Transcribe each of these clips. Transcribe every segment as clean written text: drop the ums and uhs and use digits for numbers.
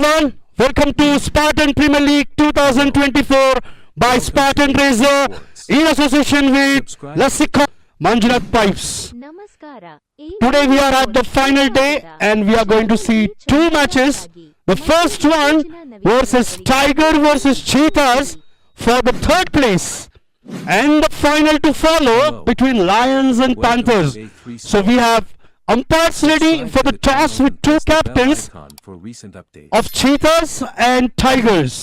everyone. Welcome to Spartan Premier League 2024 by Spartan Razor in association with Lasika Manjunath Pipes. Namaskara. Today we are at the final day and we are going to see two matches. The first one versus Tiger versus Cheetahs for the third place. And the final to follow between Lions and Panthers. So we have umpires ready for the toss with two captains of Cheetahs and Tigers.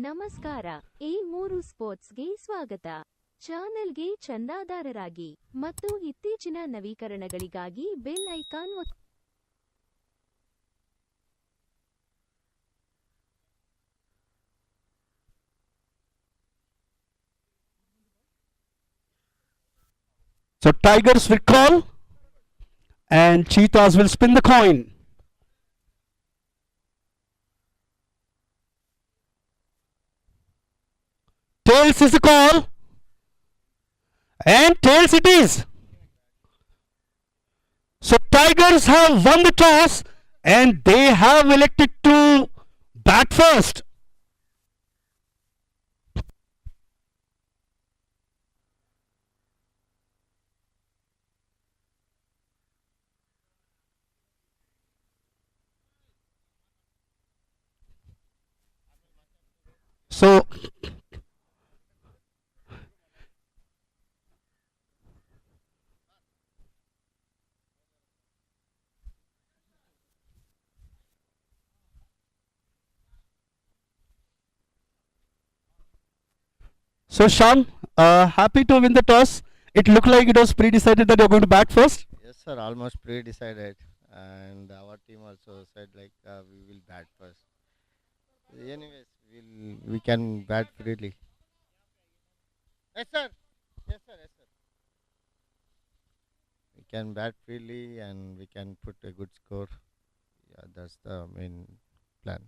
ನಮಸ್ಕಾರ. ಈ ಮೂರು ಸ್ಪೋರ್ಟ್ಸ್ಗೆ ಸ್ವಾಗತ. ಚಾನೆಲ್ಗೆ ಚಂದಾದಾರರಾಗಿ ಮತ್ತು ಇತ್ತೀಚಿನ ನವೀಕರಣಗಳಿಗಾಗಿ bell icon ಒತ್ತಿ. So Tigers will call and Cheetahs will spin the coin. Tails is the call and tails it is. So Tigers have won the toss and they have elected to bat first. So Sham, happy to win the toss. It looked like it was pre-decided that you're going to bat first. Yes, sir. Almost pre-decided, and our team also said we will bat first. Anyways, we can bat freely. Yes, sir. Yes, sir. Yes, sir. We can bat freely, and we can put a good score. Yeah, that's the main plan.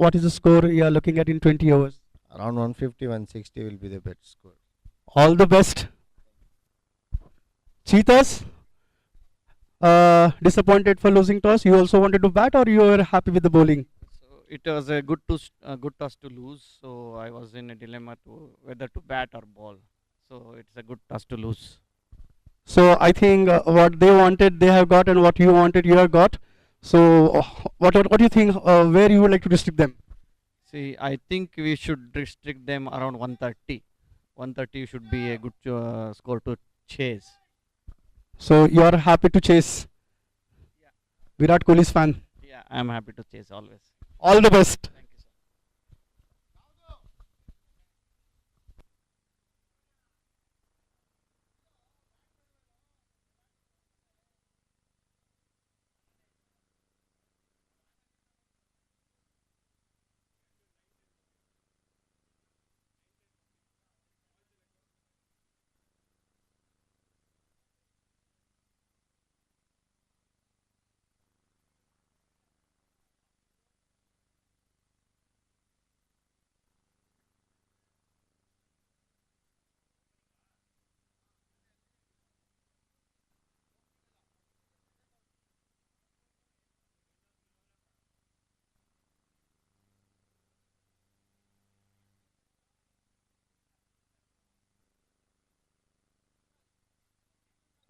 What is the score you are looking at in 20 overs? Around 150, 160 will be the best score. All the best. Cheetahs, disappointed for losing toss. You also wanted to bat, or you were happy with the bowling? So it was a good toss to lose. So I was in a dilemma to whether to bat or ball. So it's a good toss to lose. So I think what they wanted they have got, and what you wanted you have got. So what do you think? Where you would like to restrict them? See, I think we should restrict them around 130. 130 should be a good score to chase. So you are happy to chase. Yeah. Virat Kohli's fan. Yeah, I'm happy to chase always. All the best. Thank you, sir.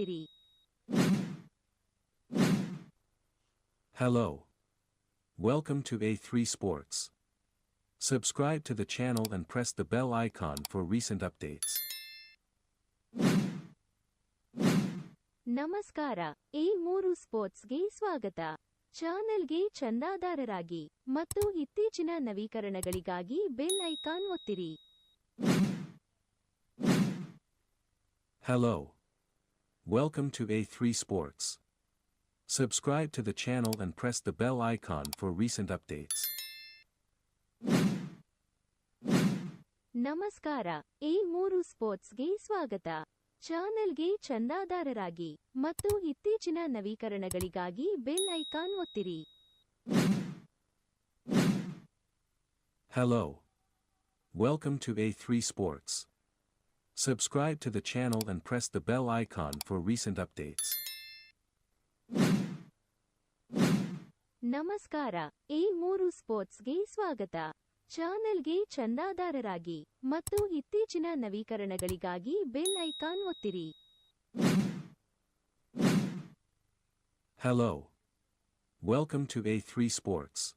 ಇರಿ. Hello. Welcome to A3 Sports. Subscribe to the channel and press the bell icon for recent updates. ನಮಸ್ಕಾರ. ಈ ಮೂರು ಸ್ಪೋರ್ಟ್ಸ್ಗೆ ಸ್ವಾಗತ. ಚಾನೆಲ್ಗೆ ಚಂದಾದಾರರಾಗಿ ಮತ್ತು ಇತ್ತೀಚಿನ ನವೀಕರಣಗಳಿಗಾಗಿ bell icon ಒತ್ತಿರಿ. Hello. Welcome to A3 Sports. Subscribe to the channel and press the bell icon for recent updates. ನಮಸ್ಕಾರ. ಈ ಮೂರು ಸ್ಪೋರ್ಟ್ಸ್ಗೆ ಸ್ವಾಗತ. ಚಾನೆಲ್ಗೆ ಚಂದಾದಾರರಾಗಿ ಮತ್ತು ಇತ್ತೀಚಿನ ನವೀಕರಣಗಳಿಗಾಗಿ ಬೆಲ್ ಐಕಾನ್ ಒತ್ತಿರಿ. Hello. Welcome to A3 Sports. Subscribe to the channel and press the bell icon for recent updates. ನಮಸ್ಕಾರ. A3 ಸ್ಪೋರ್ಟ್ಸ್ಗೆ ಸ್ವಾಗತ. ಚಾನೆಲ್ಗೆ ಚಂದಾದಾರರಾಗಿ ಮತ್ತು ಇತ್ತೀಚಿನ ನವೀಕರಣಗಳಿಗಾಗಿ ಬೆಲ್ ಐಕಾನ್ ಒತ್ತಿರಿ. Hello. Welcome to A3 Sports.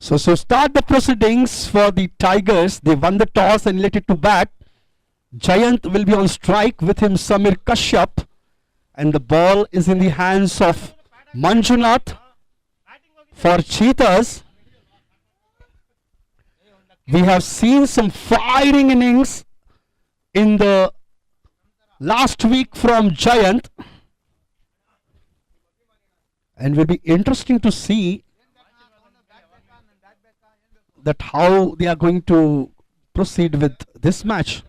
So start the proceedings for the Tigers. They won the toss and elected to bat. Jayant will be on strike, with him Samir Kashyap, and the ball is in the hands of Manjunath for Cheetahs. We have seen some firing innings in the last week from Jayant, and will be interesting to see that how they are going to proceed with this match.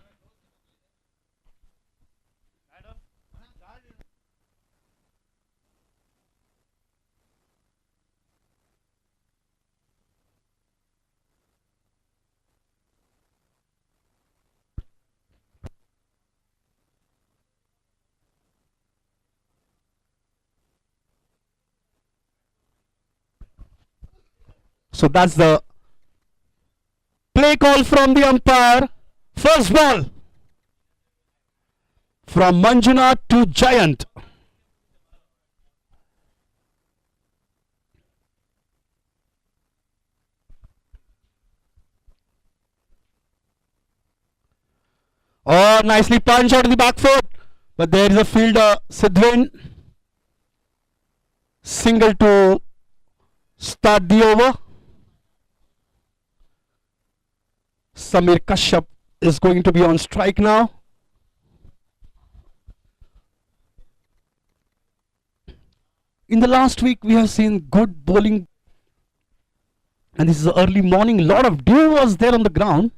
So that's the play call from the umpire. First ball from Manjunath to Jayant. Oh, nicely punched out of the back foot. But there is a fielder, Sidwin. Single to start the over. Samir Kashyap is going to be on strike now. In the last week, we have seen good bowling. And this is early morning. A lot of dew was there on the ground.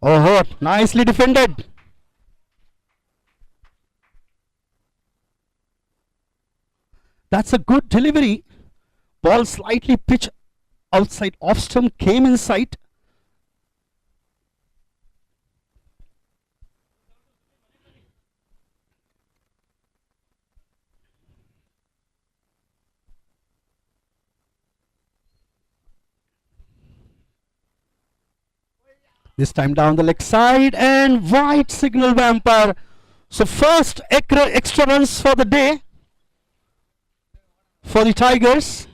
Oh, nicely defended. That's a good delivery. Ball slightly pitched outside off stump, came inside. This time down the leg side, and wide signal by umpire. So first extra runs for the day for the Tigers.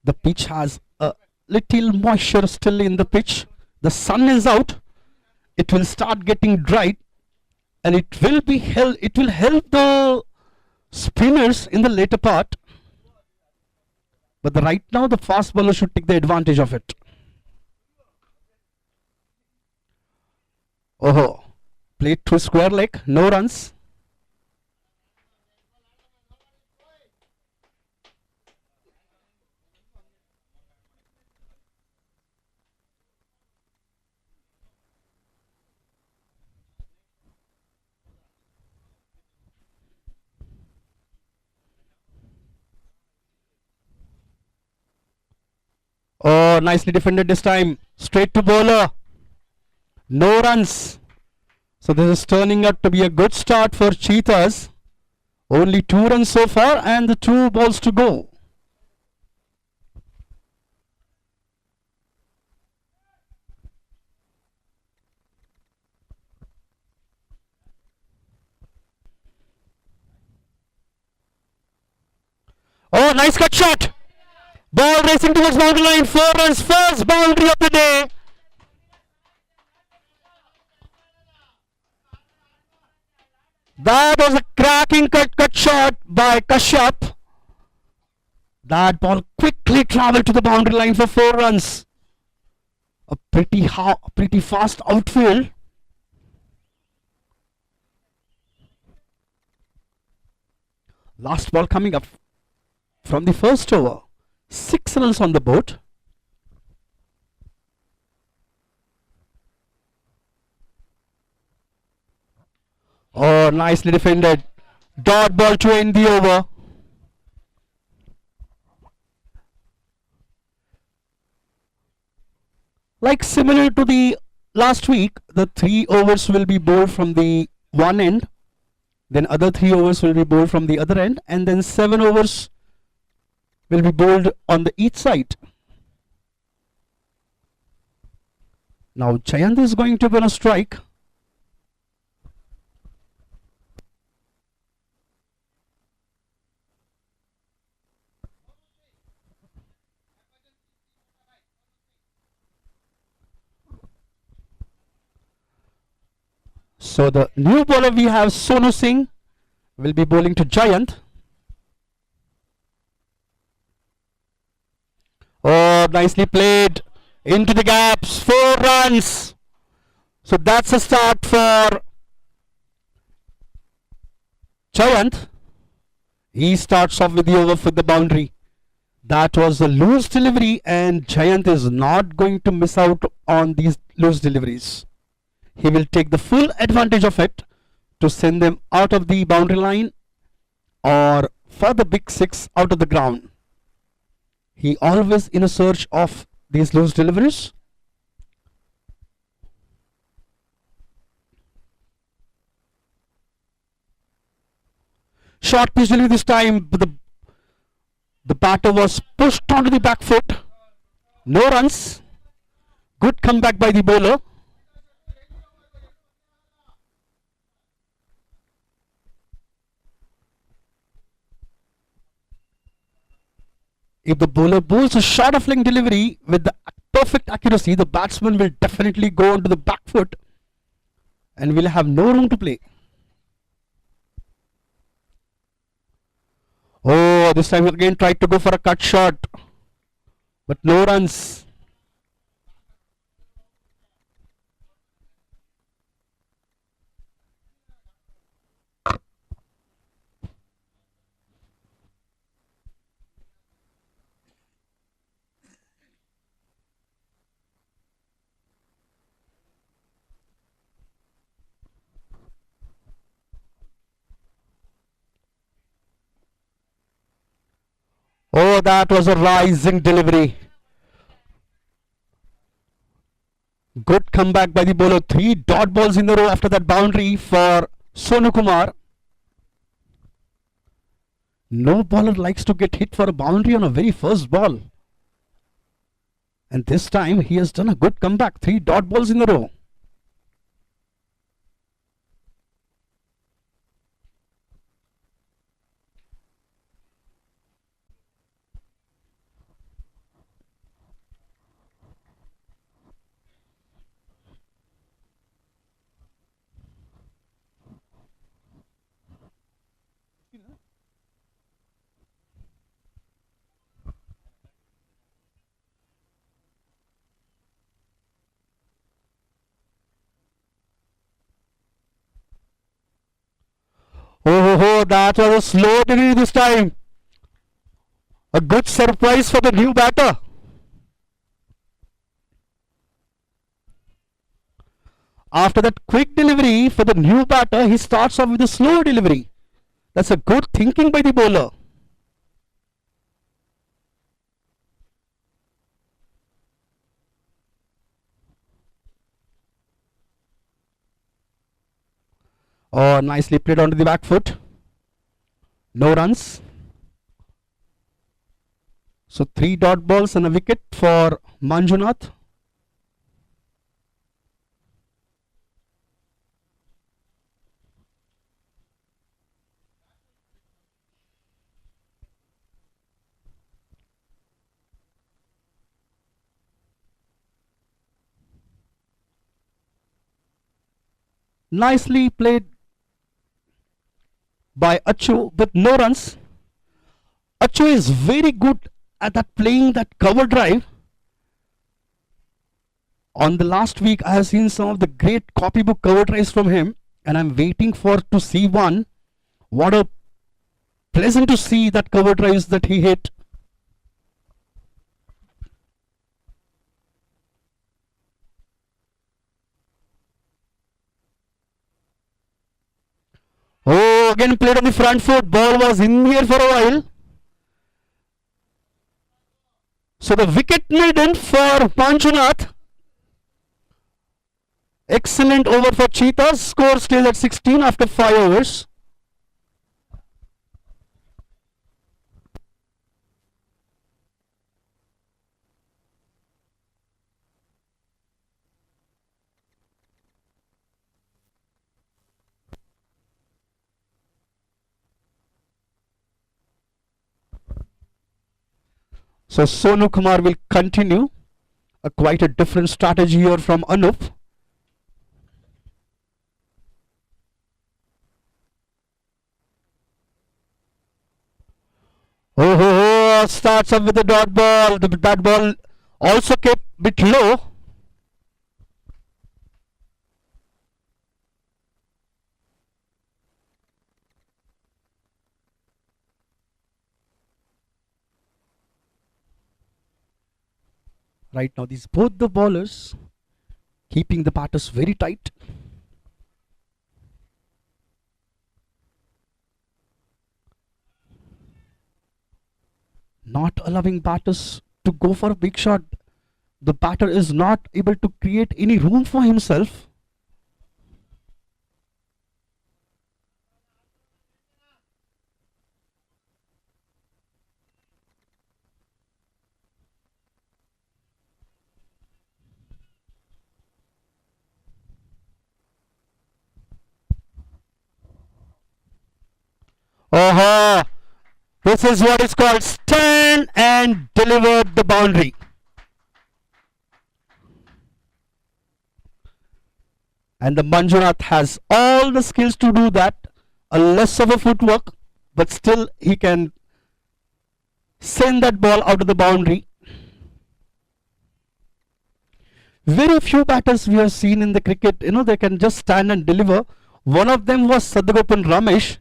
The pitch has a little moisture still in the pitch. The sun is out. It will start getting dried, and it will help the spinners in the later part. But right now the fast bowler should take the advantage of it. Oh, played through square leg, no runs. Oh, nicely defended this time. Straight to bowler. No runs. So this is turning out to be a good start for Cheetahs. Only 2 runs so far and the 2 balls to go. Oh, nice cut shot. Ball racing towards boundary line. 4 runs. First boundary of the day. That was a cracking cut shot by Kashyap. That ball quickly traveled to the boundary line for 4 runs. A pretty fast outfield. Last ball coming up from the first over. 6 runs on the board. Oh, nicely defended. Dot ball to end the over. Like similar to the last week, the 3 overs will be bowled from the one end Then other 3 overs will be bowled from the other end, and then 7 overs will be bowled on the each side. Now Jayant is going to be on a strike. So the new bowler we have, Sonu Singh, will be bowling to Jayant. Oh, nicely played into the gaps, 4 runs. So that's a start for Jayant. He starts off with the over for the boundary. That was a loose delivery, and Jayant is not going to miss out on these loose deliveries. He will take the full advantage of it to send them out of the boundary line or for the big 6 out of the ground. He always in a search of these loose deliveries. Short pitch delivery this time, but the batter was pushed onto the back foot. No runs. Good comeback by the bowler. If the bowler bowls a short of leg delivery with the perfect accuracy, the batsman will definitely go onto the back foot and will have no room to play. Oh, this time again tried to go for a cut shot, but no runs. Oh, that was a rising delivery. Good comeback by the bowler. 3 dot balls in a row after that boundary for Sonu Kumar. No bowler likes to get hit for a boundary on a very first ball. And this time he has done a good comeback. 3 dot balls in a row. Oh, that was a slow delivery this time. A good surprise for the new batter. After that quick delivery for the new batter, he starts off with a slow delivery. That's a good thinking by the bowler. Oh, nicely played onto the back foot. No runs. So 3 dot balls and a wicket for Manjunath. Nicely played by Achu, but no runs. Achu is very good at that playing that cover drive. On the last week, I have seen some of the great copybook cover drives from him, and I'm waiting for to see one. What a pleasant to see that cover drives that he hit. Oh, again played on the front foot. Ball was in the air for a while. So the wicket maiden for Manjunath. Excellent over for Cheetahs. Score stays at 16 after 5 overs. So Sonu Kumar will continue. Quite a different strategy here from Anup. Oh, starts up with the dot ball. That ball also kept bit low. Right now, these both the bowlers keeping the batters very tight. Not allowing batters to go for a big shot. The batter is not able to create any room for himself. Oh, this is what is called stand and deliver the boundary. And the Manjunath has all the skills to do that. A less of a footwork, but still he can send that ball out of the boundary. Very few batters we have seen in the cricket, they can just stand and deliver. One of them was Sadagopan Ramesh.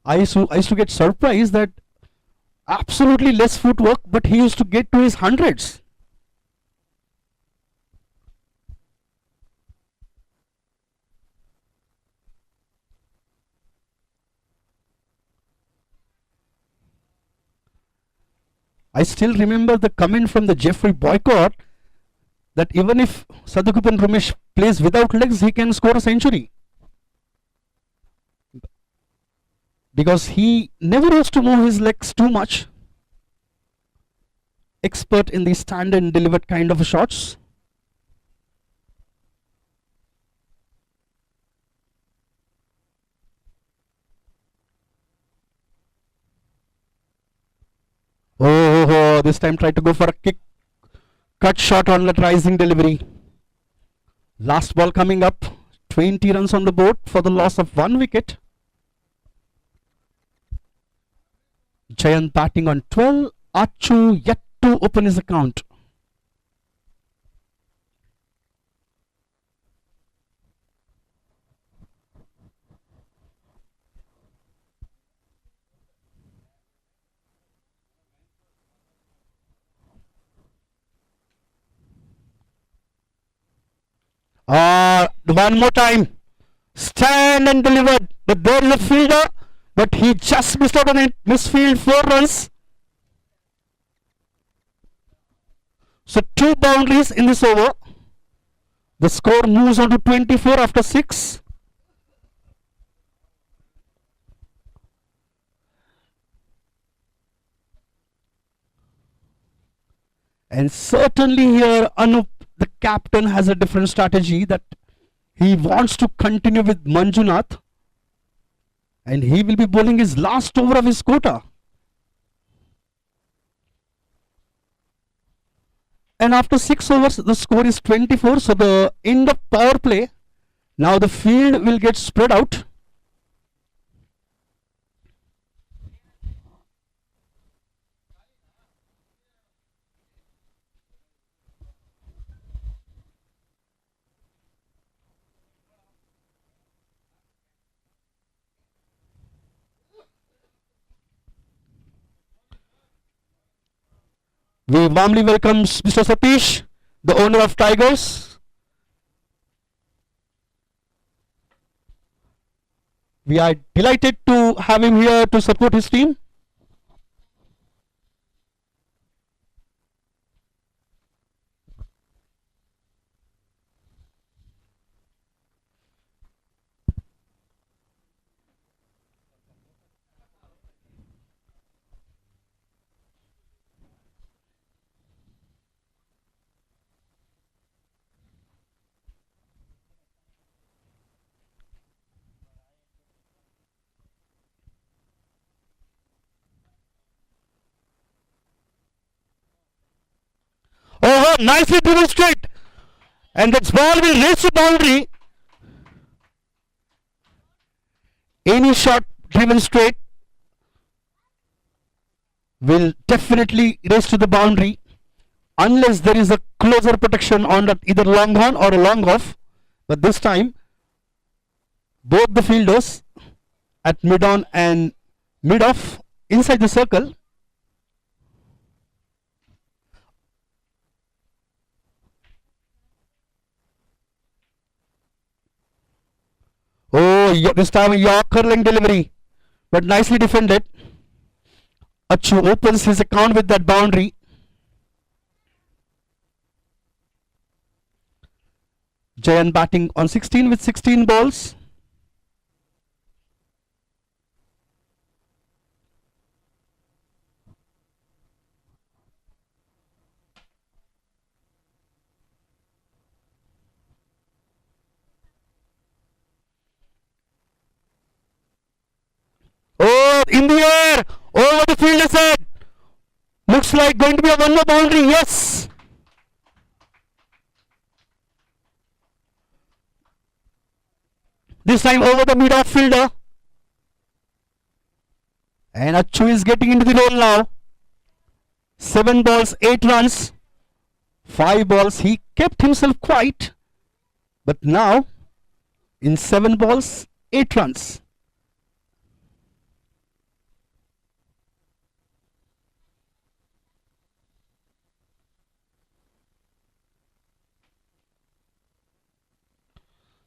I used to get surprised that absolutely less footwork, but he used to get to his hundreds. I still remember the comment from the Jeffrey Boycott that even if Sadagopan Ramesh plays without legs, he can score a century. Because he never used to move his legs too much. Expert in the stand and delivered kind of shots. Oh, this time tried to go for a cut shot on that rising delivery. Last ball coming up. 20 runs on the board for the loss of 1 wicket. Jayant batting on 12. Achu yet to open his account. One more time. Stand and delivered. But there is a fielder. But he just missed out on it. Misfield 4 runs. So 2 boundaries in this over. The score moves on to 24 after 6. And certainly here Anup, the captain, has a different strategy that he wants to continue with Manjunath. And he will be bowling his last over of his quota. And after 6 overs, the score is 24. So the end of power play. Now the field will get spread out. We warmly welcome Mr. Satish, the owner of Tigers. We are delighted to have him here to support his team. nicely driven straight. And that ball will race to boundary. Any shot driven straight will definitely race to the boundary unless there is a closer protection on that either long on or a long off. But this time both the fielders at mid on and mid off inside the circle. Oh, this time a Yorker length delivery, but nicely defended. Achu opens his account with that boundary. Jayan batting on 16 with 16 balls. Oh, in the air, over the fielder's head. Looks like going to be a one more boundary. Yes. This time over the mid-off fielder. And Achu is getting into the role now. 7 balls, 8 runs. 5 balls, he kept himself quiet. But now, in 7 balls, 8 runs.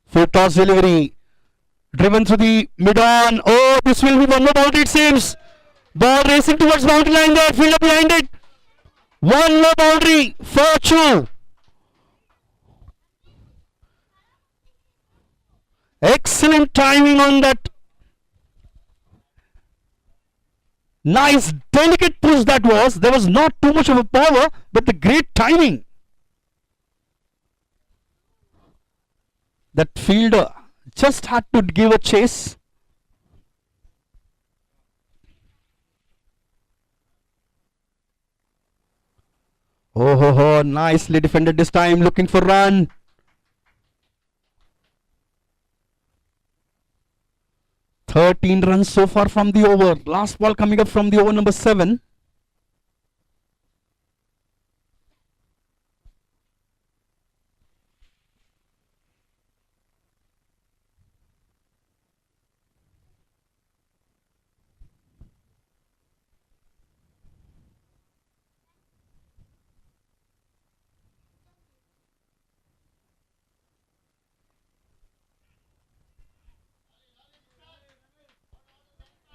Full toss delivery. Driven through the mid-on. Oh, this will be one more boundary it seems. Ball racing towards boundary line there. Fielder behind it. One more boundary for Chu. Excellent timing on that. Nice delicate push that was. There was not too much of a power, but the great timing. That fielder just had to give a chase. Oh, nicely defended this time, looking for run. "13 runs so far from the over. Last ball coming up from the over number 7.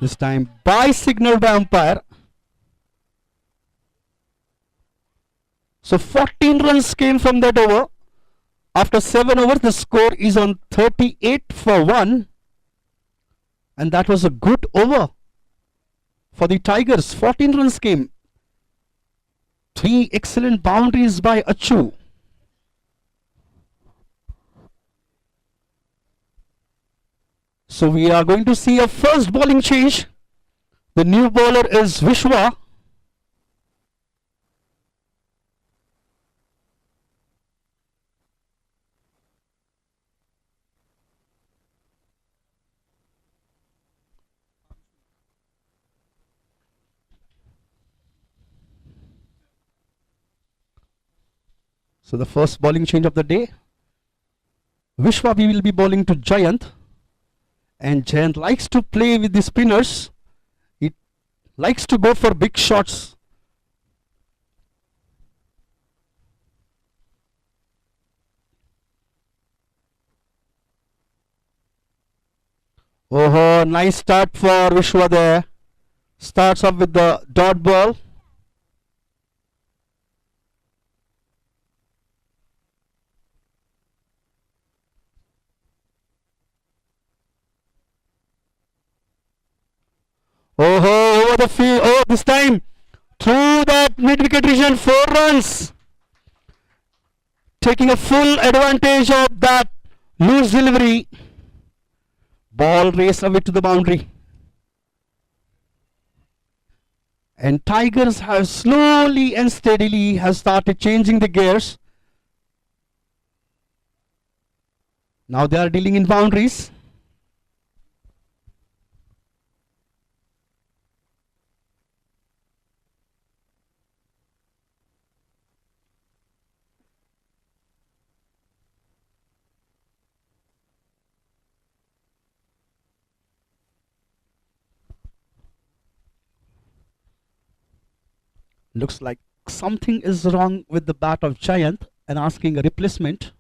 This time by signal by umpire. So 14 runs came from that over. After 7 overs, the score is on 38 for 1. And that was a good over for the Tigers. 14 runs came. 3 excellent boundaries by Achu. So we are going to see a first bowling change. The new bowler is Vishwa. So the first bowling change of the day. Vishwa we will be bowling to Jayant. And Jayant likes to play with the spinners. He likes to go for big shots. Oh, nice start for Vishwa there. Starts off with the dot ball. Oh, over the field. Oh, this time through that mid-wicket region, 4 runs. Taking a full advantage of that loose delivery. Ball raced away to the boundary. And Tigers have slowly and steadily has started changing the gears. Now they are dealing in boundaries. Looks like something is wrong with the bat of Giant and asking a replacement.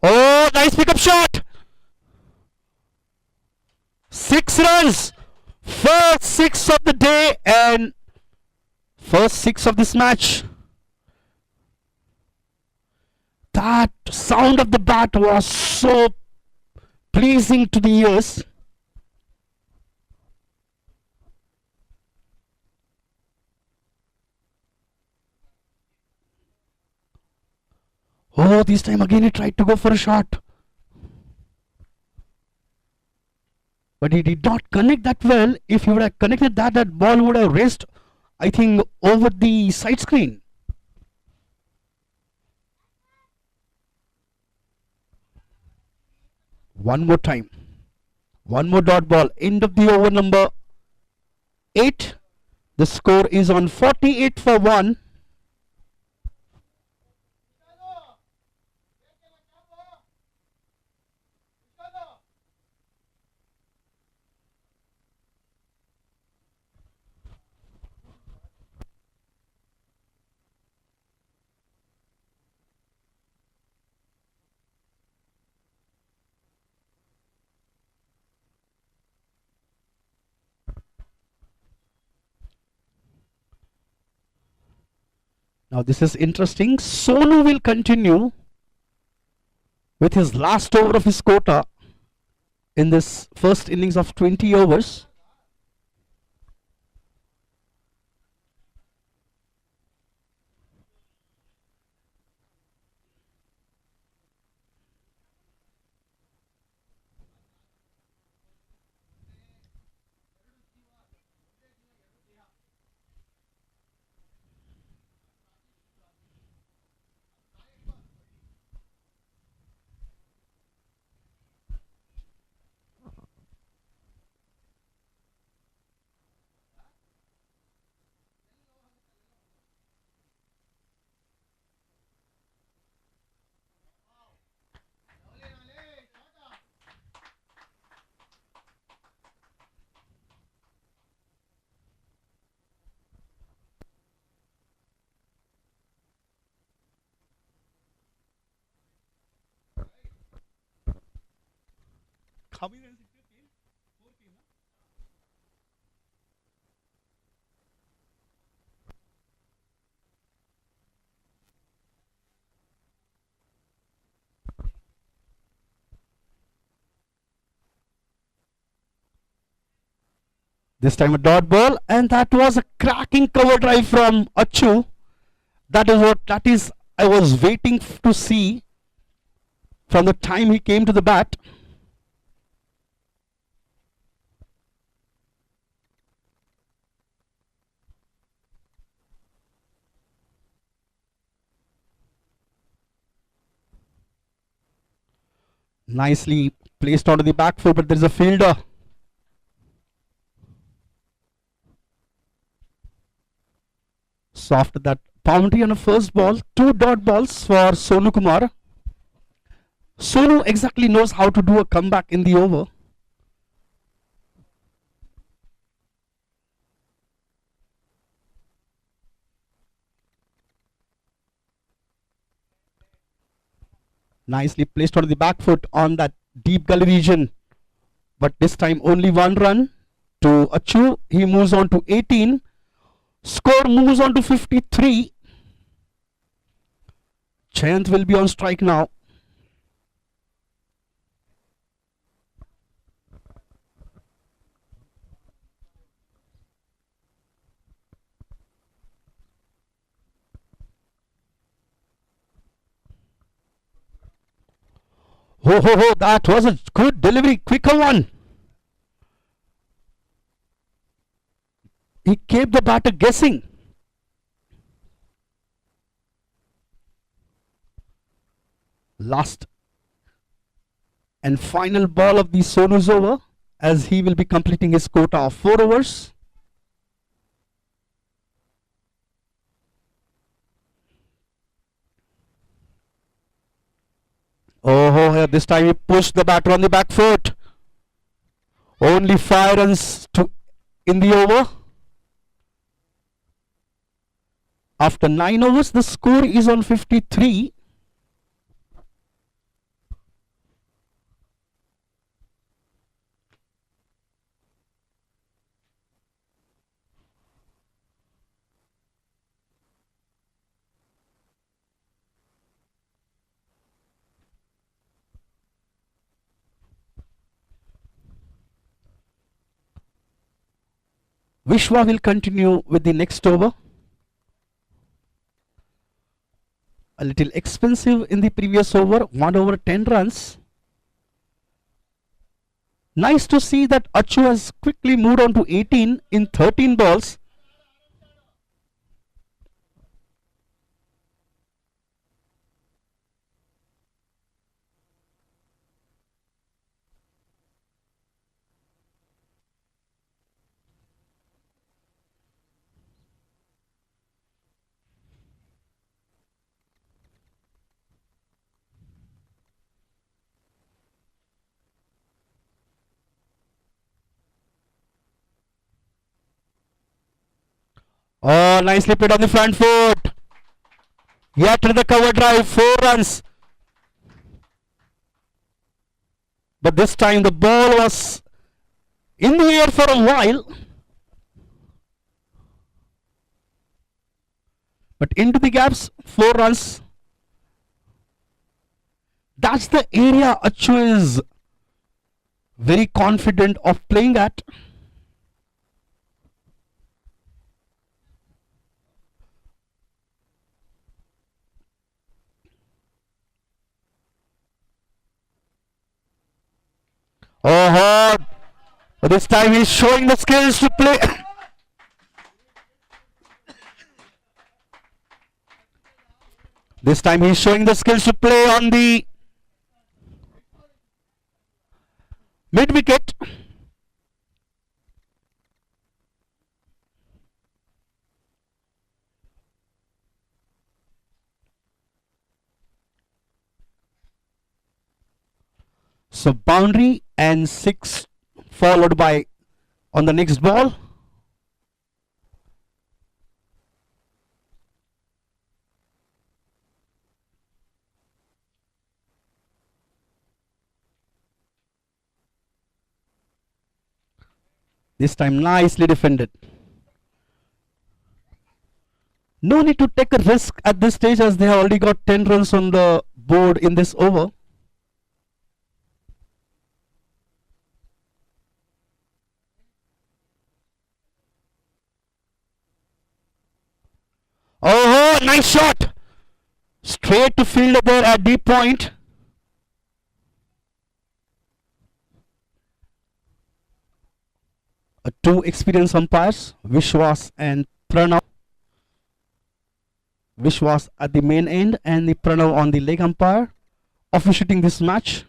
Oh, nice pickup shot! 6 runs! First 6 of the day and first 6 of this match. That sound of the bat was so pleasing to the ears. Oh, this time again he tried to go for a shot. But he did not connect that well. If he would have connected that, that ball would have raced, I think, over the side screen. One more time. One more dot ball. End of the over number 8. The score is on 48 for 1. Now this is interesting. Sonu will continue with his last over of his quota in this first innings of 20 overs. This time a dot ball, and that was a cracking cover drive from Achu. That is I was waiting to see from the time he came to the bat. Nicely placed onto the back foot, but there is a fielder. So after that boundary on a first ball, 2 dot balls for Sonu Kumar. Sonu exactly knows how to do a comeback in the over. Nicely placed on the back foot on that deep gully region. But this time only 1 run to Achu. He moves on to 18. Score moves on to 53. Jayant will be on strike now. That was a good delivery, quicker one. He kept the batter guessing. Last and final ball of the Sonu's over, as he will be completing his quota of 4 overs. This time he pushed the batter on the back foot. Only 5 runs in the over. After 9 overs, the score is on 53. Vishwa will continue with the next over. A little expensive in the previous over, 1 over 10 runs. Nice to see that Achu has quickly moved on to 18 in 13 balls. Oh, nicely put on the front foot. Yet to the cover drive, 4 runs. But this time the ball was in the air for a while. But into the gaps, 4 runs. That's the area Achu is very confident of playing at. But this time he's showing the skills to play. This time he's showing the skills to play on the mid wicket. So boundary and 6 followed by on the next ball. This time nicely defended. No need to take a risk at this stage, as they have already got 10 runs on the board in this over. Oh, nice shot. Straight to fielder there at deep point. Two experienced umpires, Vishwas and Pranav. Vishwas at the main end and the Pranav on the leg umpire, officiating this match.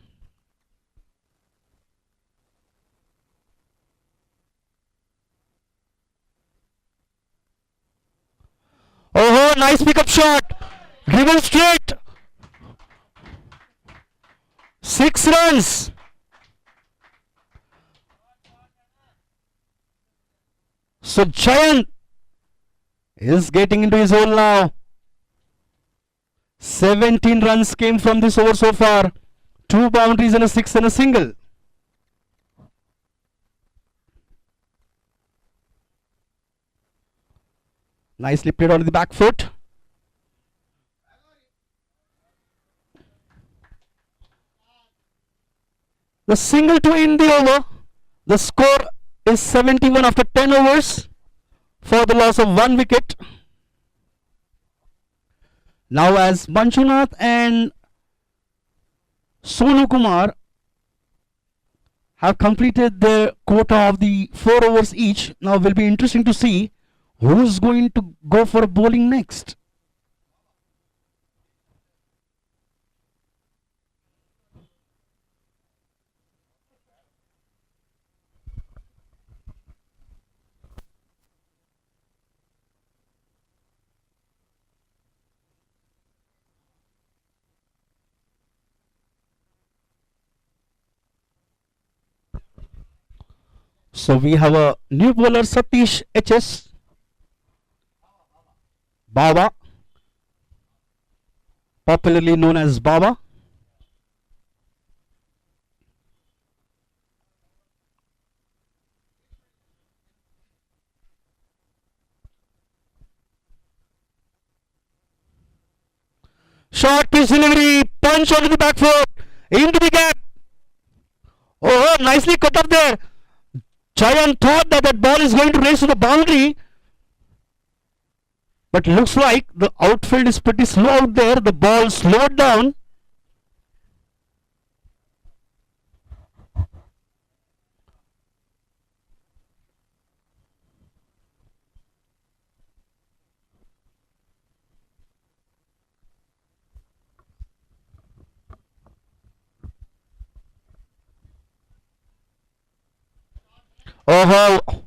Oh, nice pickup shot. Driven straight. 6 runs. So Jayant is getting into his hole now. 17 runs came from this over so far. 2 boundaries and a 6 and a single. Nicely played on the back foot. The single to end the over. The score is 71 after 10 overs for the loss of 1 wicket. Now as Manjunath and Sonu Kumar have completed their quota of the 4 overs each, now will be interesting to see who's going to go for bowling next. So we have a new bowler, Satish HS Baba, popularly known as Baba. Short pitch delivery, punch onto the back foot, into the gap. Oh, nicely cut up there. Chayan thought that that ball is going to race to the boundary, but looks like the outfield is pretty slow out there. The ball slowed down. Oh,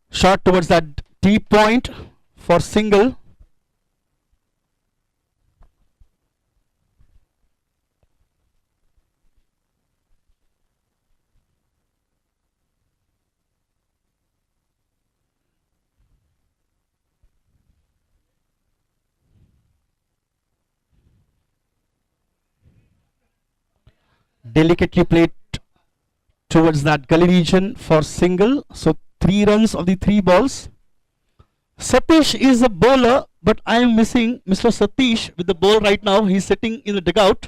shot towards that deep point for single. Delicately played towards that gully region for single. So 3 runs of the 3 balls. Satish is a bowler, but I am missing Mr. Satish with the ball right now. He's sitting in the dugout.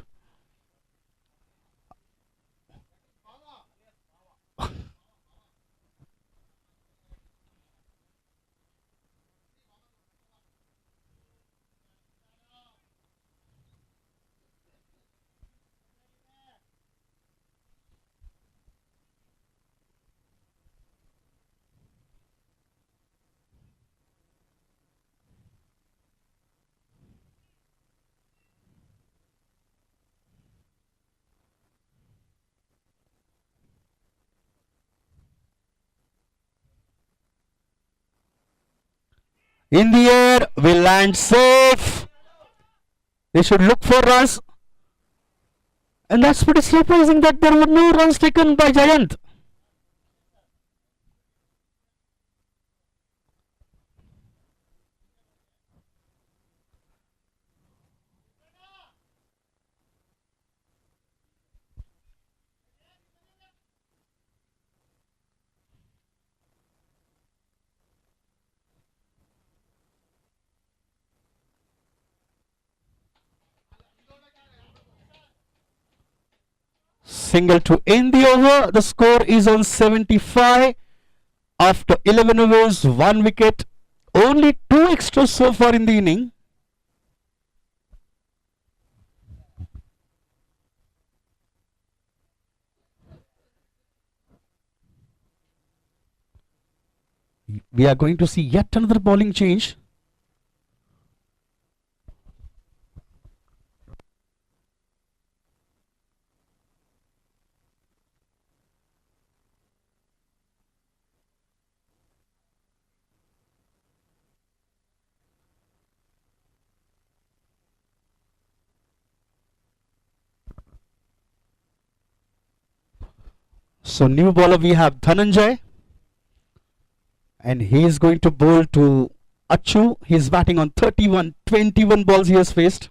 In the air, will land safe. They should look for runs. And that's pretty surprising that there were no runs taken by Jayant. Single to end the over. The score is on 75 after 11 overs, 1 wicket. Only 2 extras so far in the inning. We are going to see yet another bowling change. So new bowler we have Dhananjay, and he is going to bowl to Achu. He is batting on 21 balls he has faced.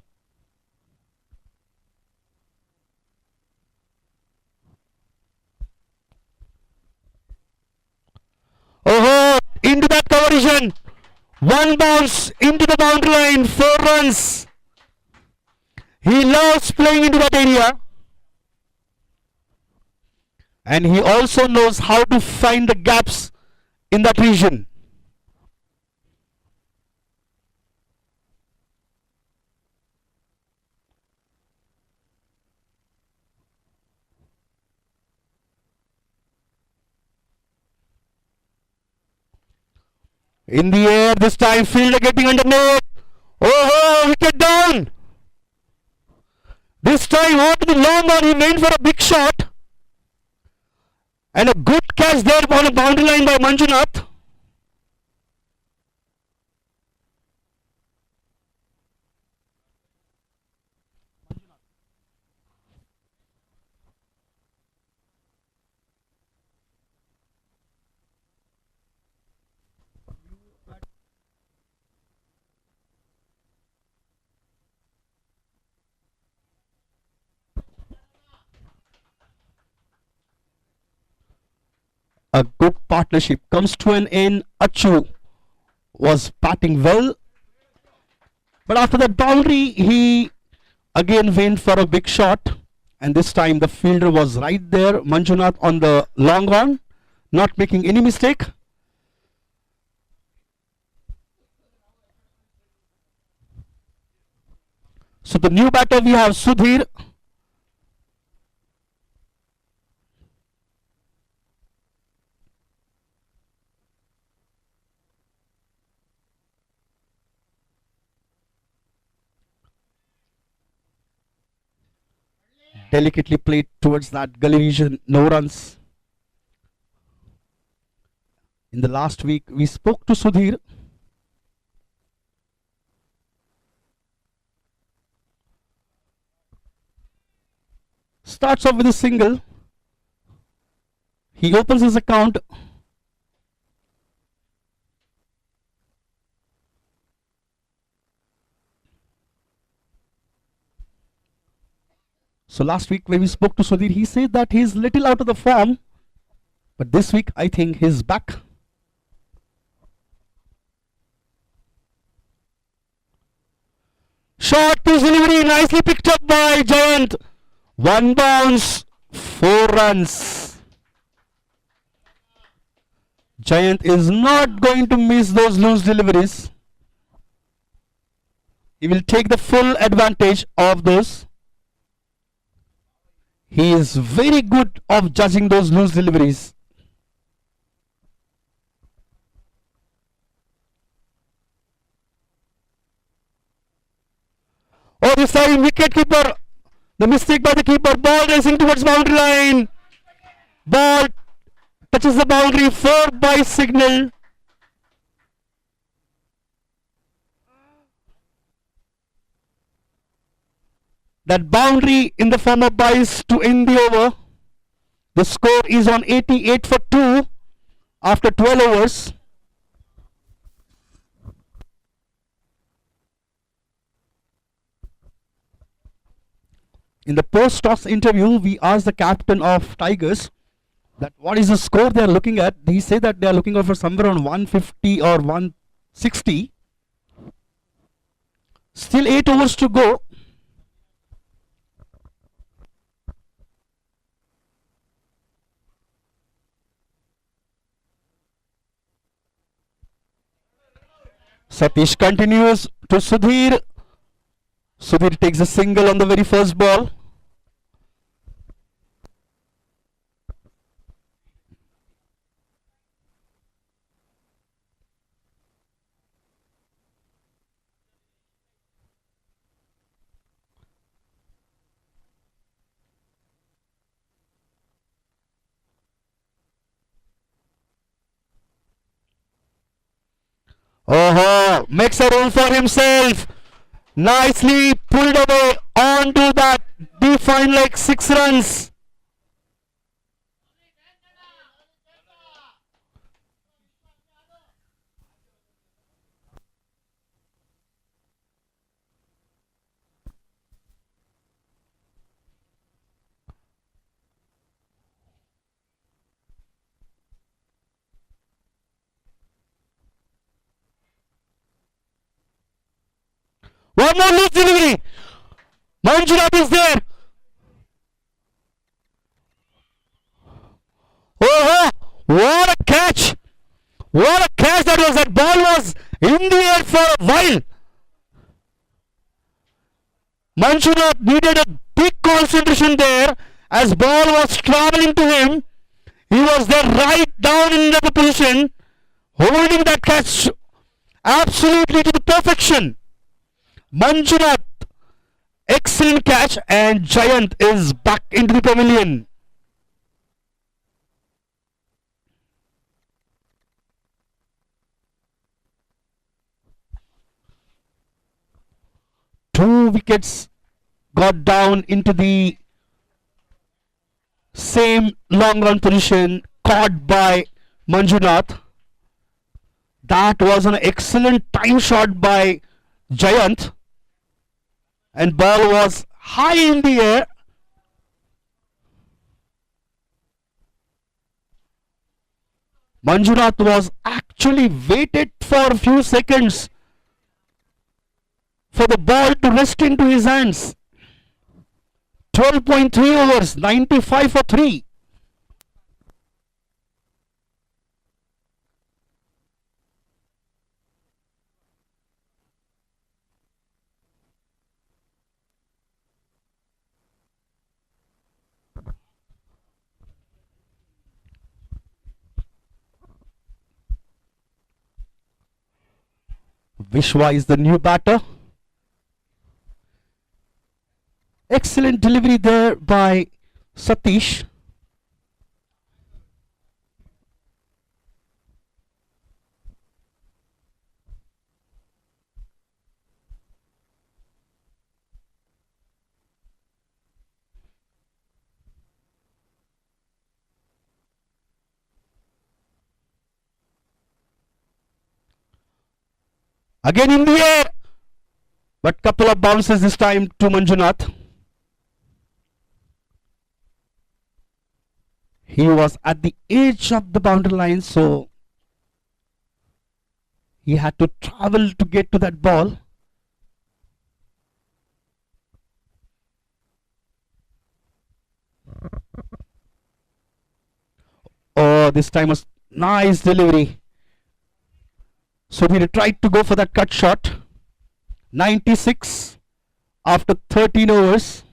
comparison. One bounce into the boundary line, 4 runs. He loves playing into that area. And he also knows how to find the gaps in that region. In the air this time, fielder getting underneath. Oh, wicket down. This time onto the long on, he went for a big shot. And a good catch there on the boundary line by Manjunath. A good partnership comes to an end. Achu was batting well, but after that boundary, he again went for a big shot, and this time the fielder was right there, Manjunath on the long on, not making any mistake. So the new batter we have Sudhir. Delicately played towards that gully region, no runs. In the last week, we spoke to Sudhir. Starts off with a single. He opens his account. So last week when we spoke to Sudhir, he said that he's little out of the form. But this week, I think he's back. Short pitch delivery, nicely picked up by Jayant. One bounce, 4 runs. Jayant is not going to miss those loose deliveries. He will take the full advantage of those. He is very good of judging those loose deliveries. Oh, this time wicket keeper. The mistake by the keeper. Ball racing towards boundary line. Ball touches the boundary. 4 by signal. That boundary in the form of byes to end the over. The score is on 88 for 2 after 12 overs. In the post-toss interview, we asked the captain of Tigers that what is the score they are looking at. He said that they are looking for somewhere around 150 or 160. Still 8 overs to go. Satish continues to Sudhir. Sudhir takes a single on the very first ball. Oh, makes a room for himself. Nicely pulled away onto that defined like 6 runs. One more loose delivery. Manjunath is there. Oh, what a catch! What a catch that was! That ball was in the air for a while. Manjunath needed a big concentration there as ball was traveling to him. He was there right down in the position, holding that catch absolutely to the perfection. Manjunath, excellent catch, and Jayant is back into the pavilion. Two wickets got down into the same long run position, caught by Manjunath. That was an excellent time shot by Jayant, and ball was high in the air. Manjunath was actually waited for a few seconds for the ball to rest into his hands. 12.3 overs, 95 for 3. Vishwa is the new batter. Excellent delivery there by Satish. Again in the air, but couple of bounces this time to Manjunath. He was at the edge of the boundary line, so he had to travel to get to that ball. Oh, this time was nice delivery. So he tried to go for that cut shot. 96 after 13 overs.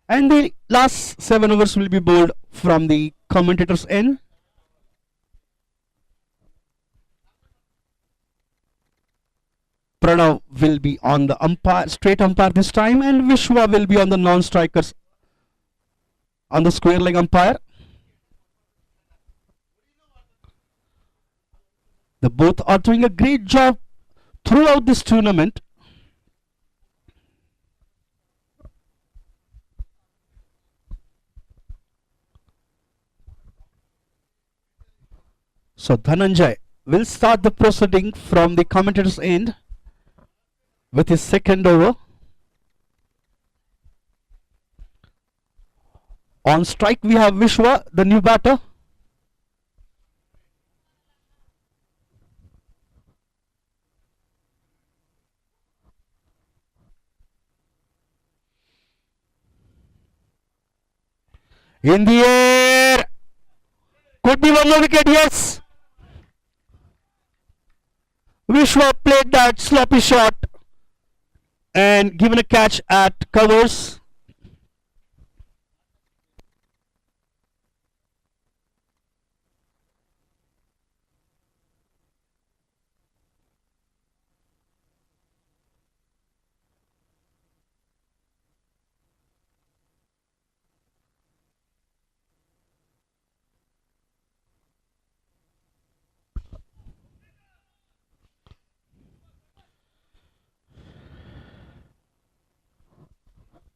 And the last 7 overs will be bowled from the commentator's end. Pranav will be on the umpire, straight umpire this time, and Vishwa will be on the non-strikers on the square leg umpire. The both are doing a great job throughout this tournament. So Dhananjay will start the proceeding from the commentator's end with his second over. On strike we have Vishwa, the new batter. In the air, could be one more wicket, yes. Vishwa played that sloppy shot and given a catch at covers.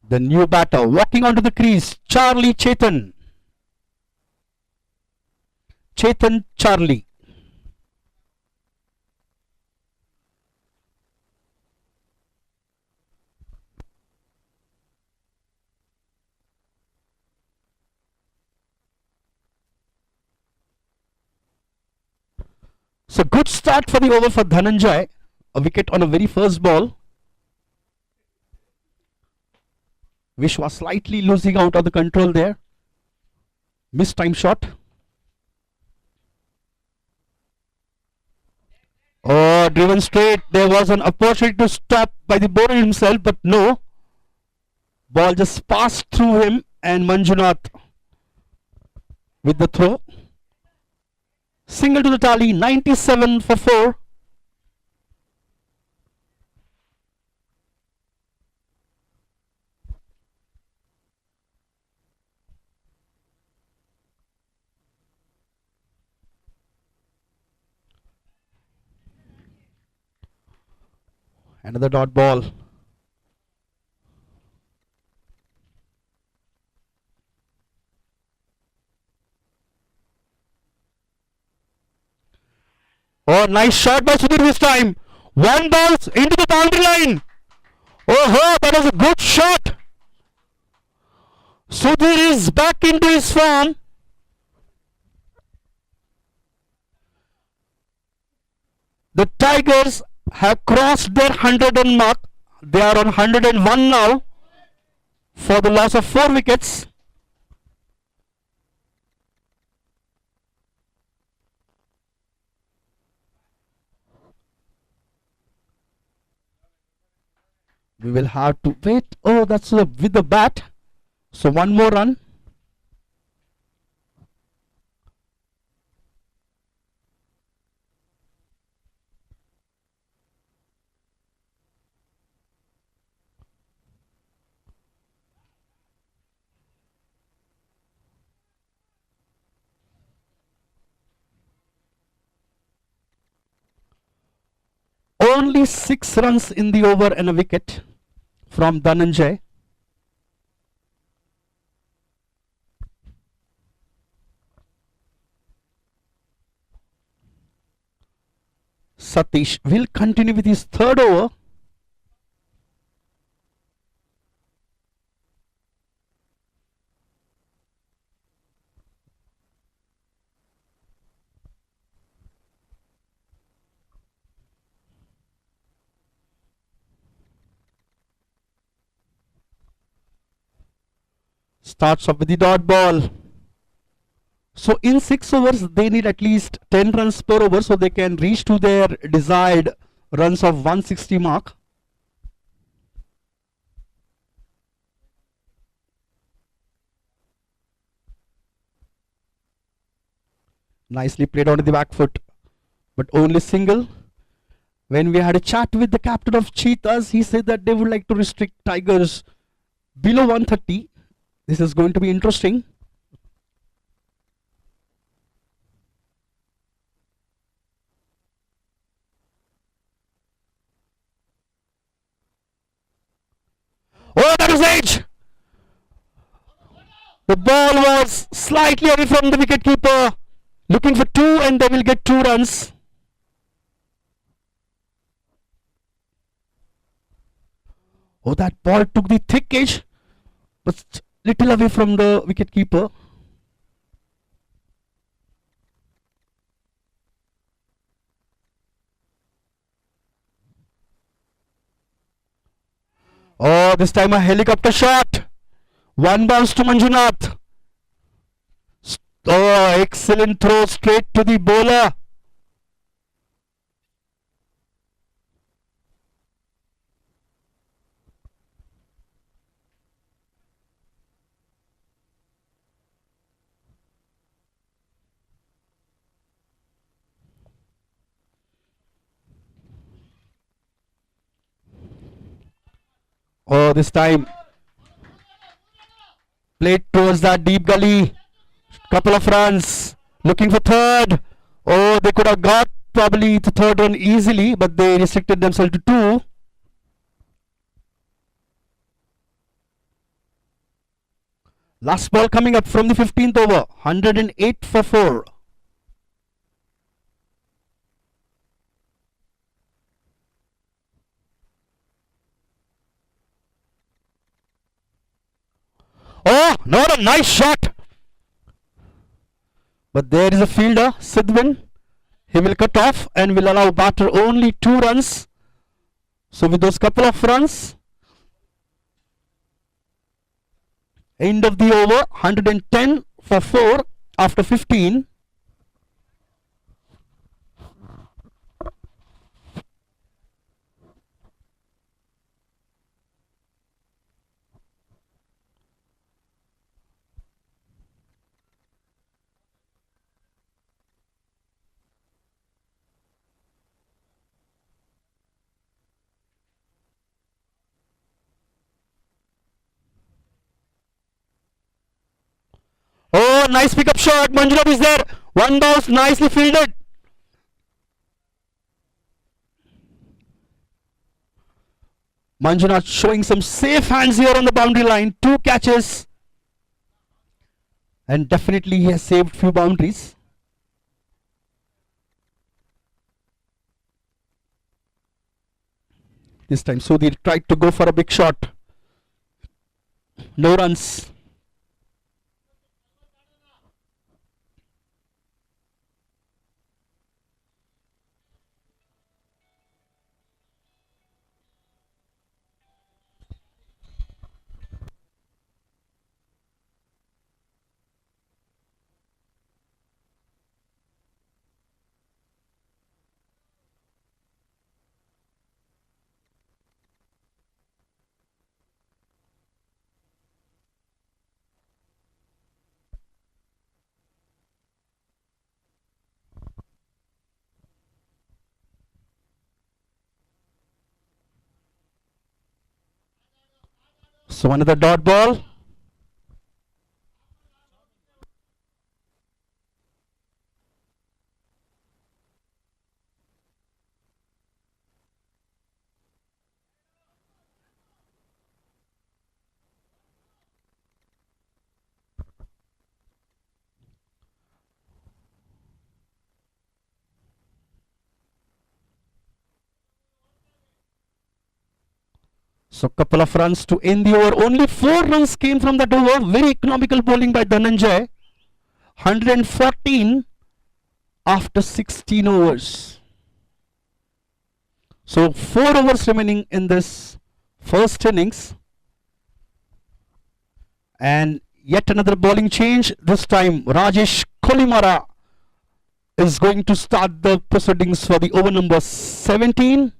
The new batter walking onto the crease, Chetan Charlie. So good start for the over for Dhananjay. A wicket on a very first ball. Vish was slightly losing out of the control there. Missed time shot. Oh, driven straight. There was an opportunity to stop by the bowler himself, but no. Ball just passed through him and Manjunath with the throw. Single to the tally, 97 for 4. Another dot ball. Oh, nice shot by Sudhir this time. One bounce into the boundary line. Oh, that was a good shot. Sudhir is back into his form. The Tigers have crossed their 100 run mark. They are on 101 now for the loss of 4 wickets. We will have to wait. Oh, that's with the bat. So one more run. Only 6 runs in the over and a wicket from Dhananjay. Satish will continue with his third over. Starts off with the dot ball. So in 6 overs, they need at least 10 runs per over so they can reach to their desired runs of 160 mark. Nicely played onto the back foot, but only single. When we had a chat with the captain of Cheetahs, he said that they would like to restrict Tigers below 130. This is going to be interesting. Oh, that was edge! The ball was slightly away from the wicketkeeper. Looking for 2 and they will get 2 runs. Oh, that ball took the thick edge, but little away from the wicketkeeper. Oh, this time a helicopter shot. One bounce to Manjunath. Oh, excellent throw straight to the bowler. Oh, this time played towards that deep gully. Couple of runs. Looking for third. Oh, they could have got probably the third run easily, but they restricted themselves to 2. Last ball coming up from the 15th over. 108 for 4. Oh, not a nice shot. But there is a fielder, Sidwin. He will cut off and will allow batter only 2 runs. So with those couple of runs, end of the over, 110 for 4 after 15. Oh, nice pickup shot. Manjunath is there. One bounce, nicely fielded. Manjunath showing some safe hands here on the boundary line. 2 catches. And definitely he has saved few boundaries. This time Sudhir tried to go for a big shot. No runs. So another dot ball. So couple of runs to end the over. Only 4 runs came from that over. Very economical bowling by Dhananjay. 114 after 16 overs. So 4 overs remaining in this first innings. And yet another bowling change. This time Rajesh Kolimara is going to start the proceedings for the over number 17.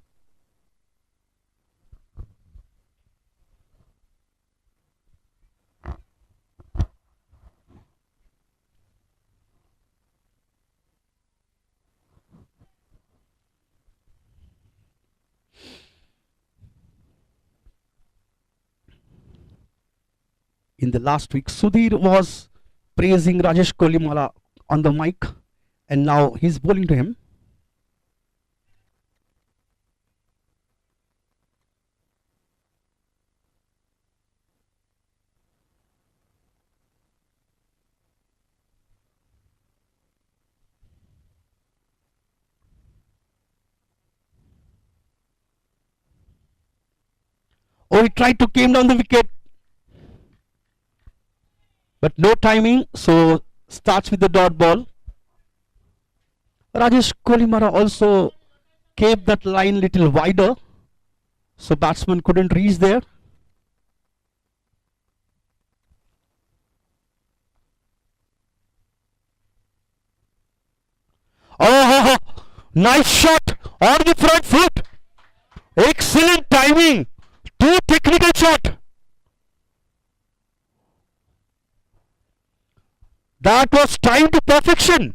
In the last week, Sudhir was praising Rajesh Kolimala on the mic, and now he's bowling to him. Oh, he tried to came down the wicket, but no timing, so starts with the dot ball. Rajesh Kolimara also kept that line little wider, so batsman couldn't reach there. Oh, nice shot on the front foot. Excellent timing. Too technical shot. That was timed to perfection.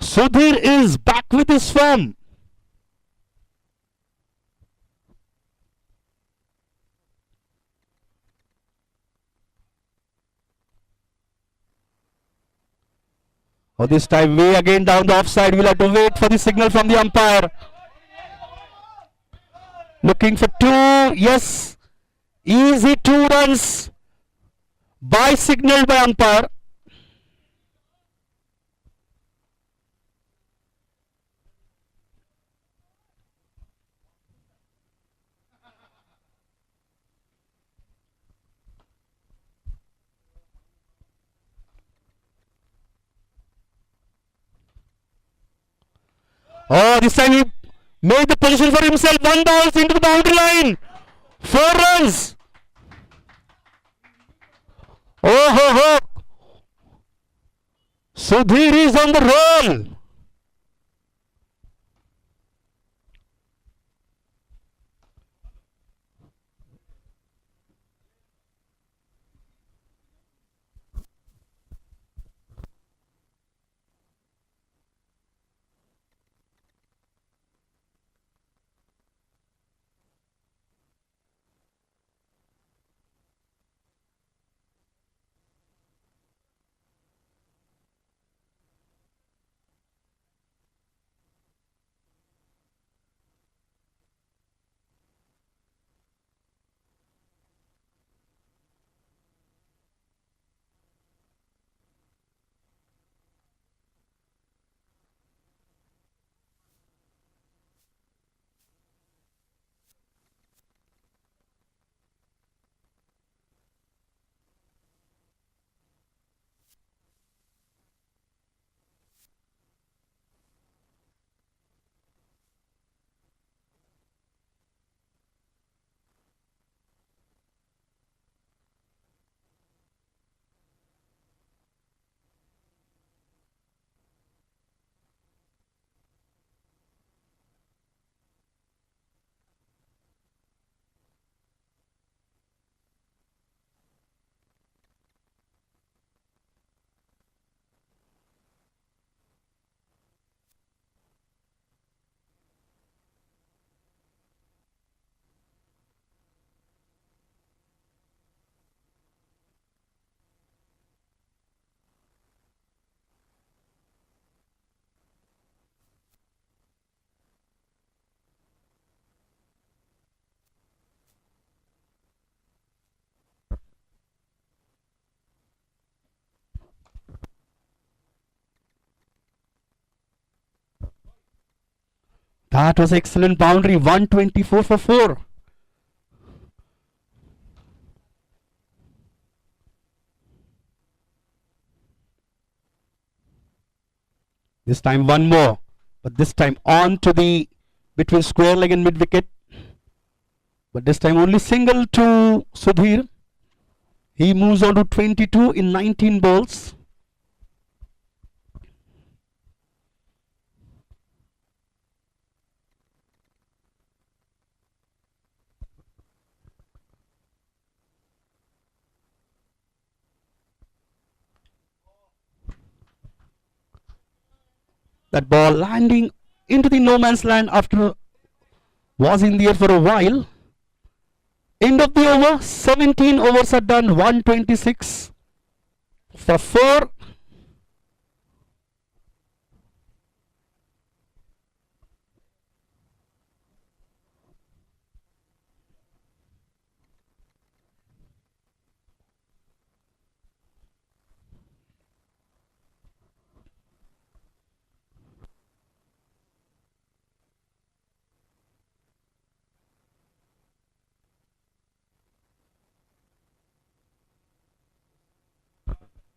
Sudhir is back with his form. Oh, this time way again down the offside. We'll have to wait for the signal from the umpire. Looking for 2. Yes. Easy 2 runs. By signal by umpire. Oh, this time he made the position for himself. One ball into the boundary line. 4 runs. Oh, ho, ho. Sudhir is on the roll. That was excellent boundary. 124 for 4. This time one more. But this time on to the between square leg and mid wicket. But this time only single to Sudhir. He moves on to 22 in 19 balls. That ball landing into the no man's land after was in the air for a while. End of the over. 17 overs are done. 126 for 4.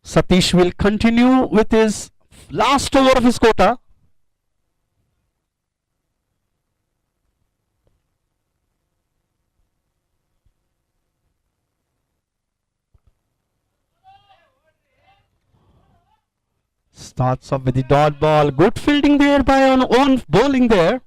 Satish will continue with his last over of his quota. Starts off with the dot ball. Good fielding there by on bowling there.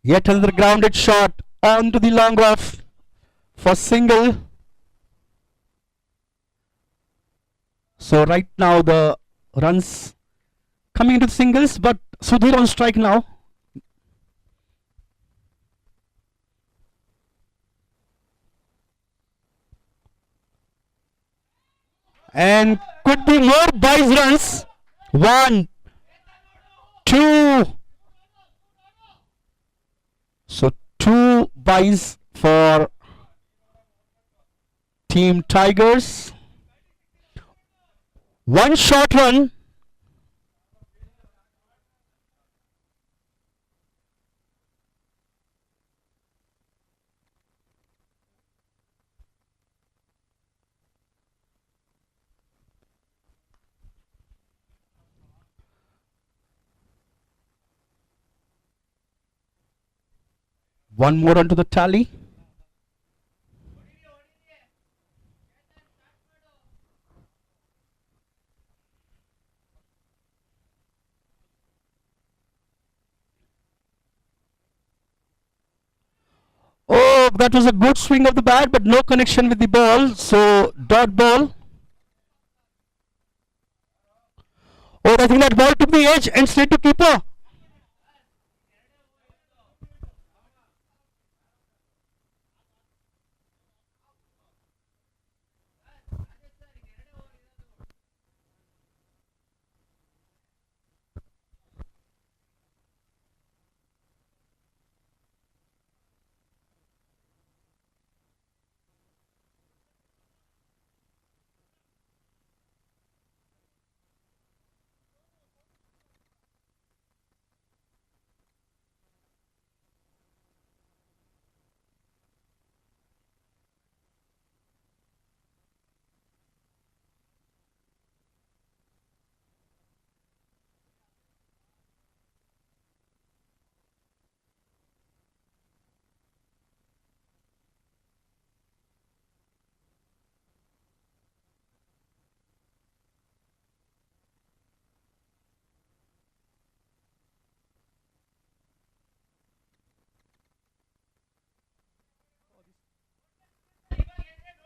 Yet another grounded shot onto the long off for single. So right now the runs coming into the singles, but Sudhir on strike now. And could be more buys runs. 1, 2. So 2 buys for Team Tigers. 1 short run. One more onto the tally. Oh, that was a good swing of the bat, but no connection with the ball. So, dot ball. Oh, I think that ball took the edge and straight to keeper.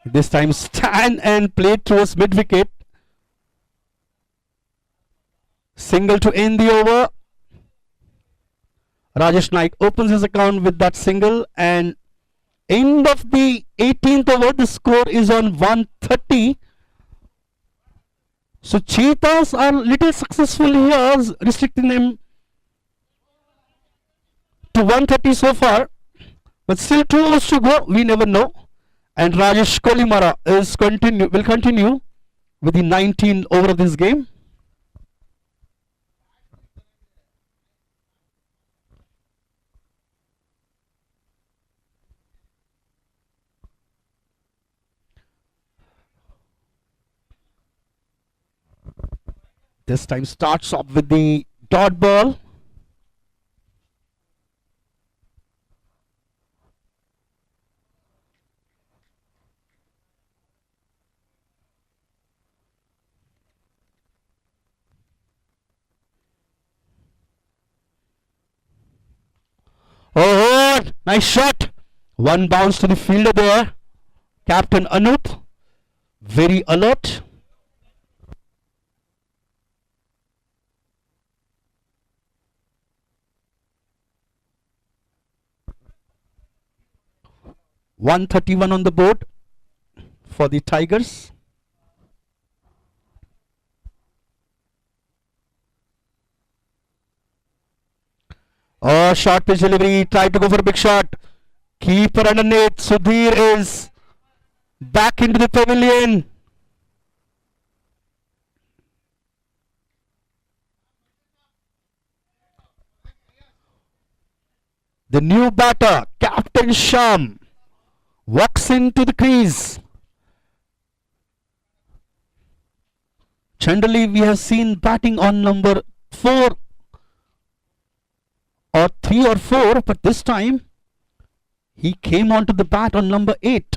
This time stand and play towards mid wicket. Single to end the over. Rajesh Naik opens his account with that single, and end of the 18th over, the score is on 130. So Cheetahs are little successful here, restricting them to 130 so far. But still 2 overs to go, we never know. And Rajesh Kolimara will continue with the 19th over of this game. This time starts off with the dot ball. Oh, nice shot. One bounce to the fielder there. Captain Anup, very alert. .131 on the board for the Tigers. Oh, short pitch delivery. Tried to go for a big shot. Keeper underneath. Sudhir is back into the pavilion. The new batter, Captain Sham, walks into the crease. Generally, we have seen batting on number 4 or 3 or 4, but this time he came onto the bat on number 8.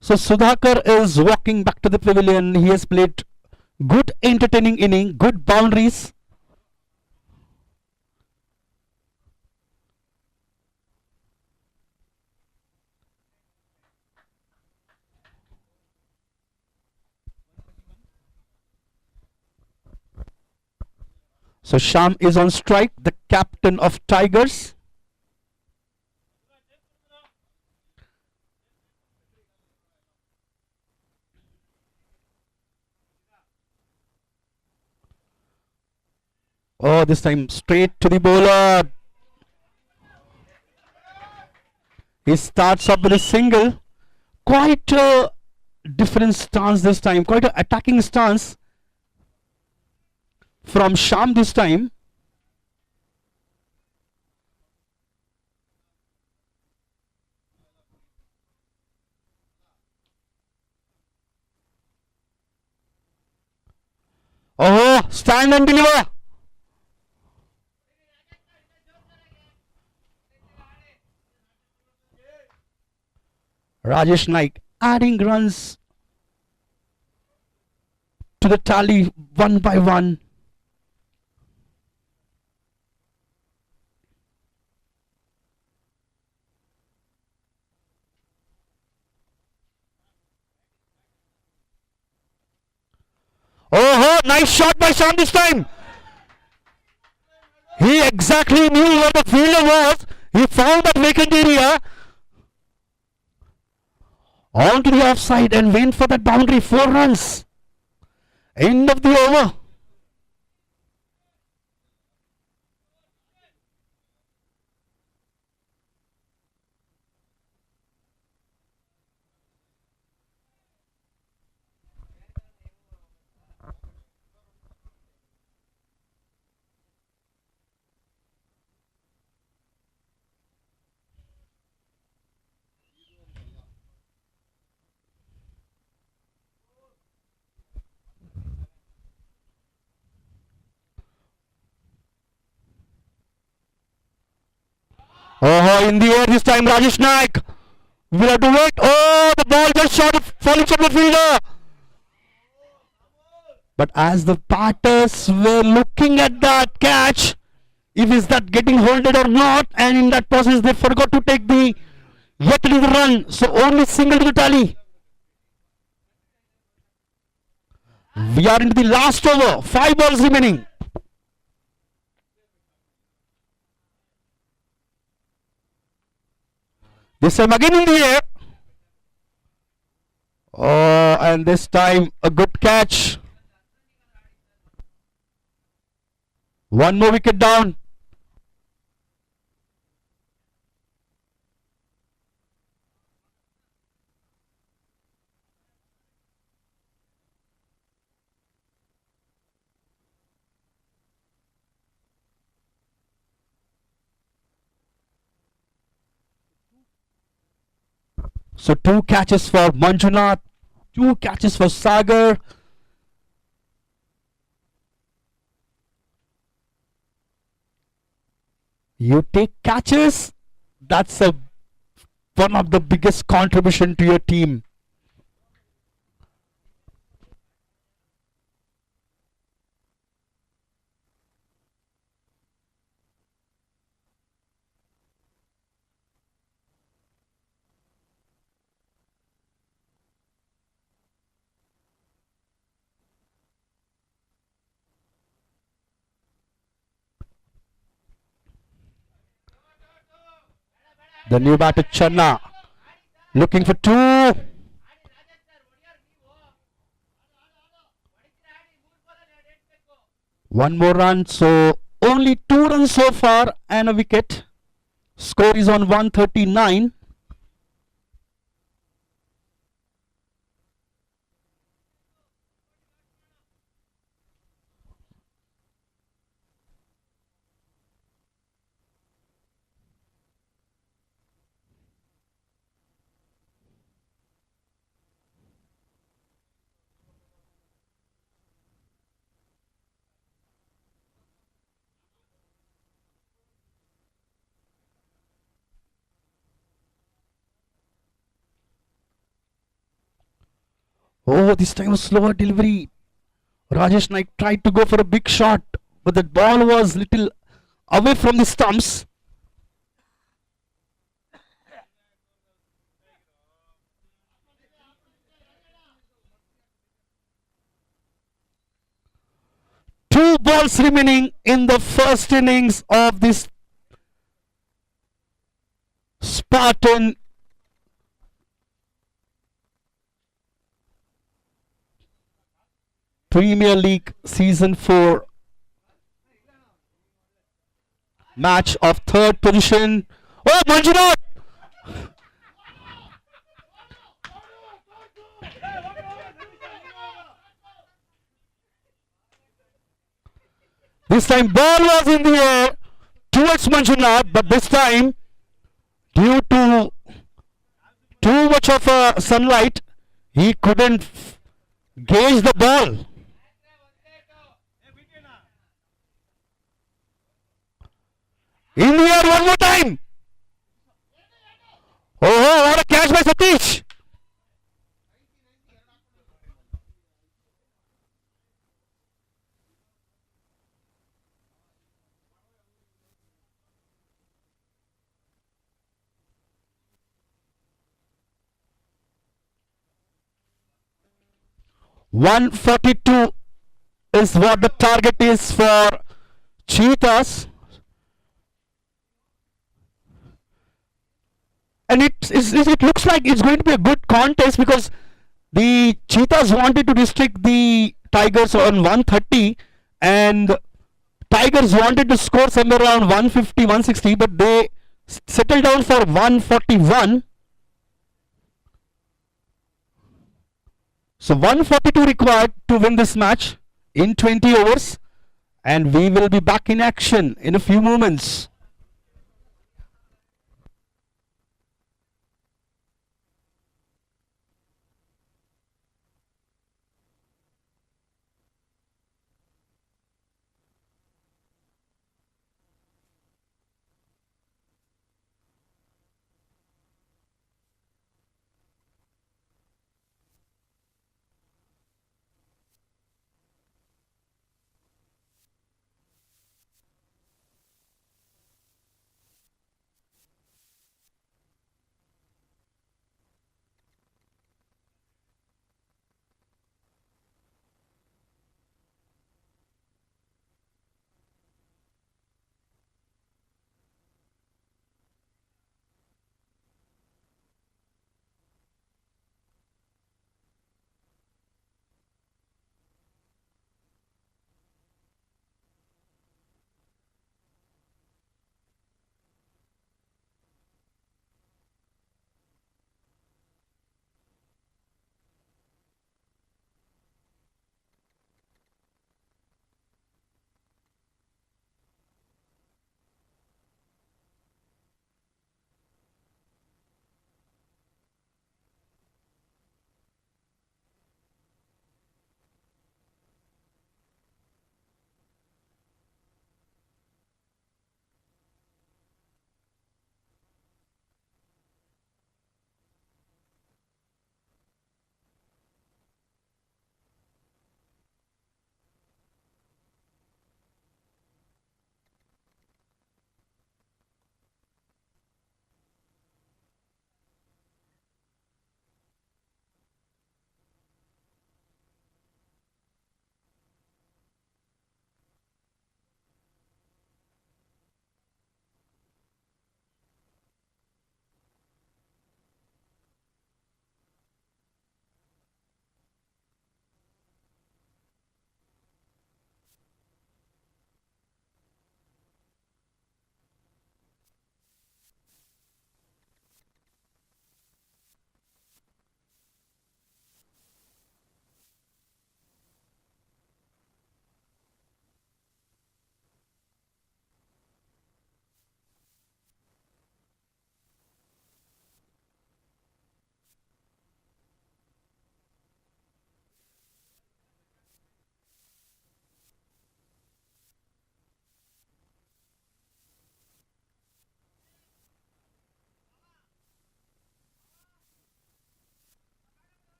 So Sudhakar is walking back to the pavilion. He has played good entertaining inning, good boundaries. So Sham is on strike, the captain of Tigers. Oh, this time straight to the bowler. He starts up with a single. Quite a different stance this time. Quite an attacking stance from Sham this time. stand and deliver. Rajesh Naik adding runs to the tally one by one. Oh, nice shot by Shyam this time. He exactly knew where the fielder was. He found that vacant area. On to the offside and went for that boundary. 4 runs. End of the over. Oh, in the air this time, Rajesh Naik. Will have to wait. Oh, the ball just short of falling from the fielder. But as the batters were looking at that catch, if is that getting holded or not, and in that process they forgot to take the yet another run. So only single to the tally. We are into the last over. 5 balls remaining. This time again in the air. Oh, and this time a good catch. One more wicket down. So 2 catches for Manjunath, 2 catches for Sagar. You take catches, that's one of the biggest contribution to your team. The new batter Channa looking for 2. One more run, so only 2 runs so far and a wicket. Score is on 139. Oh, this time a slower delivery. Rajesh Naik tried to go for a big shot, but the ball was little away from the stumps. Two balls remaining in the first innings of this Spartan Premier League Season 4 match of 3rd position. Oh, Manjunath! This time ball was in the air towards Manjunath, but this time due to too much of sunlight, he couldn't gauge the ball. more time. Oh, what a catch by Satish. $142 is what the target is for Cheetahs. And it looks like it's going to be a good contest because the Cheetahs wanted to restrict the Tigers on 130 and Tigers wanted to score somewhere around 150, 160, but they settled down for 141. So 142 required to win this match in 20 overs, and we will be back in action in a few moments.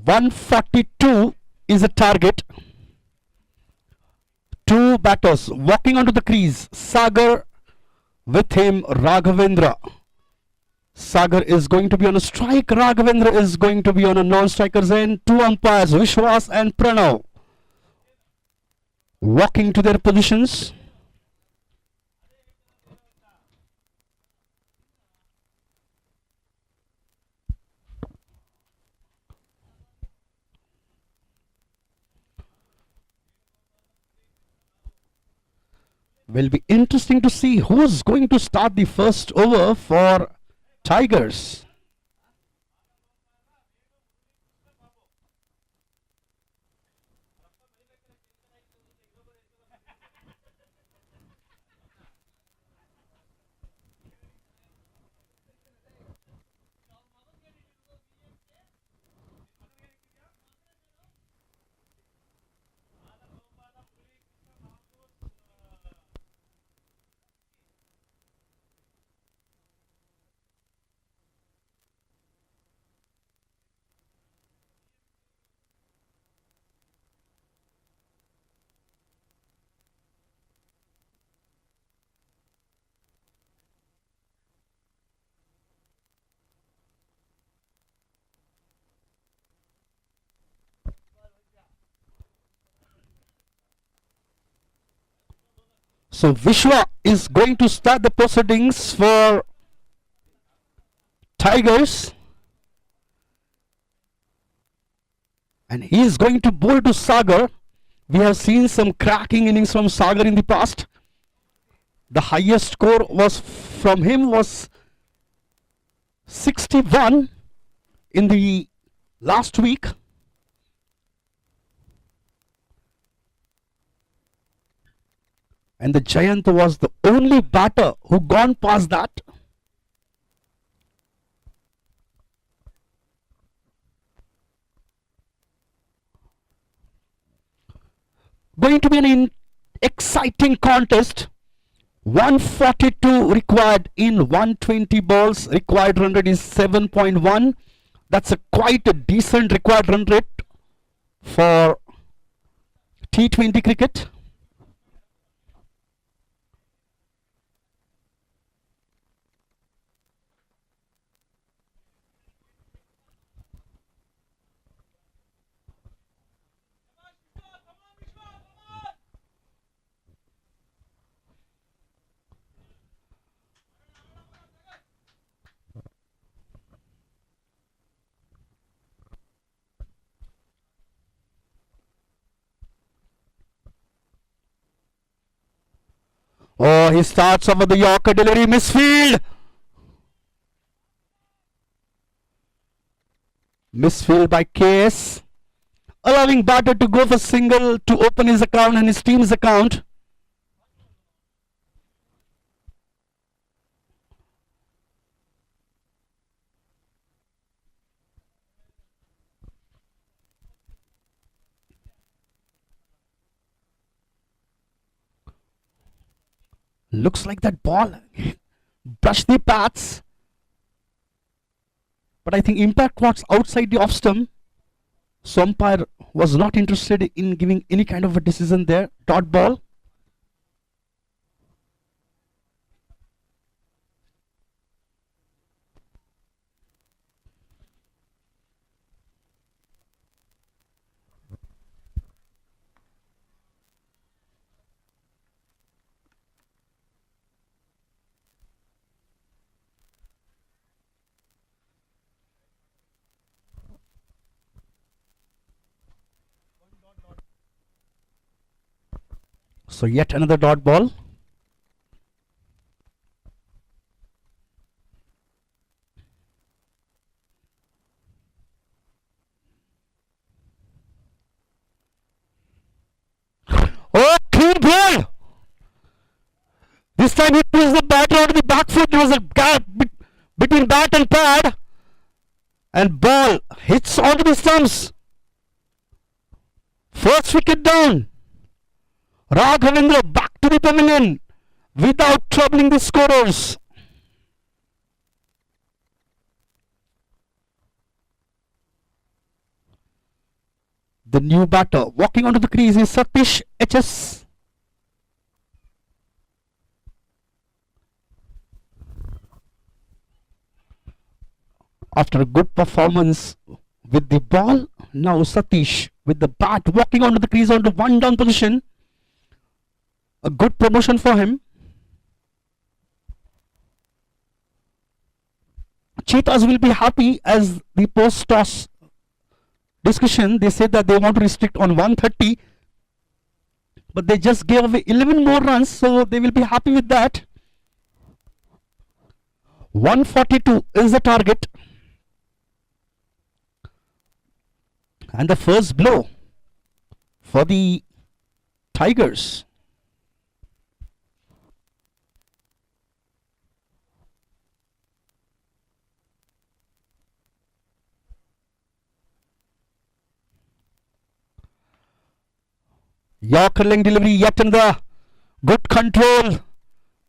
142 is a target. 2 batters walking onto the crease. Sagar, with him Raghavendra. Sagar is going to be on a strike. Raghavendra is going to be on a non-striker's end. 2 umpires, Vishwas and Pranav, walking to their positions. Will be interesting to see who's going to start the first over for Tigers. So Vishwa is going to start the proceedings for Tigers, and he is going to bowl to Sagar. We have seen some cracking innings from Sagar in the past. The highest score was from him was 61 in the last week. And the Giant was the only batter who gone past that. Going to be an exciting contest. 142 required in 120 balls. Required run rate is 7.1. That's quite a decent required run rate for T20 cricket. Oh, he starts over the Yorker delivery, misfield. Misfield by KS, allowing batter to go for single to open his account and his team's account. Looks like that ball brushed the pads, but I think impact was outside the off stump. So umpire was not interested in giving any kind of a decision there. Dot ball. So yet another dot ball. Oh, clean ball! This time it was the batter out of the back foot. There was a gap between bat and pad, and ball hits onto the stumps. First wicket down. Raghavendra back to the pavilion without troubling the scorers. The new batter walking onto the crease is Satish HS. After a good performance with the ball, now Satish with the bat walking onto the crease onto one down position. A good promotion for him. Cheetahs will be happy as the post-toss discussion, they said that they want to restrict on 130, but they just gave away 11 more runs, so they will be happy with that. 142 is the target. And the first blow for the Tigers. Yorker-length delivery, yet another good control,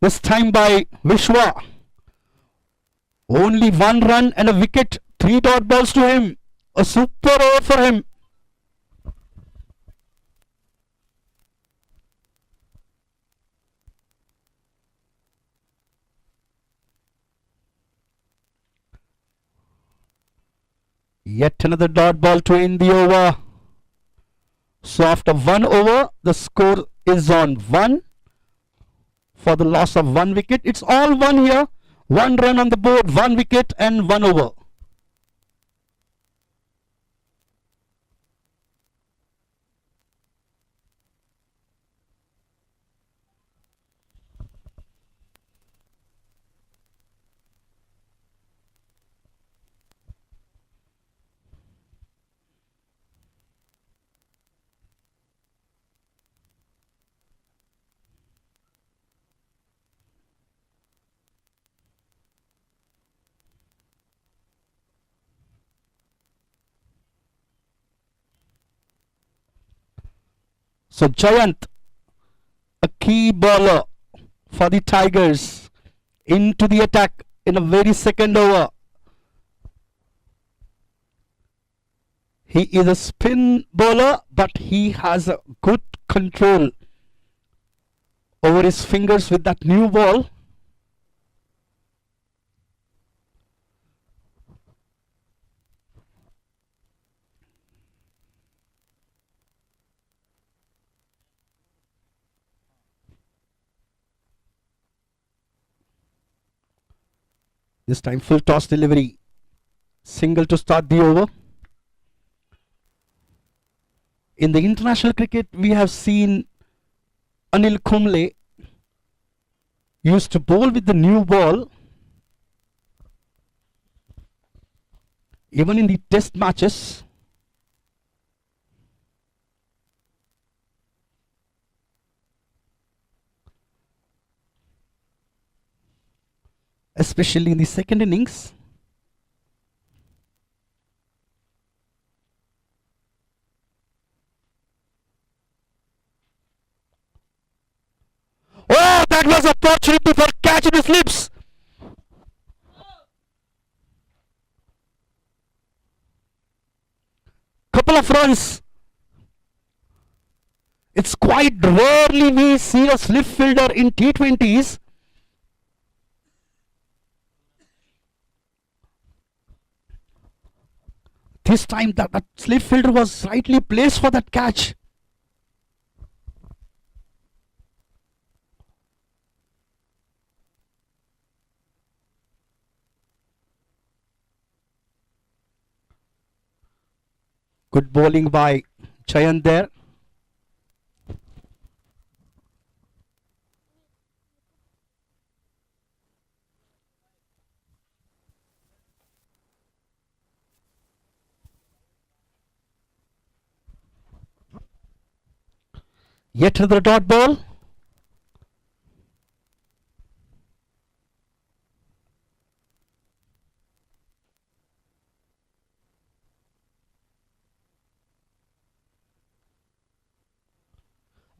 this time by Vishwa. Only one run and a wicket, 3 dot balls to him. A super over for him. Yet another dot ball to end the over. So after 1 over, the score is on 1 for the loss of 1 wicket. It's all 1 here. 1 run on the board, 1 wicket and 1 over. So Jayant, a key bowler for the Tigers, into the attack in a very second over. He is a spin bowler, but he has a good control over his fingers with that new ball. This time full toss delivery. Single to start the over. In the international cricket, we have seen Anil Kumble used to bowl with the new ball. Even in the test matches. Especially in the second innings. Oh, that was an opportunity for catch in his lips. Couple of runs. It's quite rarely we see a slip fielder in T20s. This time that slip fielder was rightly placed for that catch. Good bowling by Jayant there. Yet another dot ball.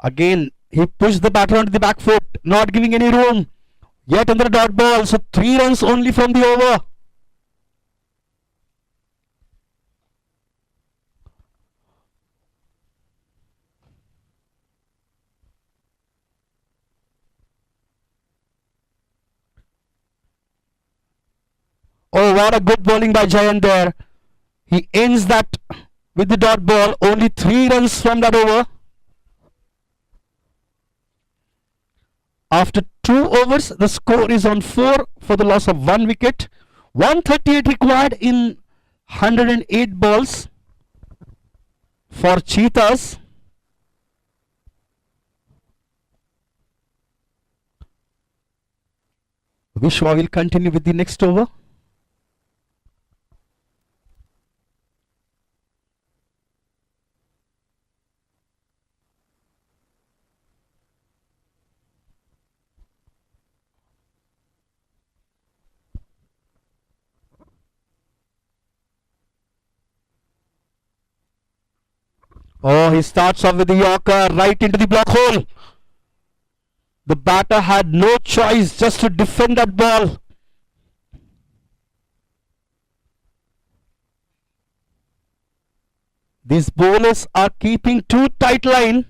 Again, he pushed the batter onto the back foot, not giving any room. Yet another dot ball. So 3 runs only from the over. Oh, what a good bowling by Jayant there. He ends that with the dot ball. Only 3 runs from that over. After 2 overs, the score is on 4 for the loss of 1 wicket. 138 required in 108 balls for Cheetahs. Vishwa will continue with the next over. Oh, he starts off with the Yorker right into the block hole. The batter had no choice just to defend that ball. These bowlers are keeping too tight line.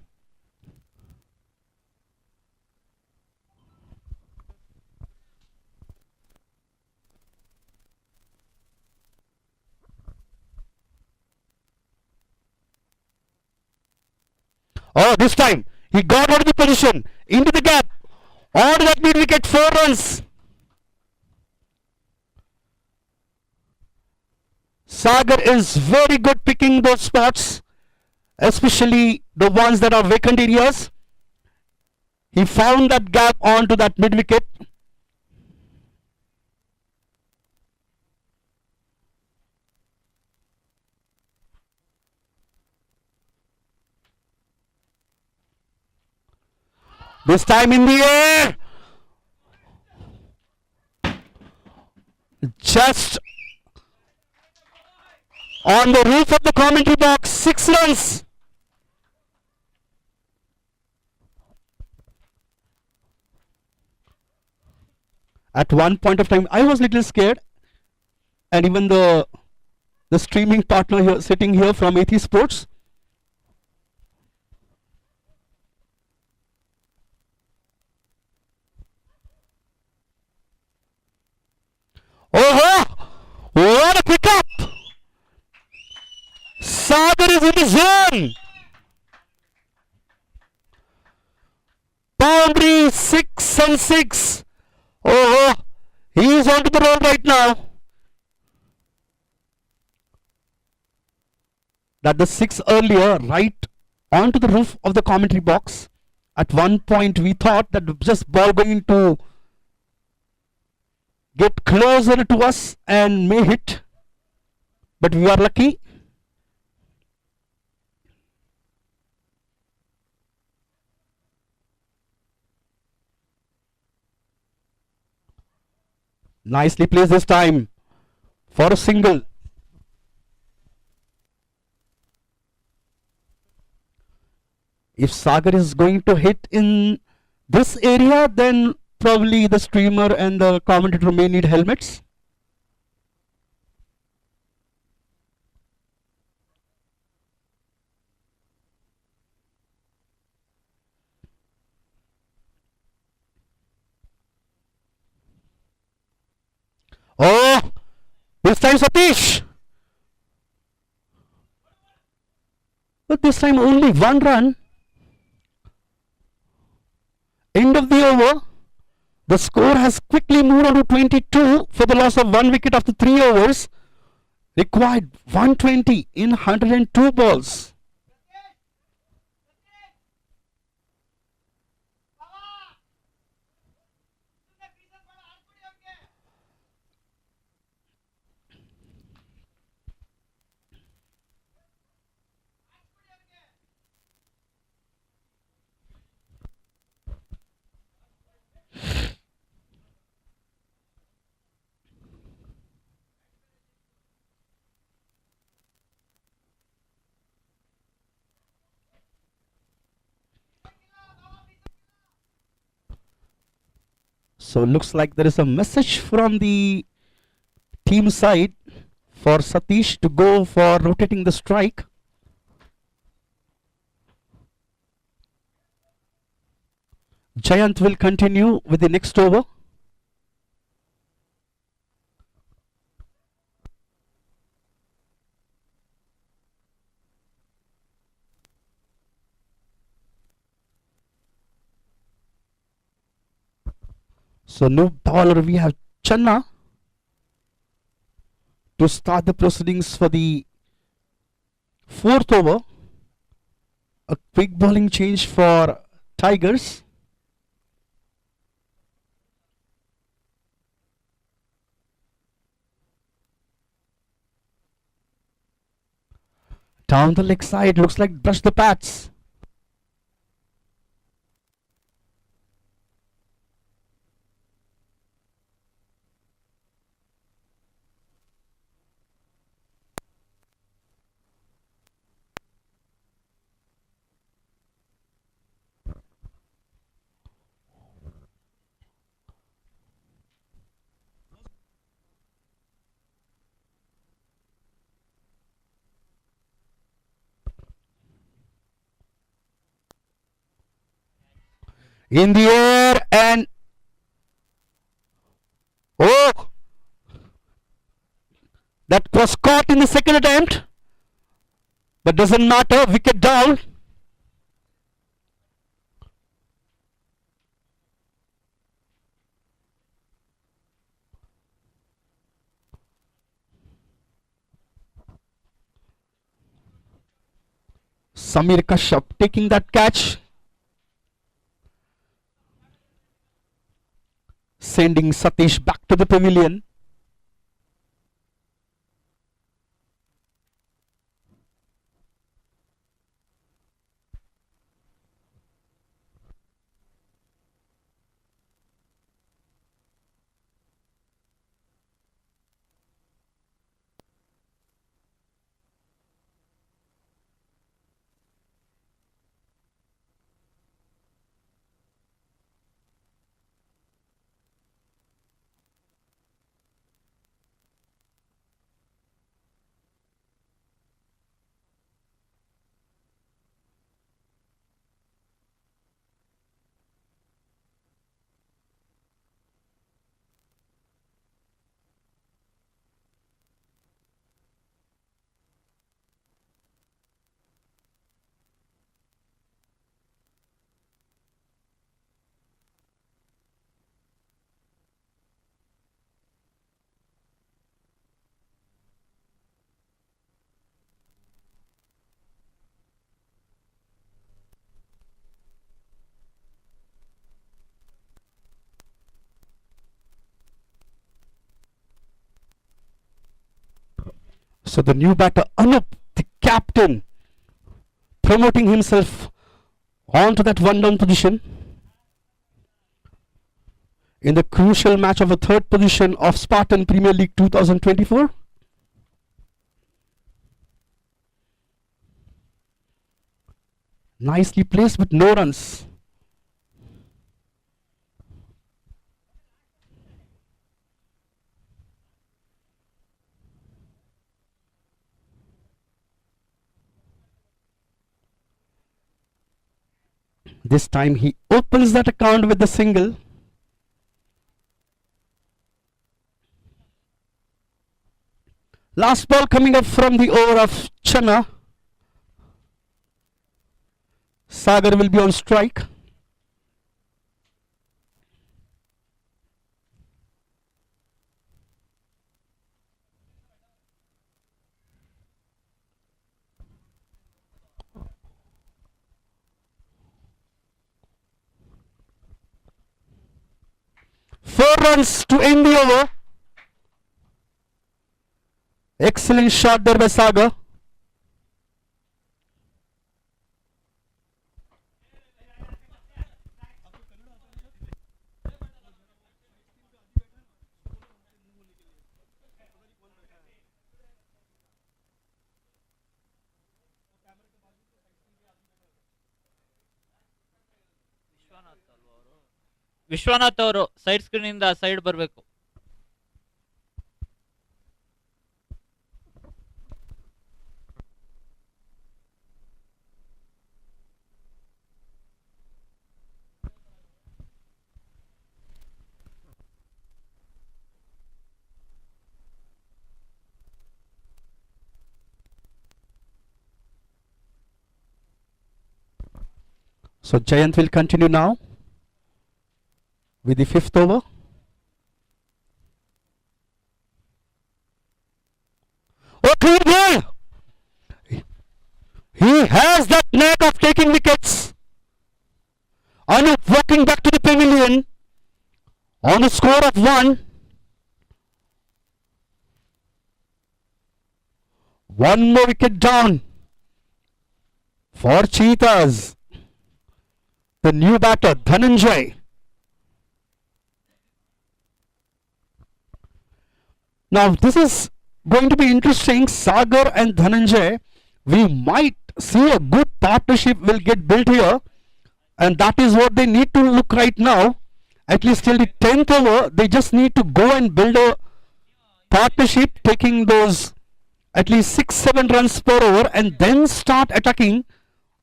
Oh, this time he got out of the position, into the gap, on to that mid wicket, 4 runs. Sagar is very good picking those spots, especially the ones that are vacant areas. He found that gap onto that mid wicket. This time in the air. Just on the roof of the commentary box, 6 runs. At one point of time, I was a little scared, and even the streaming partner here, sitting here from AT Sports. Oh, what a pickup! Sagar is in the zone. Boundary 6 and 6. Oh, he is onto the roll right now. That the 6 earlier, right onto the roof of the commentary box. At one point, we thought that just ball going to get closer to us and may hit, but we are lucky. Nicely placed this time for a single. If Sagar is going to hit in this area, then probably the streamer and the commentator may need helmets. Oh, this time Satish. But this time only 1 run. End of the over. The score has quickly moved on to 22 for the loss of 1 wicket after 3 overs. Required 120 in 102 balls. So looks like there is a message from the team side for Satish to go for rotating the strike. Jayant will continue with the next over. So new bowler we have Channa to start the proceedings for the fourth over. A quick bowling change for Tigers. Down the leg side, looks like brush the pads. In the air and oh, that was caught in the second attempt, but doesn't matter. Wicket down. Samir Kashyap taking that catch, sending Satish back to the pavilion. So the new batter Anup, the captain, promoting himself onto that one-down position in the crucial match of the third position of Spartan Premier League 2024. Nicely placed with no runs. This time he opens that account with the single. Last ball coming up from the over of Channa. Sagar will be on strike. Four runs to end the over. Excellent shot there by Sagar. Vishwanath ಅವರು side screen ಇಂದ side ಬರಬೇಕು. So Jayant will continue now with the fifth over. Oh, clean ball. He has that knack of taking wickets. Anup walking back to the pavilion on a score of 1. One more wicket down for Cheetahs. The new batter, Dhananjay. Now this is going to be interesting. Sagar and Dhananjay, we might see a good partnership will get built here, and that is what they need to look right now. At least till the 10th over, they just need to go and build a partnership, taking those at least 6-7 runs per over, and then start attacking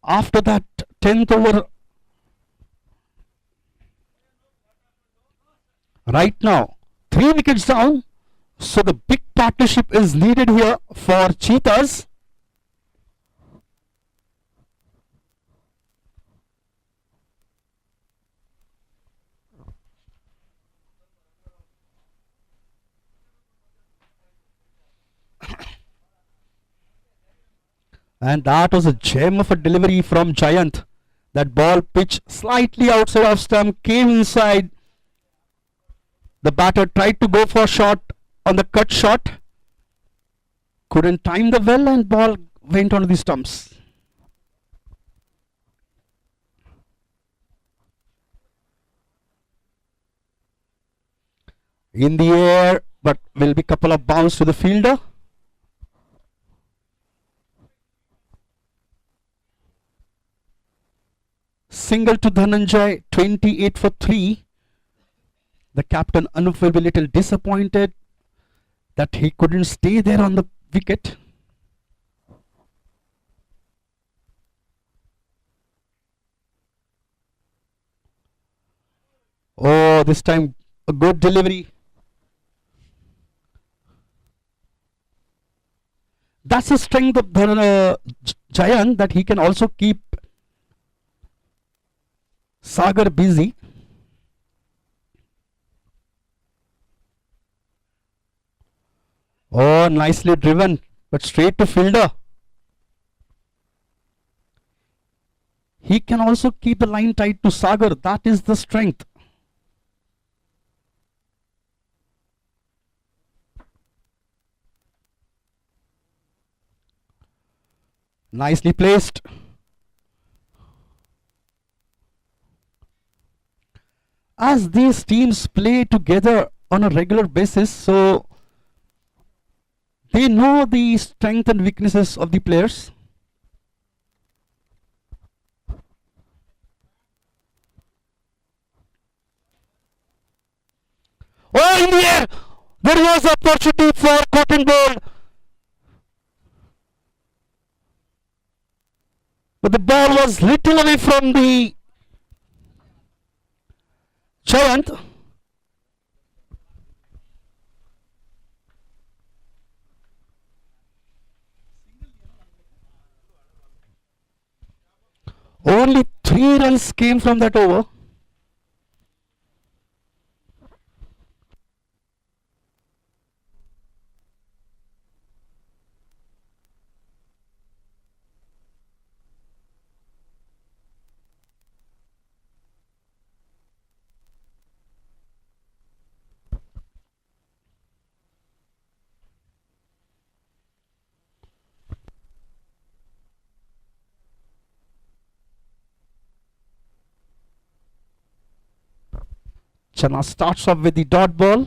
after that 10th over. Right now, 3 wickets down, so the big partnership is needed here for Cheetahs. And that was a gem of a delivery from Giant. That ball pitched slightly outside of stump, came inside. The batter tried to go for a shot on the cut shot. Couldn't time the well, and ball went onto the stumps. In the air, but will be couple of bounce to the fielder. Single to Dhananjay, 28 for 3. The captain Anup will be a little disappointed that he couldn't stay there on the wicket. Oh, this time a good delivery. That's the strength of Giant, that he can also keep Sagar busy. Oh, nicely driven, but straight to fielder. He can also keep the line tight to Sagar. That is the strength. Nicely placed. As these teams play together on a regular basis, so they know the strengths and weaknesses of the players. Oh, in the air! There was opportunity for cotton ball. But the ball was little away from the Giant. Only 3 runs came from that over. Channa starts off with the dot ball.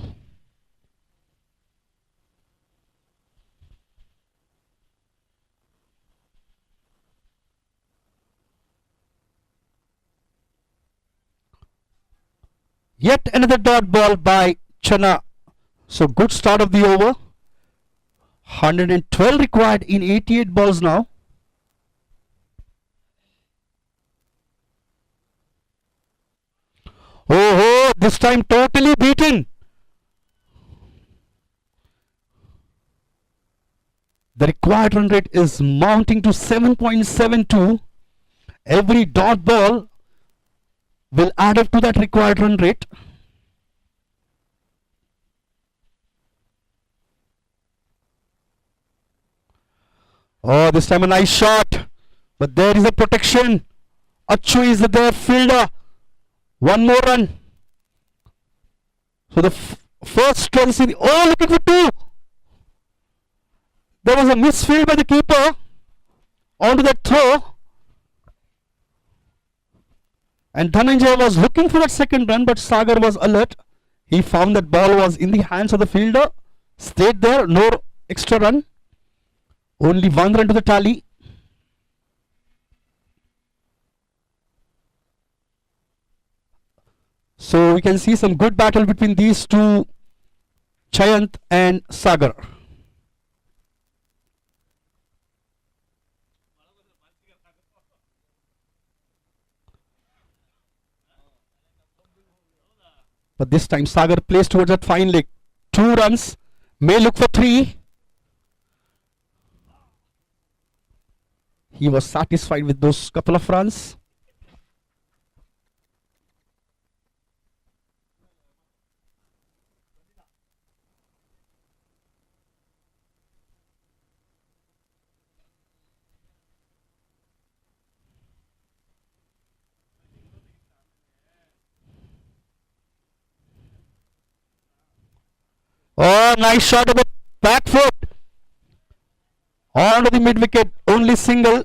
Yet another dot ball by Channa. So good start of the over. 112 required in 88 balls now. Oh, this time totally beaten. The required run rate is mounting to 7.72. Every dot ball will add up to that required run rate. Oh, this time a nice shot. But there is a protection. Achu is the fielder. One more run. So the first run is looking for two. There was a misfield by the keeper onto that throw. And Dhananjay was looking for that second run, but Sagar was alert. He found that ball was in the hands of the fielder. Stayed there, no extra run. Only one run to the tally. So we can see some good battle between these two, Chayant and Sagar. But this time Sagar plays towards that fine leg. 2 runs, may look for 3. He was satisfied with those couple of runs. Oh, nice shot of the back foot. On to the mid wicket, only single.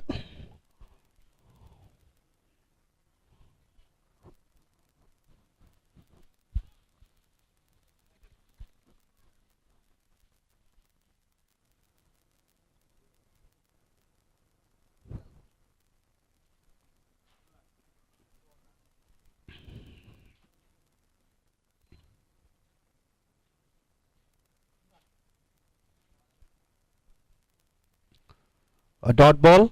A dot ball.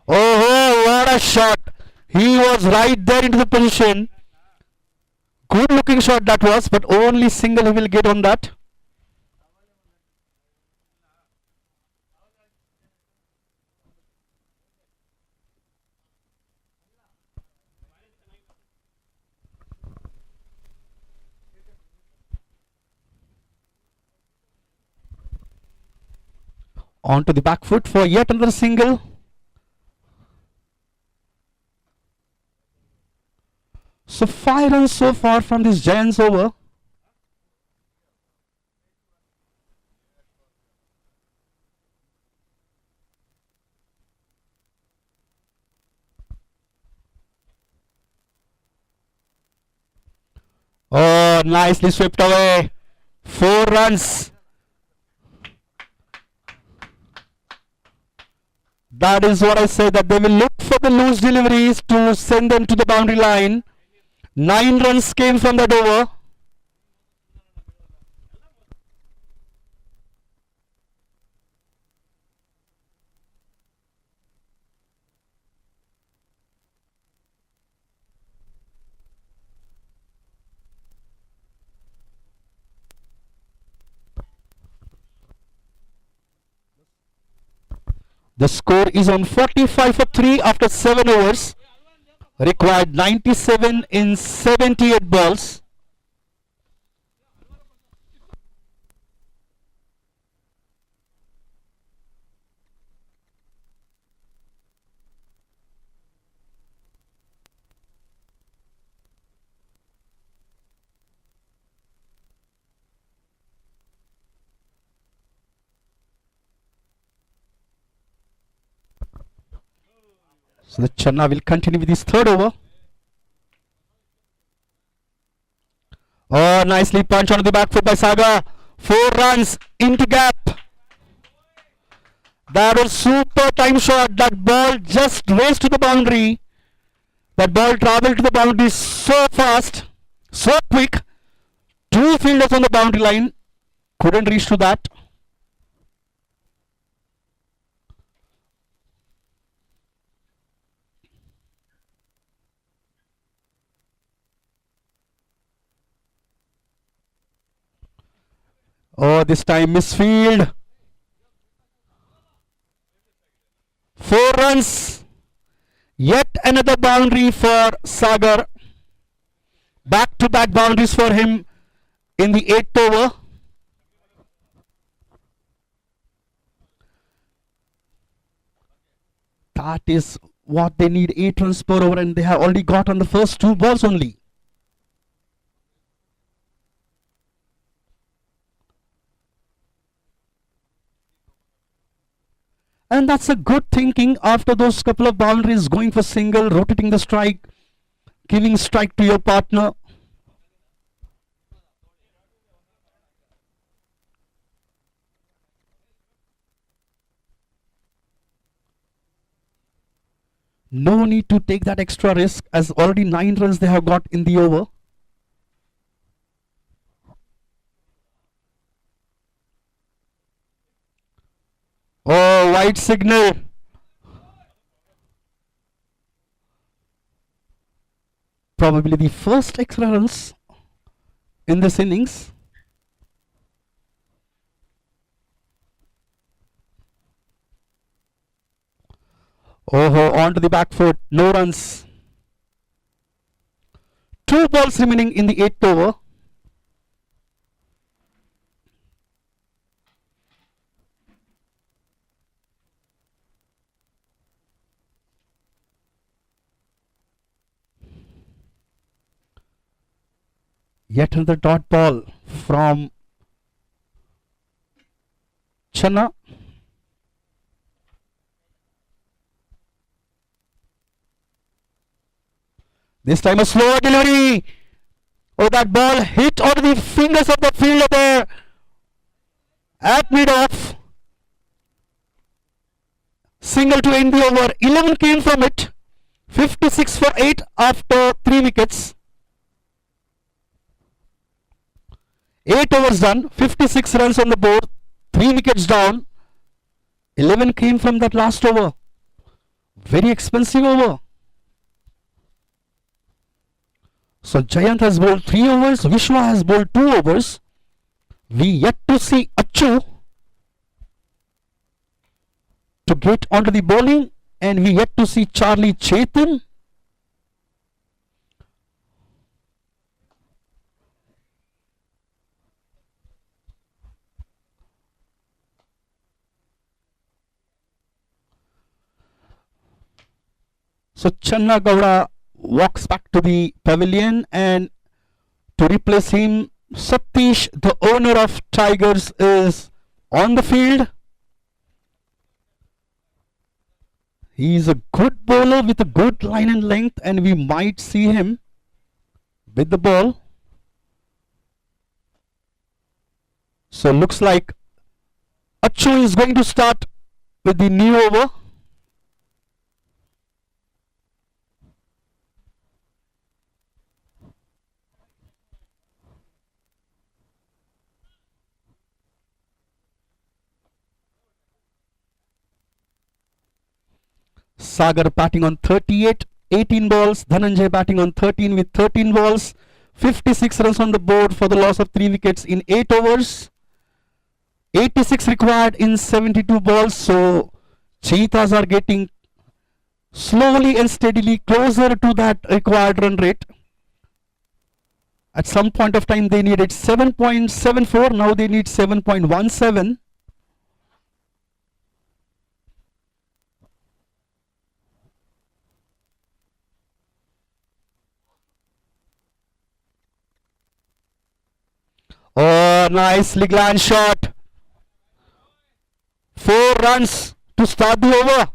Oh, what a shot. He was right there into the position. Good looking shot that was, but only single he will get on that. Onto the back foot for yet another single. So 5 runs so far from this Giants over. Oh, nicely swept away. 4 runs. That is what I say, that they will look for the loose deliveries to send them to the boundary line. 9 runs came from that over. The score is on 45 for 3 after 7 overs. Required 97 in 78 balls. So the Channa will continue with his third over. Oh, nicely punched onto the back foot by Saga. 4 runs into gap. That was super time shot. That ball just raced to the boundary. That ball traveled to the boundary so fast, so quick. 2 fielders on the boundary line couldn't reach to that. Oh, this time misfield. 4 runs. Yet another boundary for Sagar. Back-to-back boundaries for him in the 8th over. That is what they need, 8 runs per over, and they have already got on the first 2 balls only. And that's a good thinking after those couple of boundaries, going for single, rotating the strike, giving strike to your partner. No need to take that extra risk, as already 9 runs they have got in the over. Oh, white signal. Probably the first extra runs in this innings. Oh, on to the back foot, no runs. 2 balls remaining in the 8th over. Yet another dot ball from Channa. This time a slower delivery. Oh, that ball hit onto the fingers of the fielder there at mid-off. Single to end the over. 11 came from it. 56 for 8 after 3 wickets. 8 overs done. 56 runs on the board. 3 wickets down. 11 came from that last over. Very expensive over. So Jayant has bowled 3 overs, Vishwa has bowled 2 overs. We yet to see Achu to get onto the bowling, and we yet to see Charlie Chetan. So Channa Gowda walks back to the pavilion, and to replace him, Satish, the owner of Tigers, is on the field. He is a good bowler with a good line and length, and we might see him with the ball. So looks like Achu is going to start with the new over. Sagar batting on 38, 18 balls. Dhananjay batting on 13 with 13 balls. 56 runs on the board for the loss of 3 wickets in 8 overs. 86 required in 72 balls. So Cheetahs are getting slowly and steadily closer to that required run rate. At some point of time they needed 7.74. Now they need 7.17. Oh, nicely glance shot. 4 runs to start the over.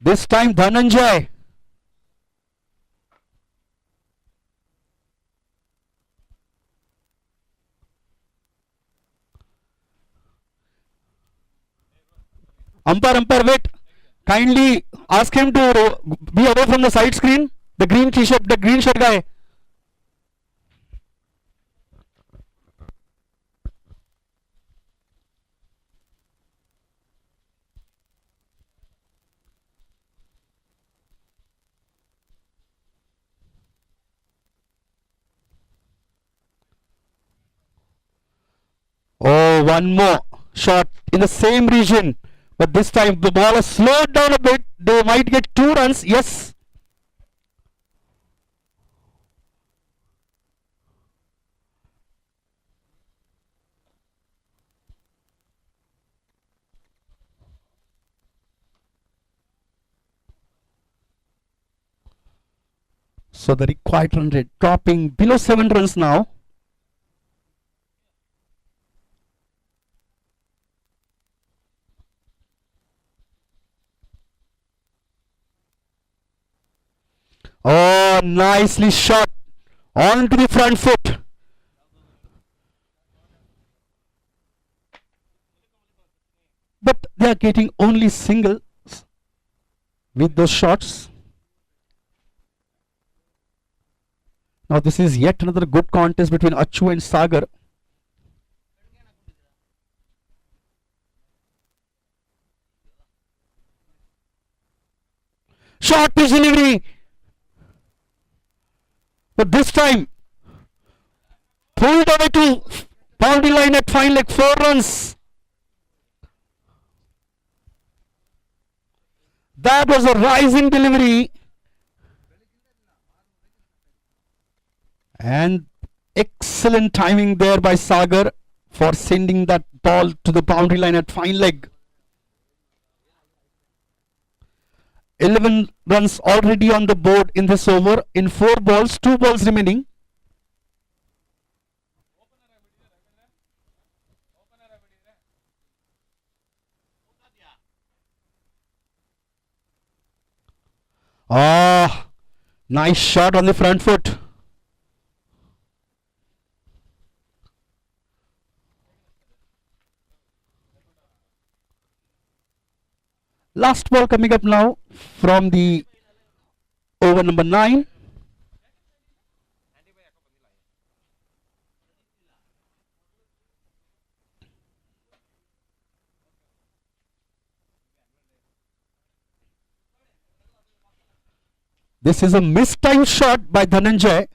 This time Dhananjay. Umpire, wait. Kindly ask him to be away from the side screen. The green t-shirt, the green shirt guy. Oh, one more shot in the same region. But this time the ball has slowed down a bit. They might get 2 runs. Yes. So the required run rate dropping below 7 runs now. Oh, nicely shot onto the front foot. But they are getting only singles with those shots. Now this is yet another good contest between Achu and Sagar. Short pitch delivery. But this time pulled away to boundary line at fine leg, 4 runs. That was a rising delivery. And excellent timing there by Sagar for sending that ball to the boundary line at fine leg. 11 runs already on the board in this over in 4 balls, 2 balls remaining. Ah, nice shot on the front foot. Last ball coming up now from the over number 9. This is a mistimed shot by Dhananjay,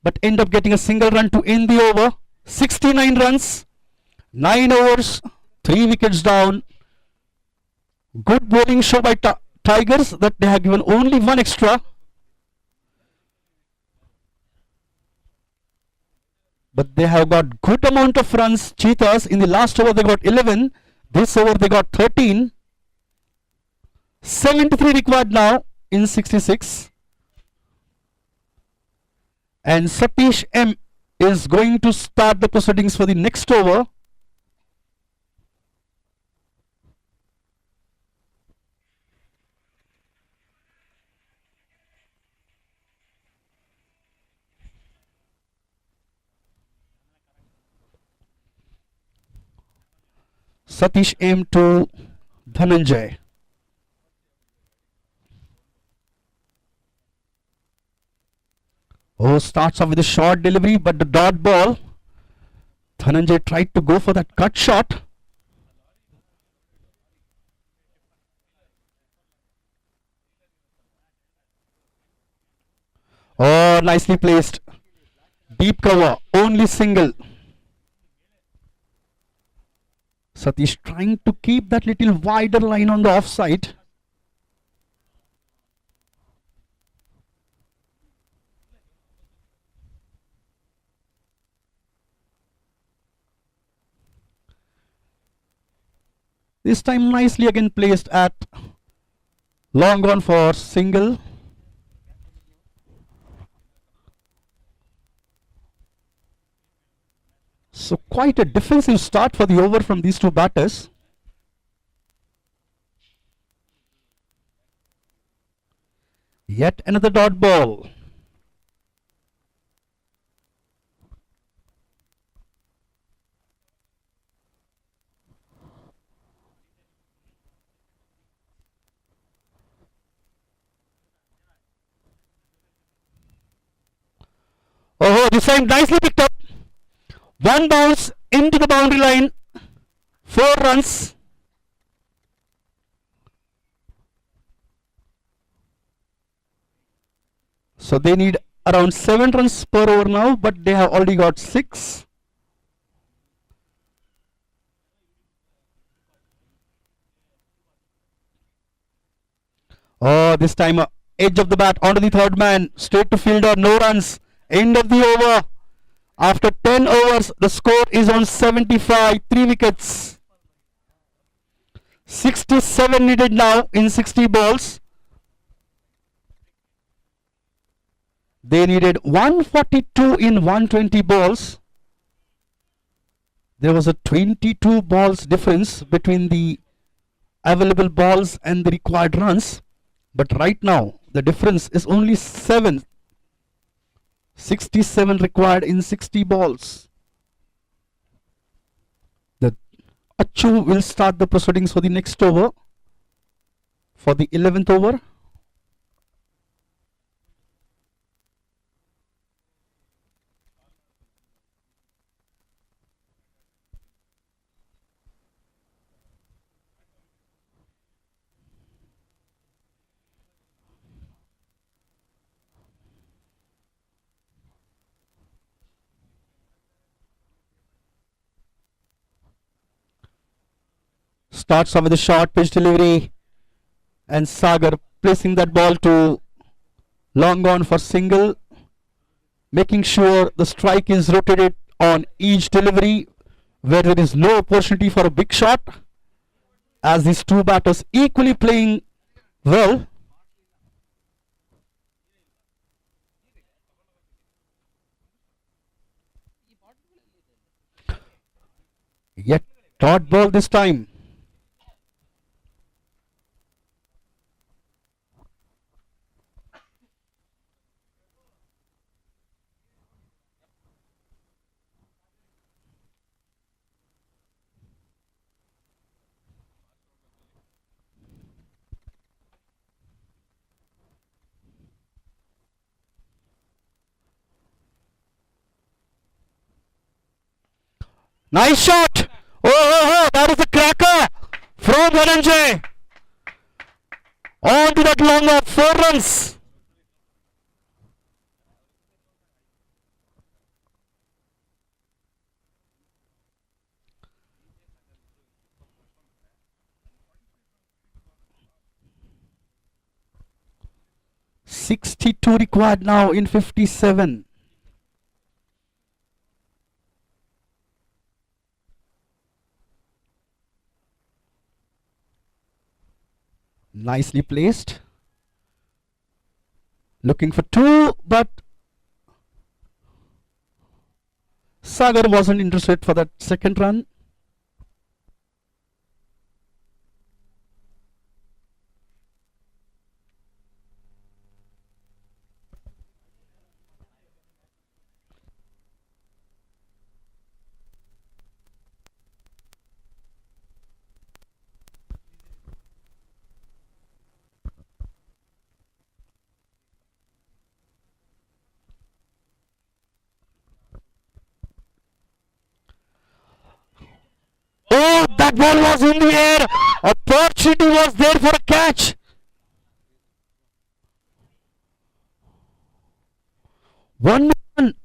but end up getting a single run to end the over. 69 runs, 9 overs, 3 wickets down. Good bowling show by Tigers that they have given only 1 extra. But they have got good amount of runs. Cheetahs in the last over they got 11. This over they got 13. 73 required now in 66. And Satish M is going to start the proceedings for the next over. Satish M to Dhananjay. Oh, starts off with a short delivery, but the dot ball. Dhananjay tried to go for that cut shot. Oh, nicely placed. Deep cover, only single. Satish trying to keep that little wider line on the offside. This time nicely again placed at long on for single. So quite a defensive start for the over from these two batters. Yet another dot ball. Oh, this time nicely picked up. 1 bounce into the boundary line. 4 runs. So they need around 7 runs per over now, but they have already got 6. Oh, this time edge of the bat onto the third man. Straight to fielder. No runs. End of the over. After 10 overs, the score is on 75. 3 wickets. 67 needed now in 60 balls. They needed 142 in 120 balls. There was a 22 balls difference between the available balls and the required runs. But right now, the difference is only 7. 67 required in 60 balls. The Achu will start the proceedings for the next over. For the 11th over. Starts off with a short pitch delivery, and Sagar placing that ball to long on for single, making sure the strike is rotated on each delivery where there is no opportunity for a big shot, as these two batters equally playing well. Yet dot ball this time. Nice shot! That is a cracker from Dhananjay. On to that long of 4 runs. .62 required now in 57. Nicely placed. Looking for 2, but Sagar wasn't interested for that second run. Oh, that ball was in the air. Opportunity was there for a catch. One man.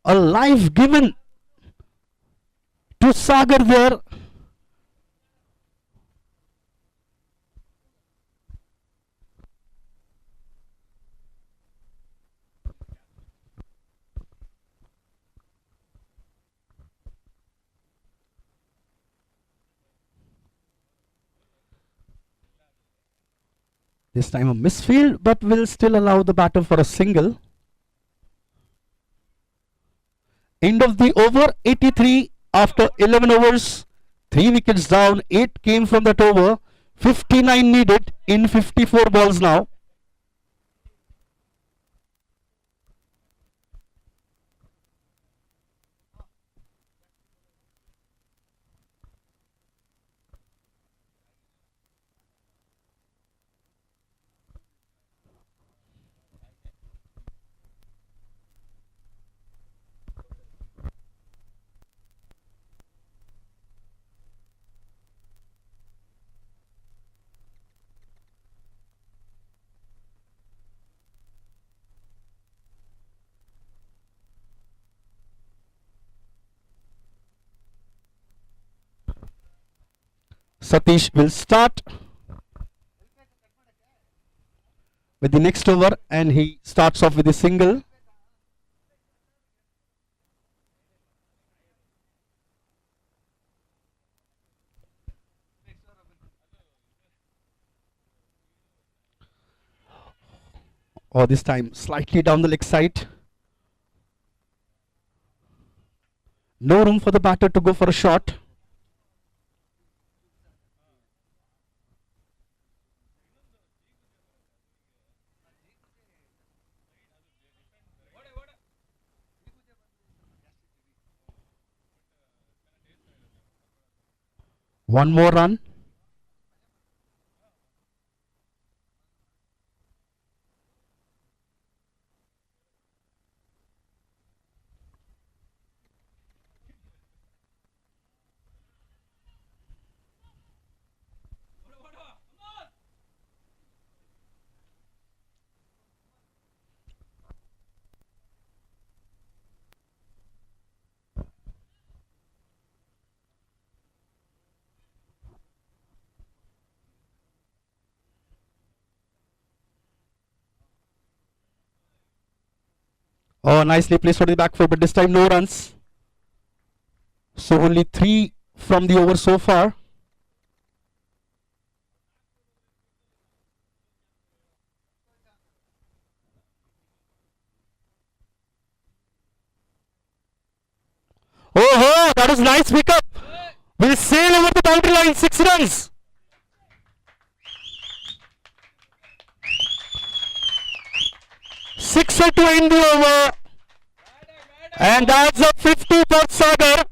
A life given to Sagar there. This time a misfield, but will still allow the batter for a single. End of the over, 83 after 11 overs. 3 wickets down, 8 came from that over. 59 needed in 54 balls now. Satish will start with the next over, and he starts off with a single. Or this time slightly down the leg side. No room for the batter to go for a shot. One more run. Oh, nicely placed on the back foot, but this time no runs. So only 3 from the over so far. Oh, that was nice pickup. Will sail over the boundary line, 6 runs. Sixer to end the over. And that's a 50 for Sagar.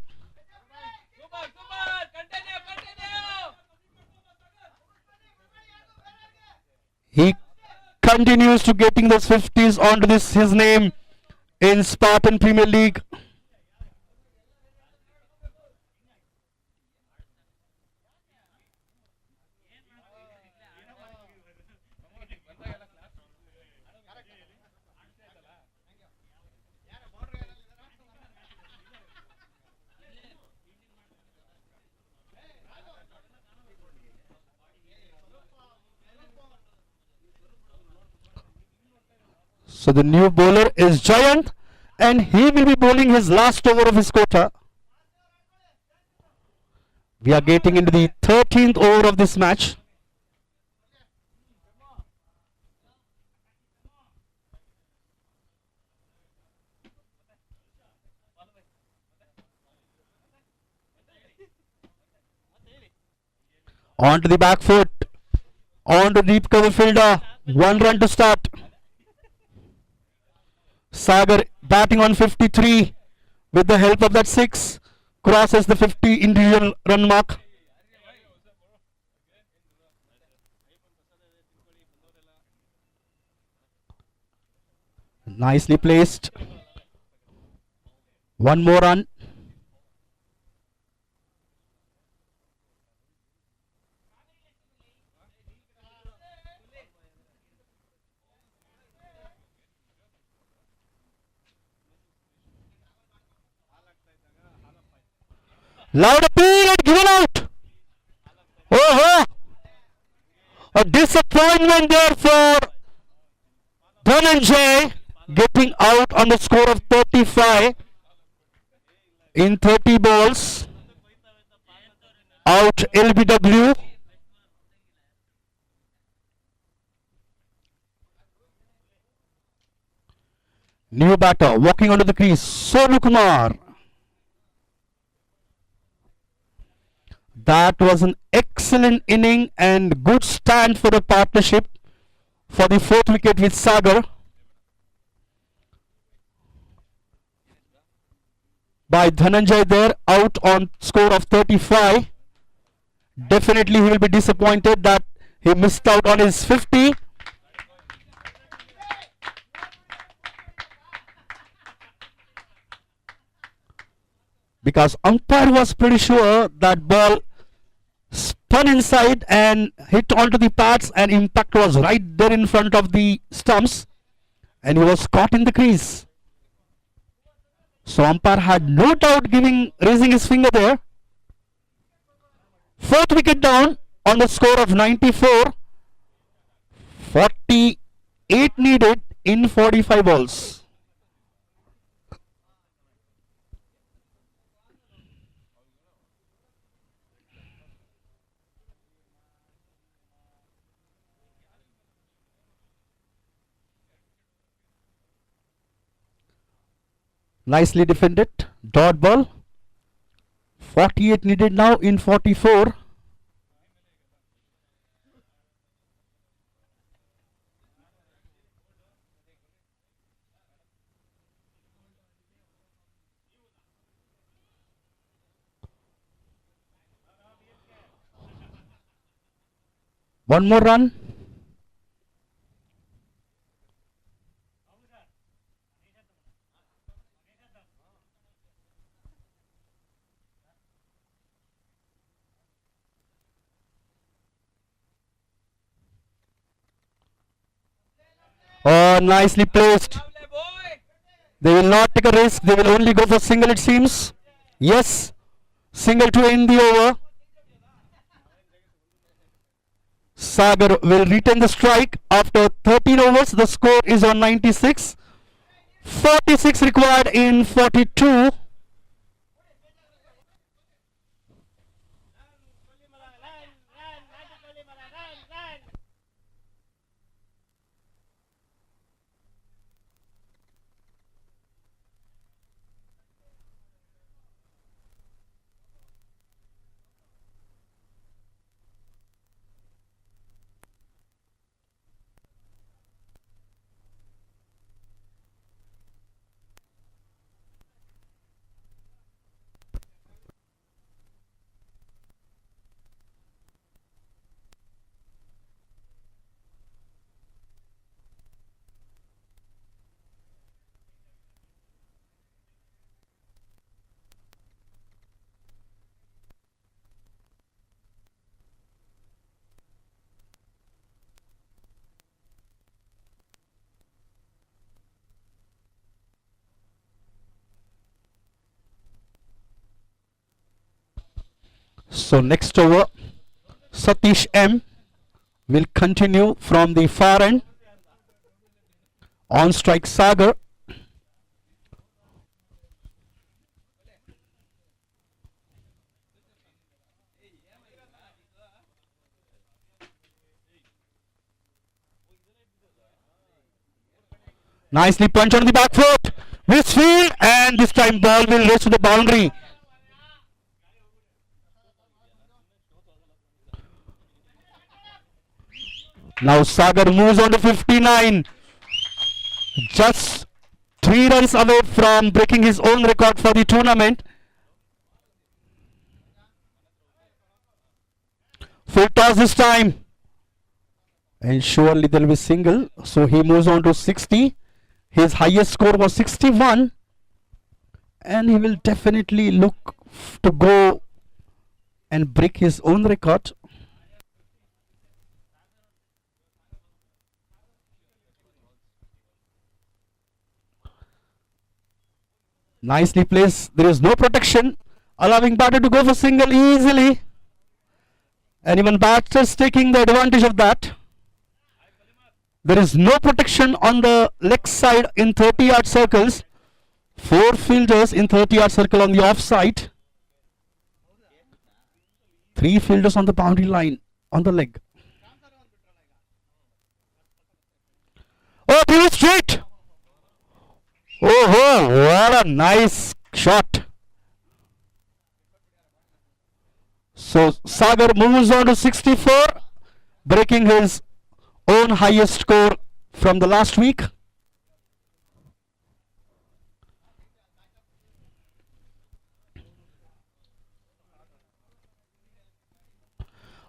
He continues to getting those 50s onto his name in Spartan Premier League. So the new bowler is Giant, and he will be bowling his last over of his quota. We are getting into the 13th over of this match. On to the back foot, on to deep cover fielder, 1 run to start. Sagar batting on 53 with the help of that 6, crosses the 50 individual run mark. Nicely placed. 1 more run. Loud appeal and given out. Oh, a disappointment there for Dhananjay, getting out on the score of 35 in 30 balls. Out LBW. New batter walking onto the crease, Sonu Kumar. That was an excellent inning and good stand for the partnership for the 4th wicket with Sagar. By Dhananjay there, out on score of 35. Definitely he will be disappointed that he missed out on his 50. Because umpire was pretty sure that ball spun inside and hit onto the pads, and impact was right there in front of the stumps, and he was caught in the crease. So umpire had no doubt raising his finger there. Fourth wicket down on the score of 94. 48 needed in 45 balls. Nicely defended. Dot ball. 48 needed now in 44. One more run. Oh, nicely placed. They will not take a risk. They will only go for single, it seems. Yes. Single to end the over. Sagar will retain the strike after 13 overs. The score is on 96. 46 required in 42. So next over, Satish M will continue from the far end. On strike Sagar. Nicely punch on the back foot. Misfield, and this time ball will race to the boundary. Now Sagar moves on to 59. Just 3 runs away from breaking his own record for the tournament. Full toss this time. And surely there will be single. So he moves on to 60. His highest score was 61. And he will definitely look to go and break his own record. Nicely placed. There is no protection, allowing batter to go for single easily. And even batters taking the advantage of that. There is no protection on the leg side in 30-yard circles. 4 fielders in 30-yard circle on the offside. 3 fielders on the boundary line on the leg. Oh, he was straight. Oh, what a nice shot. So Sagar moves on to 64, breaking his own highest score from the last week.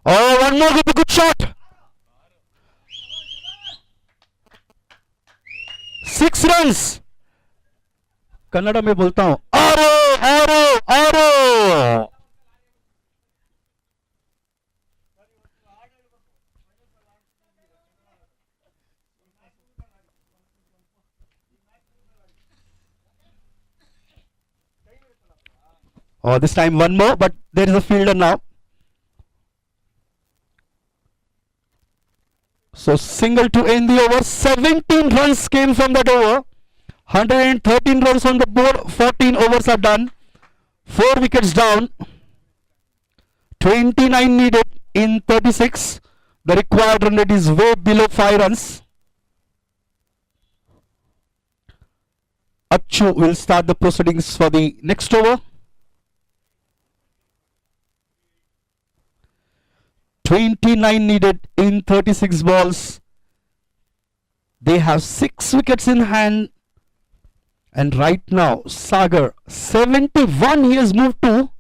Oh, one more with a good shot. 6 runs. Kannada में बोलता हूं आरो आरो आरो. Oh, this time one more, but there is a fielder now. So single to end the over. 17 runs came from that over. 113 runs on the board. 14 overs are done. 4 wickets down. 29 needed in 36. The required run rate is way below 5 runs. Achu will start the proceedings for the next over. 29 needed in 36 balls. They have 6 wickets in hand. And right now, Sagar, 71 he has moved to.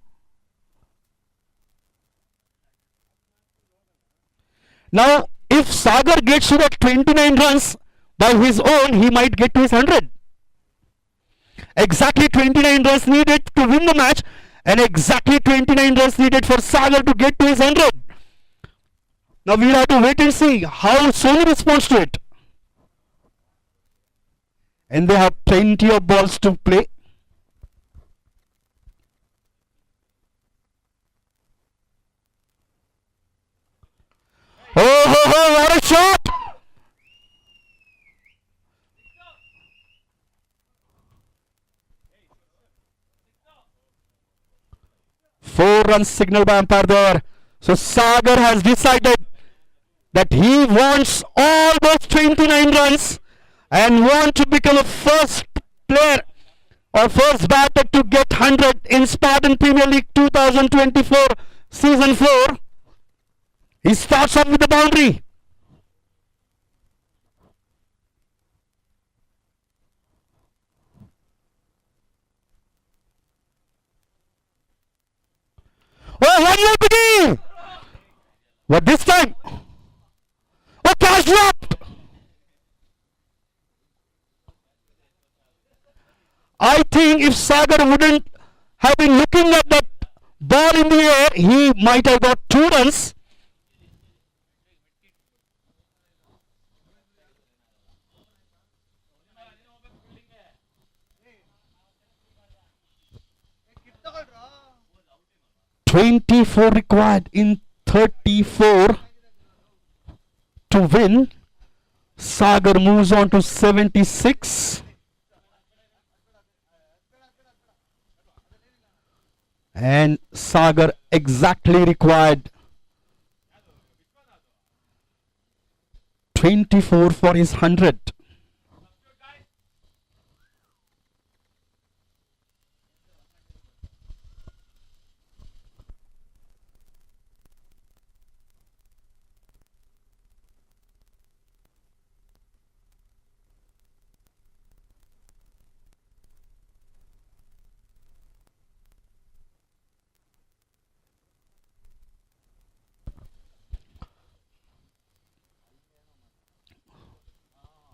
Now, if Sagar gets to that 29 runs by his own, he might get to his 100. Exactly 29 runs needed to win the match, and exactly 29 runs needed for Sagar to get to his 100. Now we'll have to wait and see how Sony responds to it. And they have plenty of balls to play. Oh, what a shot! Four runs signal by umpire there. So Sagar has decided that he wants all those 29 runs and want to become a first player or first batter to get 100 in Spartan Premier League 2024 Season 4. He starts off with the boundary. Oh, one more beginning! But this time, oh, catch dropped! I think if Sagar wouldn't have been looking at that ball in the air, he might have got 2 runs. $24 required in 34 to win. Sagar moves on to 76. And Sagar exactly required 24 for his 100.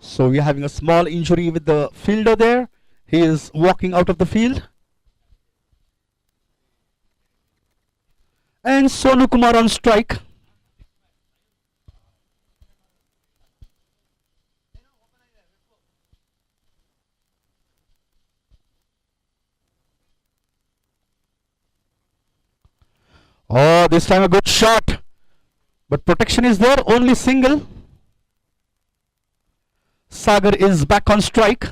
So we are having a small injury with the fielder there. He is walking out of the field. And Sonu Kumar on strike. Oh, this time a good shot. But protection is there, only single. Sagar is back on strike.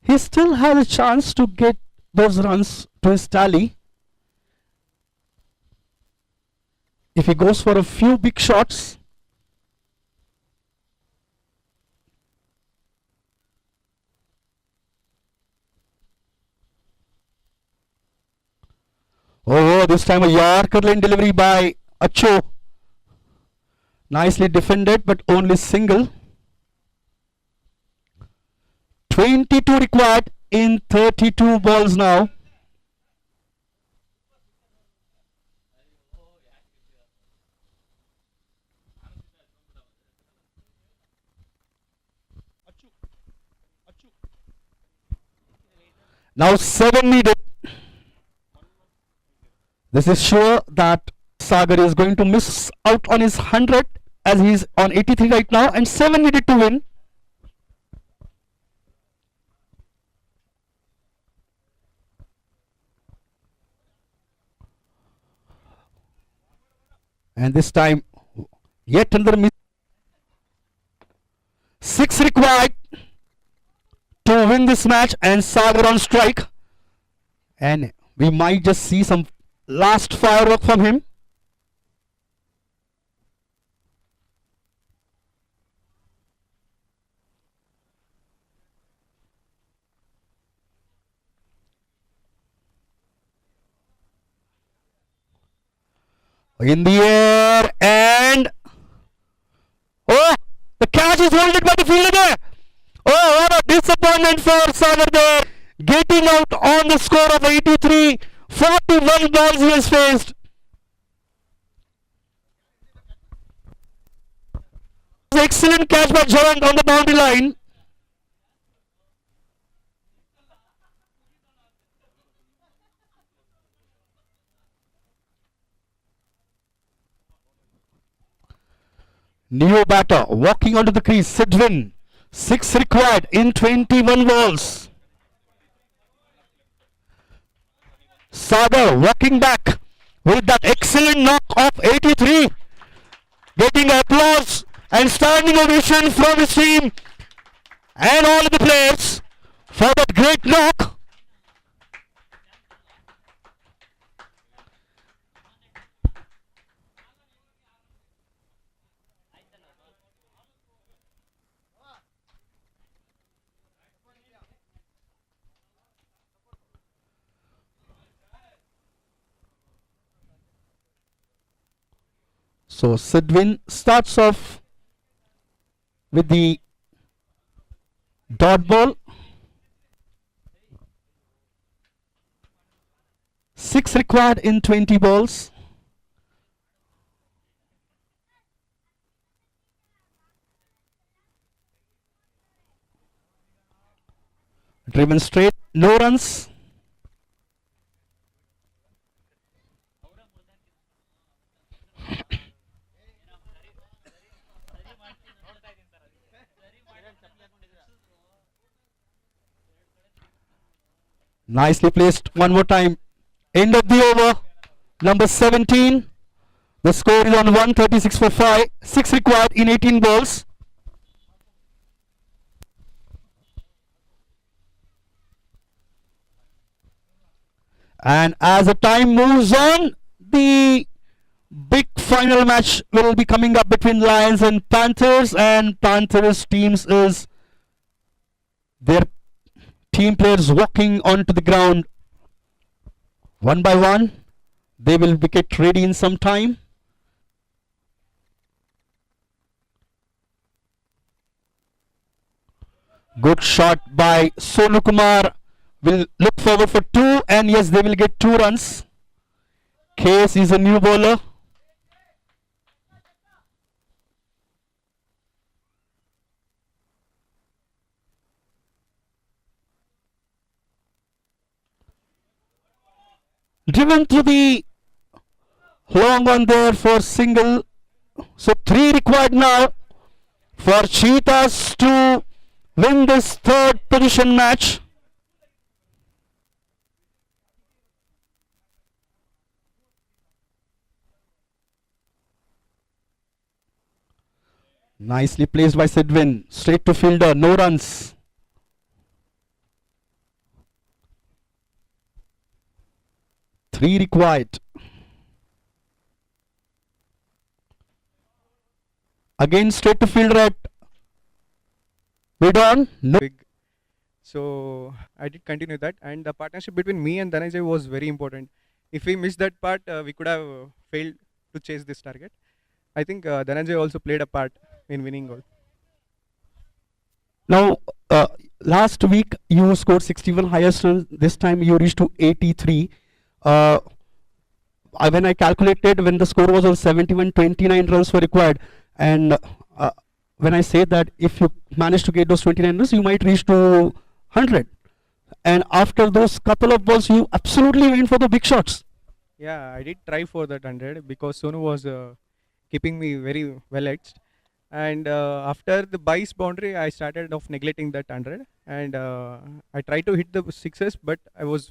He still has a chance to get those runs to his tally. If he goes for a few big shots. Oh, this time a Yorker line delivery by Acho. Nicely defended, but only single. 22 required in 32 balls now. Now 7 needed. This is sure that Sagar is going to miss out on his 100 as he is on 83 right now, and 7 needed to win. And this time Yet another miss. 6 required to win this match, and Sagar on strike. And we might just see some last firework from him. In the air, and oh, the catch is holded by the fielder there. Oh, what a disappointment for Sagar there. Getting out on the score of 83. 41 balls he has faced. Excellent catch by Jayant on the boundary line. New batter walking onto the crease. Sidwin. 6 required in 21 balls. Sagar walking back with that excellent knock of 83. Getting applause and standing ovation from his team and all of the players for that great knock. So Sidwin starts off with the dot ball. 6 required in 20 balls. Driven straight, no runs. Nicely placed one more time. End of the over. Number 17. The score is on 136 for 5. 6 required in 18 balls. And as the time moves on, the big final match will be coming up between Lions and Panthers. And Panthers teams is their team players walking onto the ground one by one. They will get ready in some time. Good shot by Sonu Kumar. Will look forward for 2, and yes, they will get 2 runs. Case is a new bowler. Driven to the long one there for single. So 3 required now for Cheetahs to win this 3rd position match. Nicely placed by Sidwin. Straight to fielder, no runs. Three required. Again straight to fielder at mid on. No. Big. So I did continue that, and the partnership between me and Dhananjay was very important. If we missed that part, we could have failed to chase this target. I think Dhananjay also played a part in winning goal. Now, last week you scored 61 highest runs. This time you reached to 83. When I calculated, when the score was on 71, 29 runs were required. And when I say that if you manage to get those 29 runs, you might reach to 100. And after those couple of balls, you absolutely went for the big shots. Yeah, I did try for that 100 because Sonu was keeping me very well edged. And after the base boundary, I started off neglecting that 100. And I tried to hit the sixes, but I was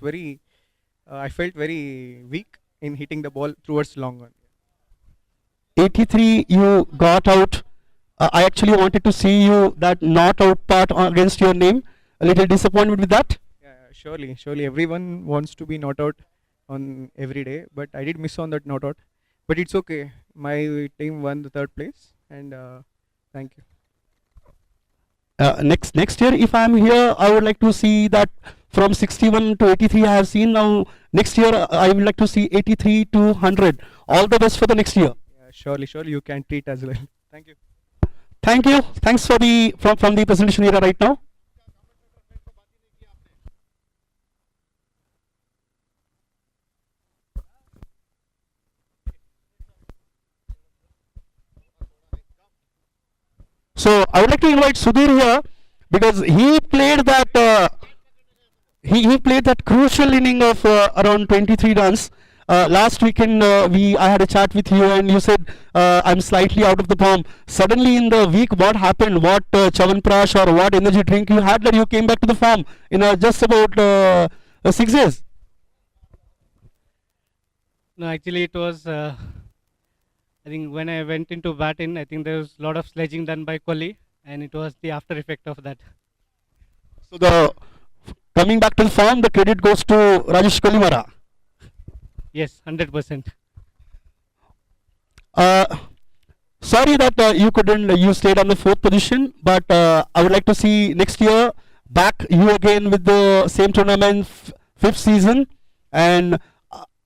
I felt very weak in hitting the ball towards long one. 83 you got out. I actually wanted to see you that not out part against your name. A little disappointed with that. Yeah, surely everyone wants to be not out on every day, but I did miss on that not out. But it's okay. My team won the third place, and thank you. Next year, if I am here, I would like to see that from 61 to 83 I have seen. Now next year I would like to see 83 to 100. All the best for the next year. Yeah, surely you can treat as well. Thank you. Thank you. Thanks for the from the presentation era right now. So I would like to invite Sudhir here because he played that he played that crucial inning of around 23 runs. Last weekend I had a chat with you and you said I'm slightly out of the form. Suddenly in the week, what happened? What Chavanprash or what energy drink you had that you came back to the form in just about 6 days? No, actually, it was. I think when I went into batting, I think there was a lot of sledging done by Kohli, and it was the after effect of that. So the coming back to the form, the credit goes to Rajesh Kolimara. Yes, 100%. Sorry that you couldn't, you stayed on the fourth position, but I would like to see next year back you again with the same tournament, fifth season, and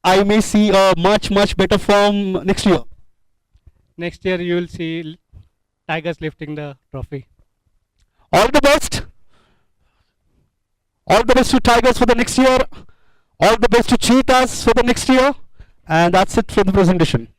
I may see a much better form next year. Next year, you will see Tigers lifting the trophy. All the best. All the best to Tigers for the next year. All the best to Cheetahs for the next year. And that's it for the presentation.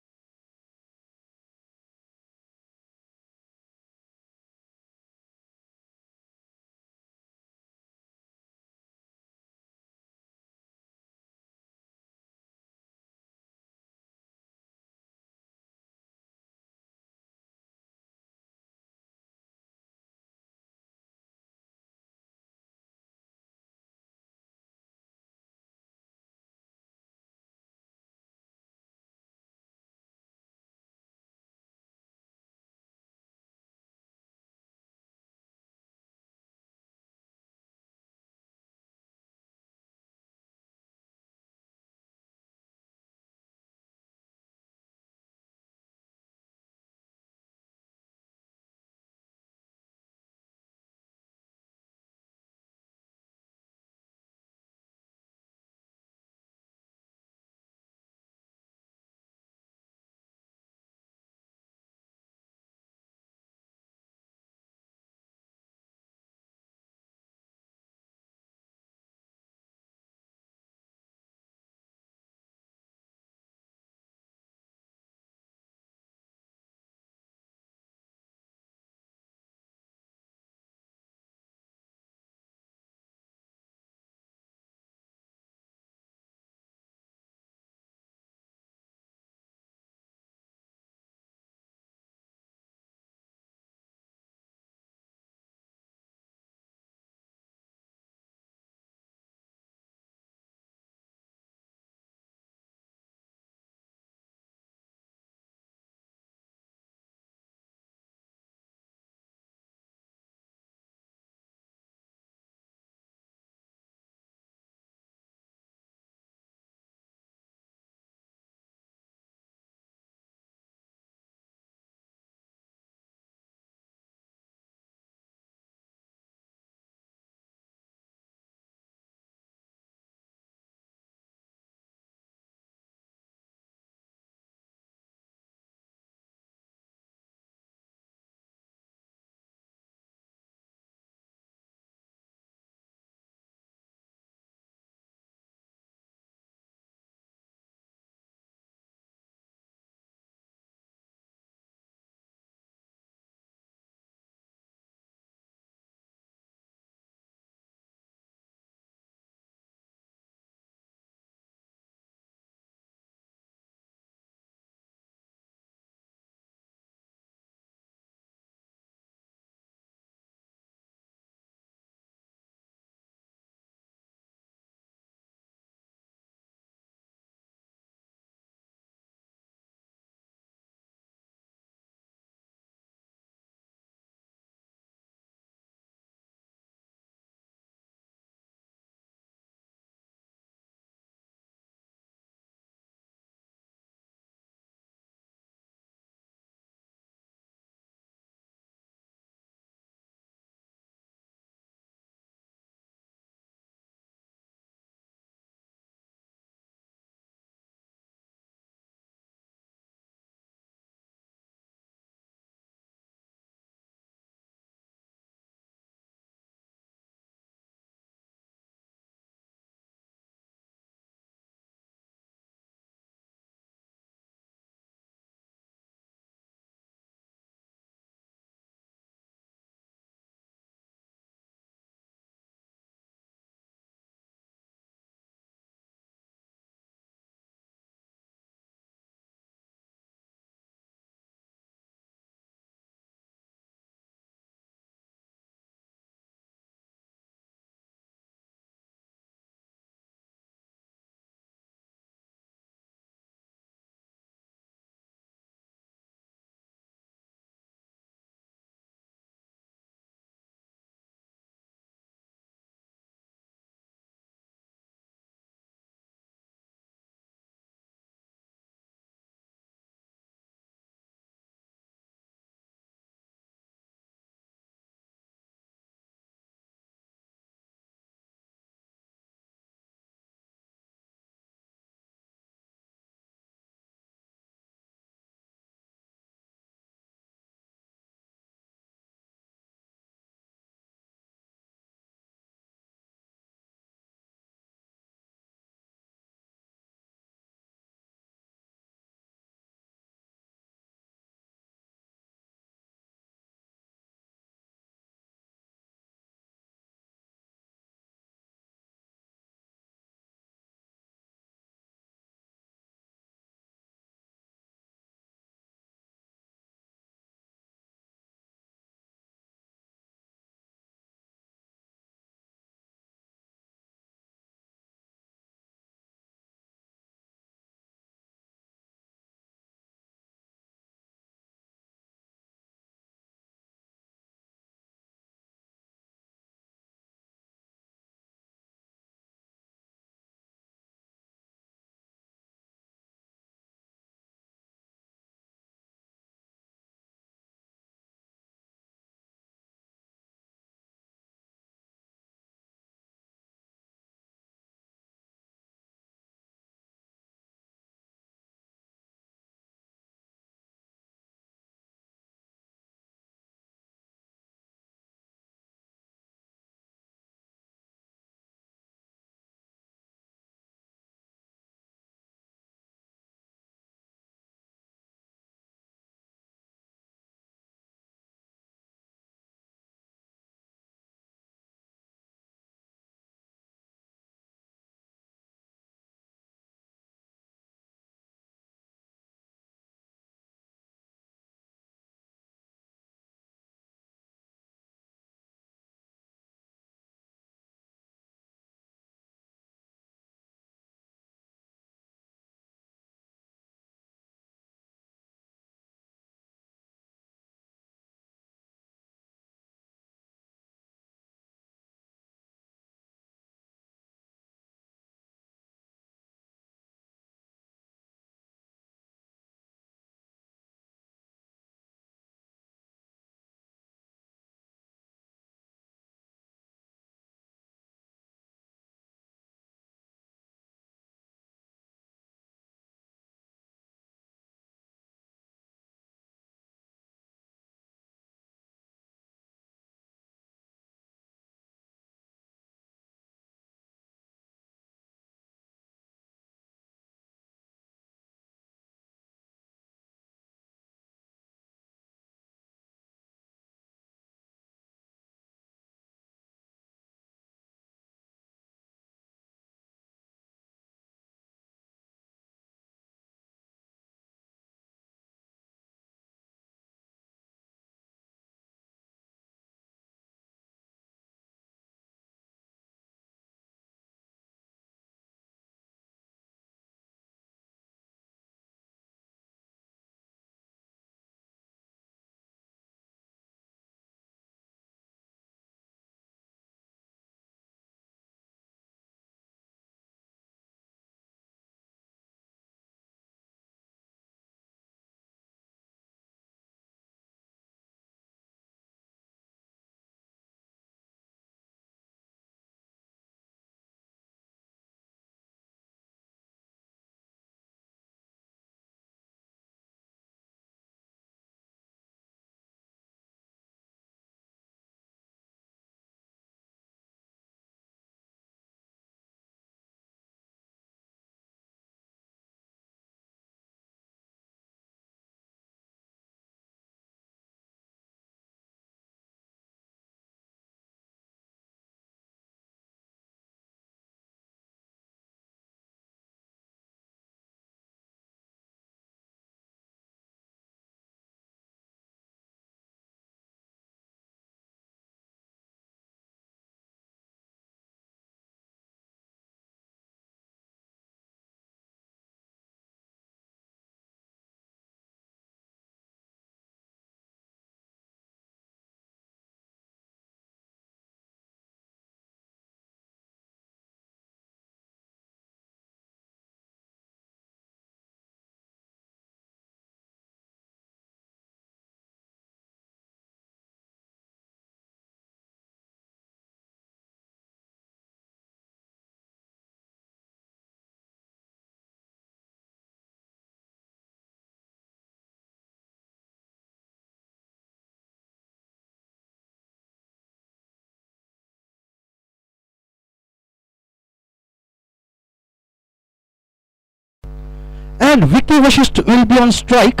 And Vicky Vashisht will be on strike.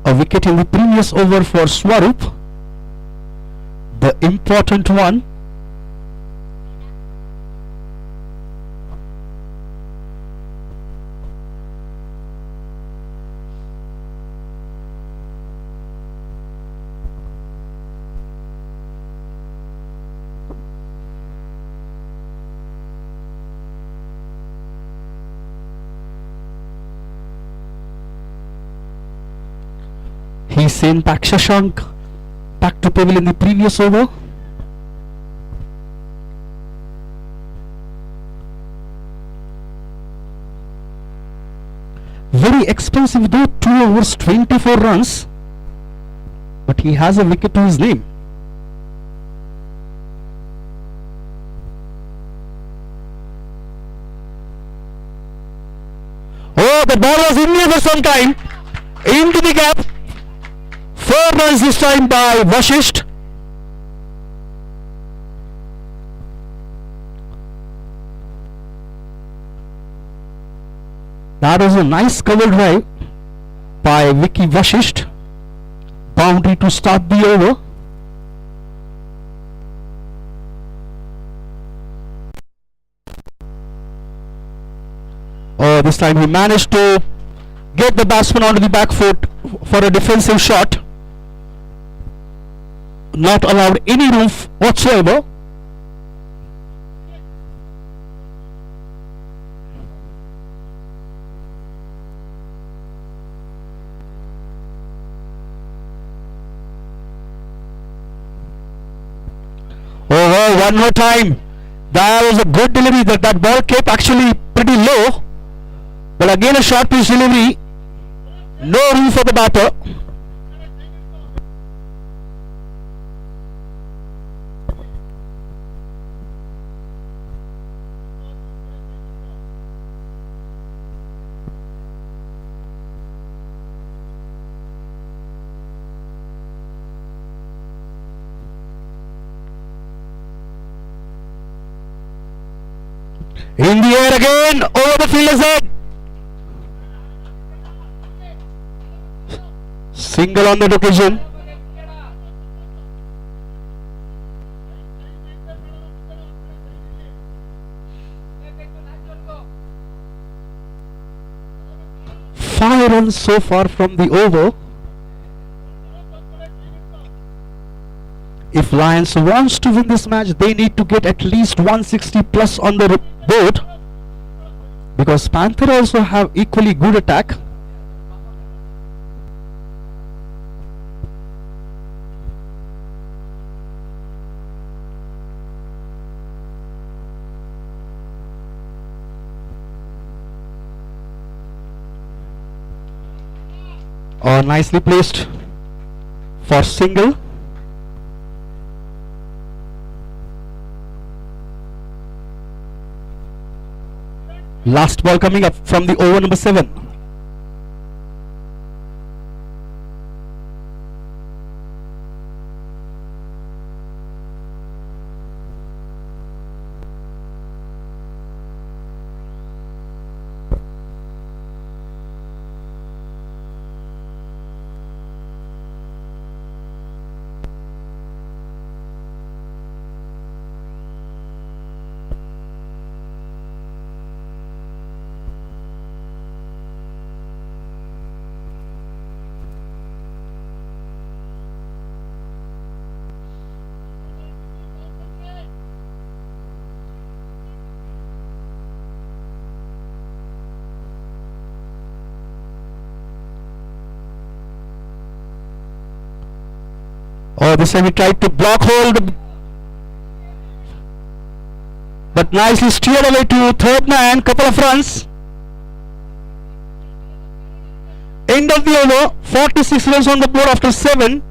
A wicket in the previous over for Swarup, the important one. He's sent back Shashank back to table in the previous over. Very expensive though, 2 overs 24 runs, but he has a wicket to his name. Oh, the ball was in there for some time, into the gap. 4 runs this time by Vashisht. That was a nice cover drive by Vicky Vashisht. Boundary to start the over. Oh, this time he managed to get the batsman onto the back foot for a defensive shot. Not allowed any room whatsoever. Oh, one more time. That was a good delivery. That ball kept actually pretty low. But again a short pitch delivery. No room for the batter. In the air again, over the fielder's head. Single on that occasion. Five runs so far from the over. If Lions wants to win this match, they need to get at least 160 plus on the board, because Panther also have equally good attack. Oh, nicely placed for single. Last ball coming up from the over number 7. Oh, this time he tried to block hold, but nicely steered away to third man. Couple of runs. End of the over. 46 runs on the board after 7.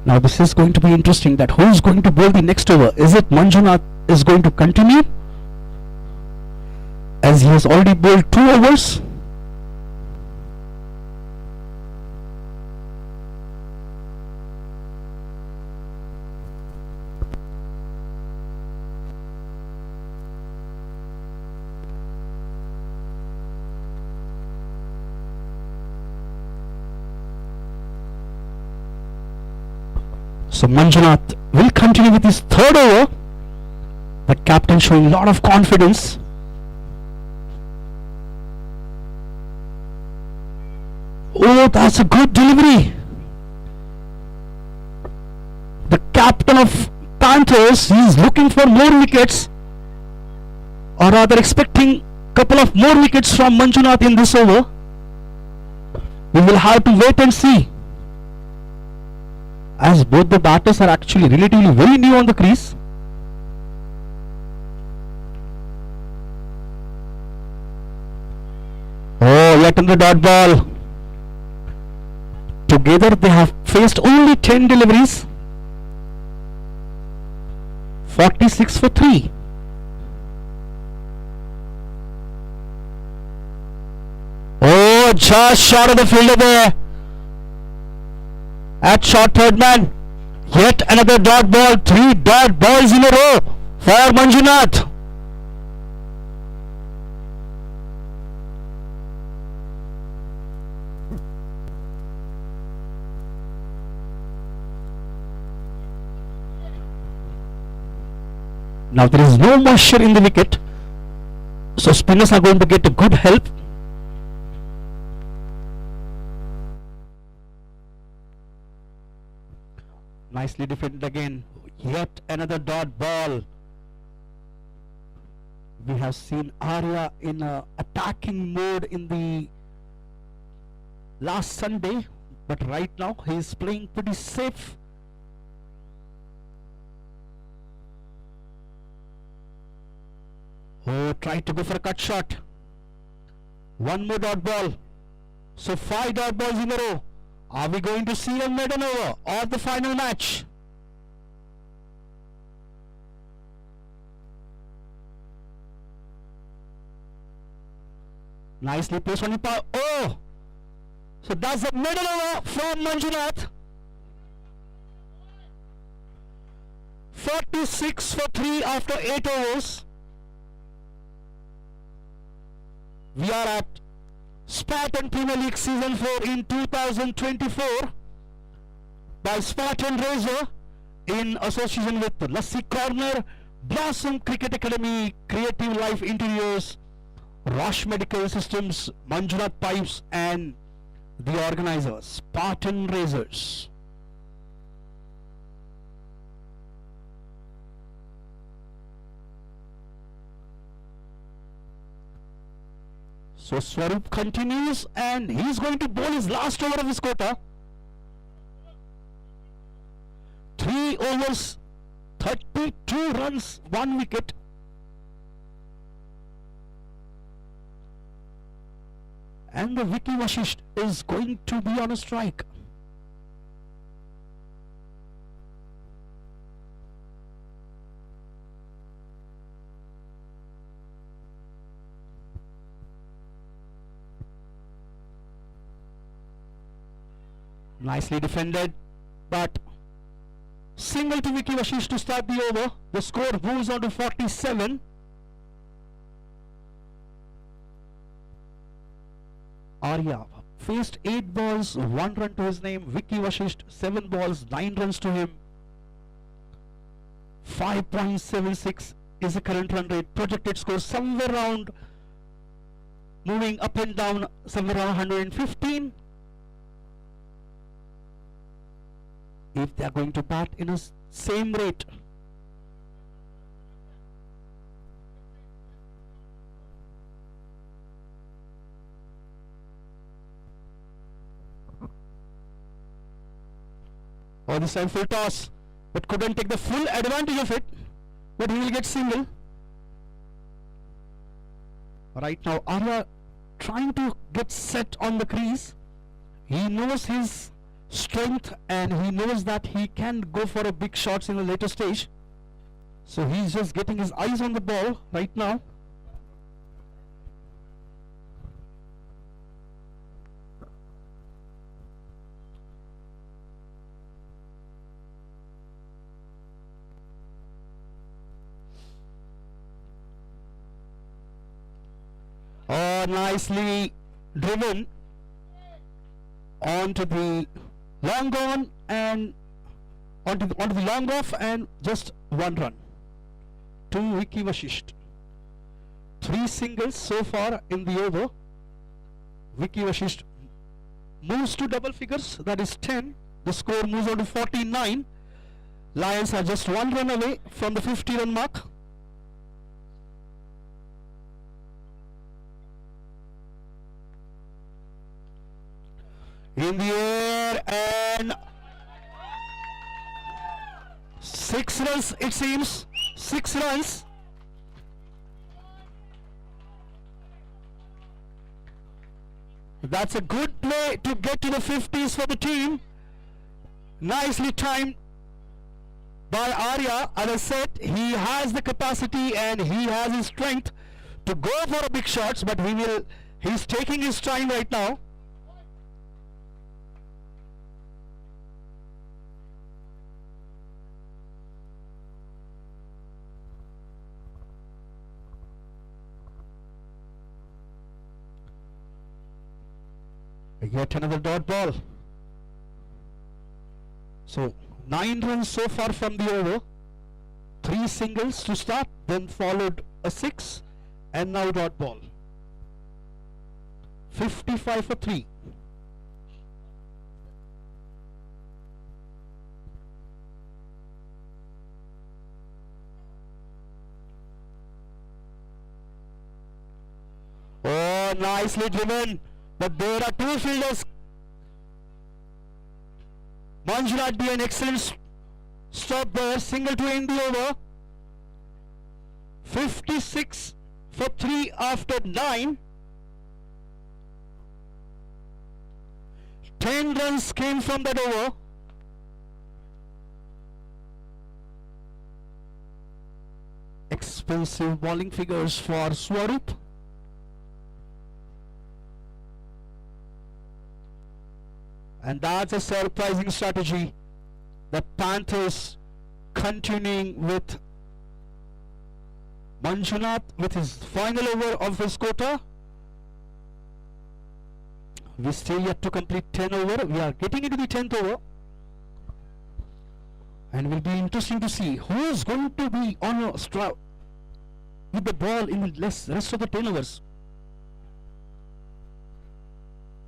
Now this is going to be interesting, that who is going to bowl the next over. Is it Manjunath is going to continue as he has already bowled 2 overs. So Manjunath will continue with his 3rd over. The captain showing a lot of confidence. Oh, that's a good delivery. The captain of Panthers is looking for more wickets, or rather expecting a couple of more wickets from Manjunath in this over. We will have to wait and see, as both the batters are actually relatively very new on the crease. Oh, yet another dot ball. Together they have faced only 10 deliveries. 46 for 3. Oh, just short of the fielder there. At short third man. Yet another dot ball. 3 dot balls in a row for Manjunath. Now there is no moisture in the wicket, so spinners are going to get a good help. Nicely defended again. Yet another dot ball. We have seen Arya in a attacking mode in the last Sunday, but right now he is playing pretty safe. Oh, tried to go for a cut shot. 1 more dot ball. So 5 dot balls in a row. Are we going to see a maiden over or the final match? Nicely placed on the power. Oh! So that's a maiden over from Manjunath. 46 for 3 after 8 overs. We are at Spartan Premier League Season 4 in 2024 by Spartan Razor in association with Lassi Corner, Blossom Cricket Academy, Creative Life Interiors, Roche Medical Systems, Manjunath Pipes and the organizers, Spartan Razors. So Swarup continues and he's going to bowl his last over of his quota. 3 overs, 32 runs, 1 wicket. And the Vicky Vashisht is going to be on a strike. Nicely defended, but single to Vicky Vashisht to start the over. The score moves on to 47. Arya faced 8 balls, 1 run to his name. Vicky Vashisht 7 balls, 9 runs to him. 5.76 is the current run rate. Projected score somewhere around, moving up and down, somewhere around 115. If they are going to bat in a same rate. Or this time full toss, but couldn't take the full advantage of it, but he will get single. Right now Arya trying to get set on the crease. He knows his strength and he knows that he can go for a big shots in the later stage. So he's just getting his eyes on the ball right now. Oh, nicely driven onto the long on and onto the long off, and just one run to Vicky Vashisht. 3 singles so far in the over. Vicky Vashisht moves to double figures, that is 10. The score moves on to 49. Lions are just 1 run away from the 50-run mark. In the air, and 6 runs, it seems. 6 runs. That's a good play to get to the 50s for the team. Nicely timed by Arya. As I said, he has the capacity and he has his strength to go for a big shots, but he's taking his time right now. Yet another dot ball. So 9 runs so far from the over. 3 singles to start, then followed a 6, and now dot ball. 55 for 3. Oh, nicely driven. But there are 2 fielders. Manjunath D, an excellent stop there. Single to end the over. 56 for 3 after 9. 10 runs came from that over. Expensive bowling figures for Swaroop. And that's a surprising strategy. The Panthers continuing with Manjunath with his final over of his quota. We still yet to complete 10 over. We are getting into the 10th over. And it will be interesting to see who is going to be on a with the ball in the rest of the 10 overs.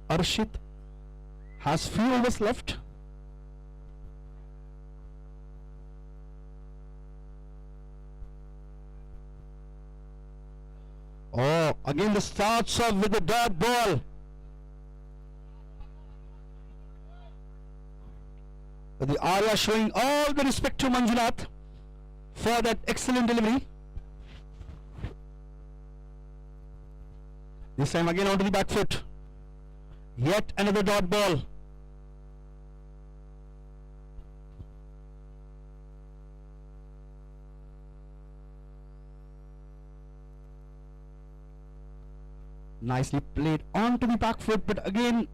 Arshit has few overs left. Oh, again the starts off with the dot ball. But the Arya showing all the respect to Manjunath for that excellent delivery. This time again onto the back foot. Yet another dot ball. Nicely played onto the back foot, but again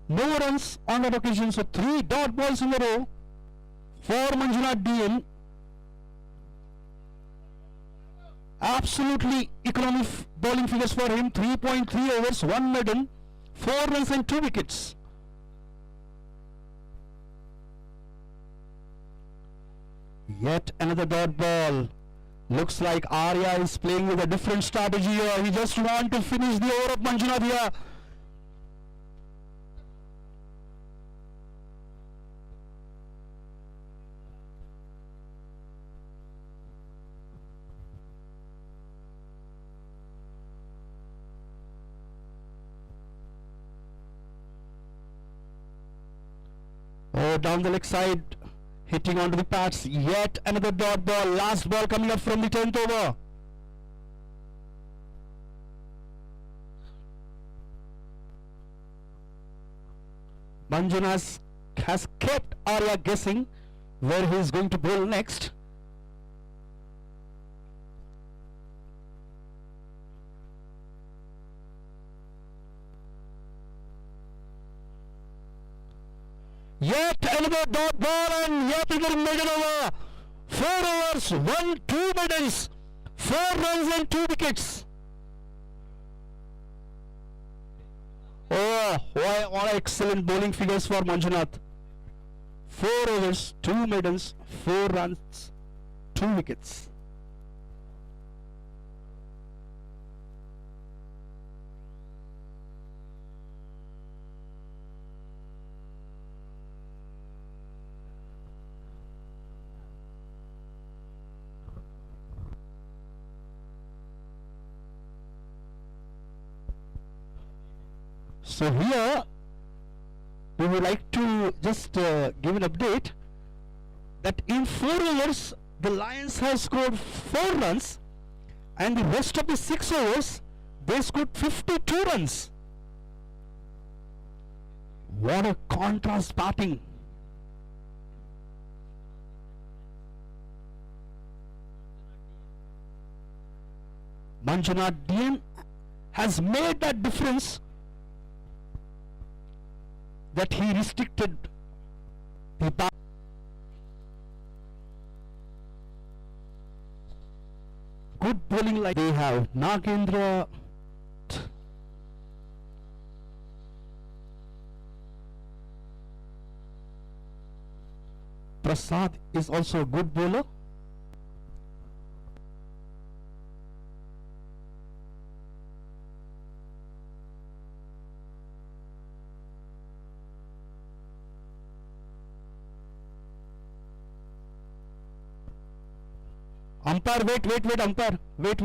no runs on that occasion. So 3 dot balls in a row for Manjunath DN. Absolutely economic bowling figures for him. 3.3 overs, 1 maiden, 4 runs and 2 wickets. Yet another dot ball. Looks like Arya is playing with a different strategy here. He just wants to finish the over of Manjunath here. Oh, down the leg side, hitting onto the pads. Yet another dot ball. Last ball coming up from the 10th over. Manjunath has kept Arya guessing where he is going to bowl next. Yet another dot ball and yet another maiden over. 4 overs, 2 maidens, 4 runs and 2 wickets. Oh, what excellent bowling figures for Manjunath. 4 overs, 2 maidens, 4 runs, 2 wickets. So here we would like to just give an update that in 4 overs the Lions have scored 4 runs and the rest of the 6 overs they scored 52 runs. What a contrast batting. Manjunath DN has made that difference, that he restricted the bat. Good bowling like they have. Nagendra. Prasad is also a good bowler. Umpire, wait, umpire, wait.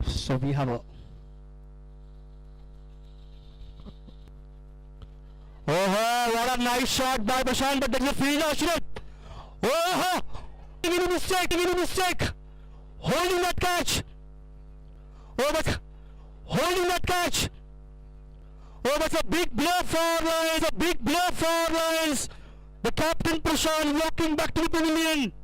So we have a what a nice shot by Bashan, but there is a field Ashrat. Making a mistake. Holding that catch. But holding that catch. That's a big blow for Lions. The captain Prashant walking back to the pavilion.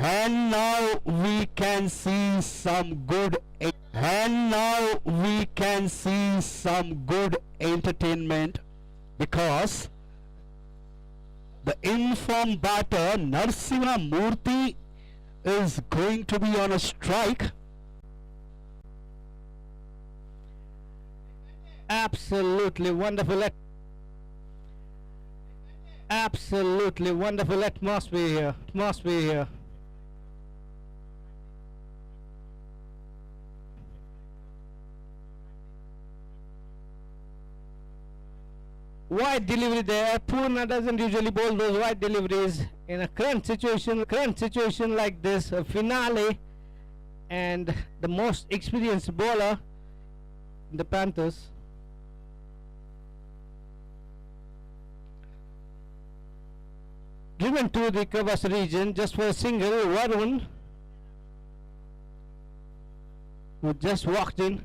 And now we can see some good entertainment because the informed batter Narsimha Murthy is going to be on a strike. Absolutely wonderful atmosphere here. Wide delivery there. Purna doesn't usually bowl those wide deliveries in a current situation like this, a finale, and the most experienced bowler in the Panthers. Driven to the Kavas region just for a single. Varun, who just walked in.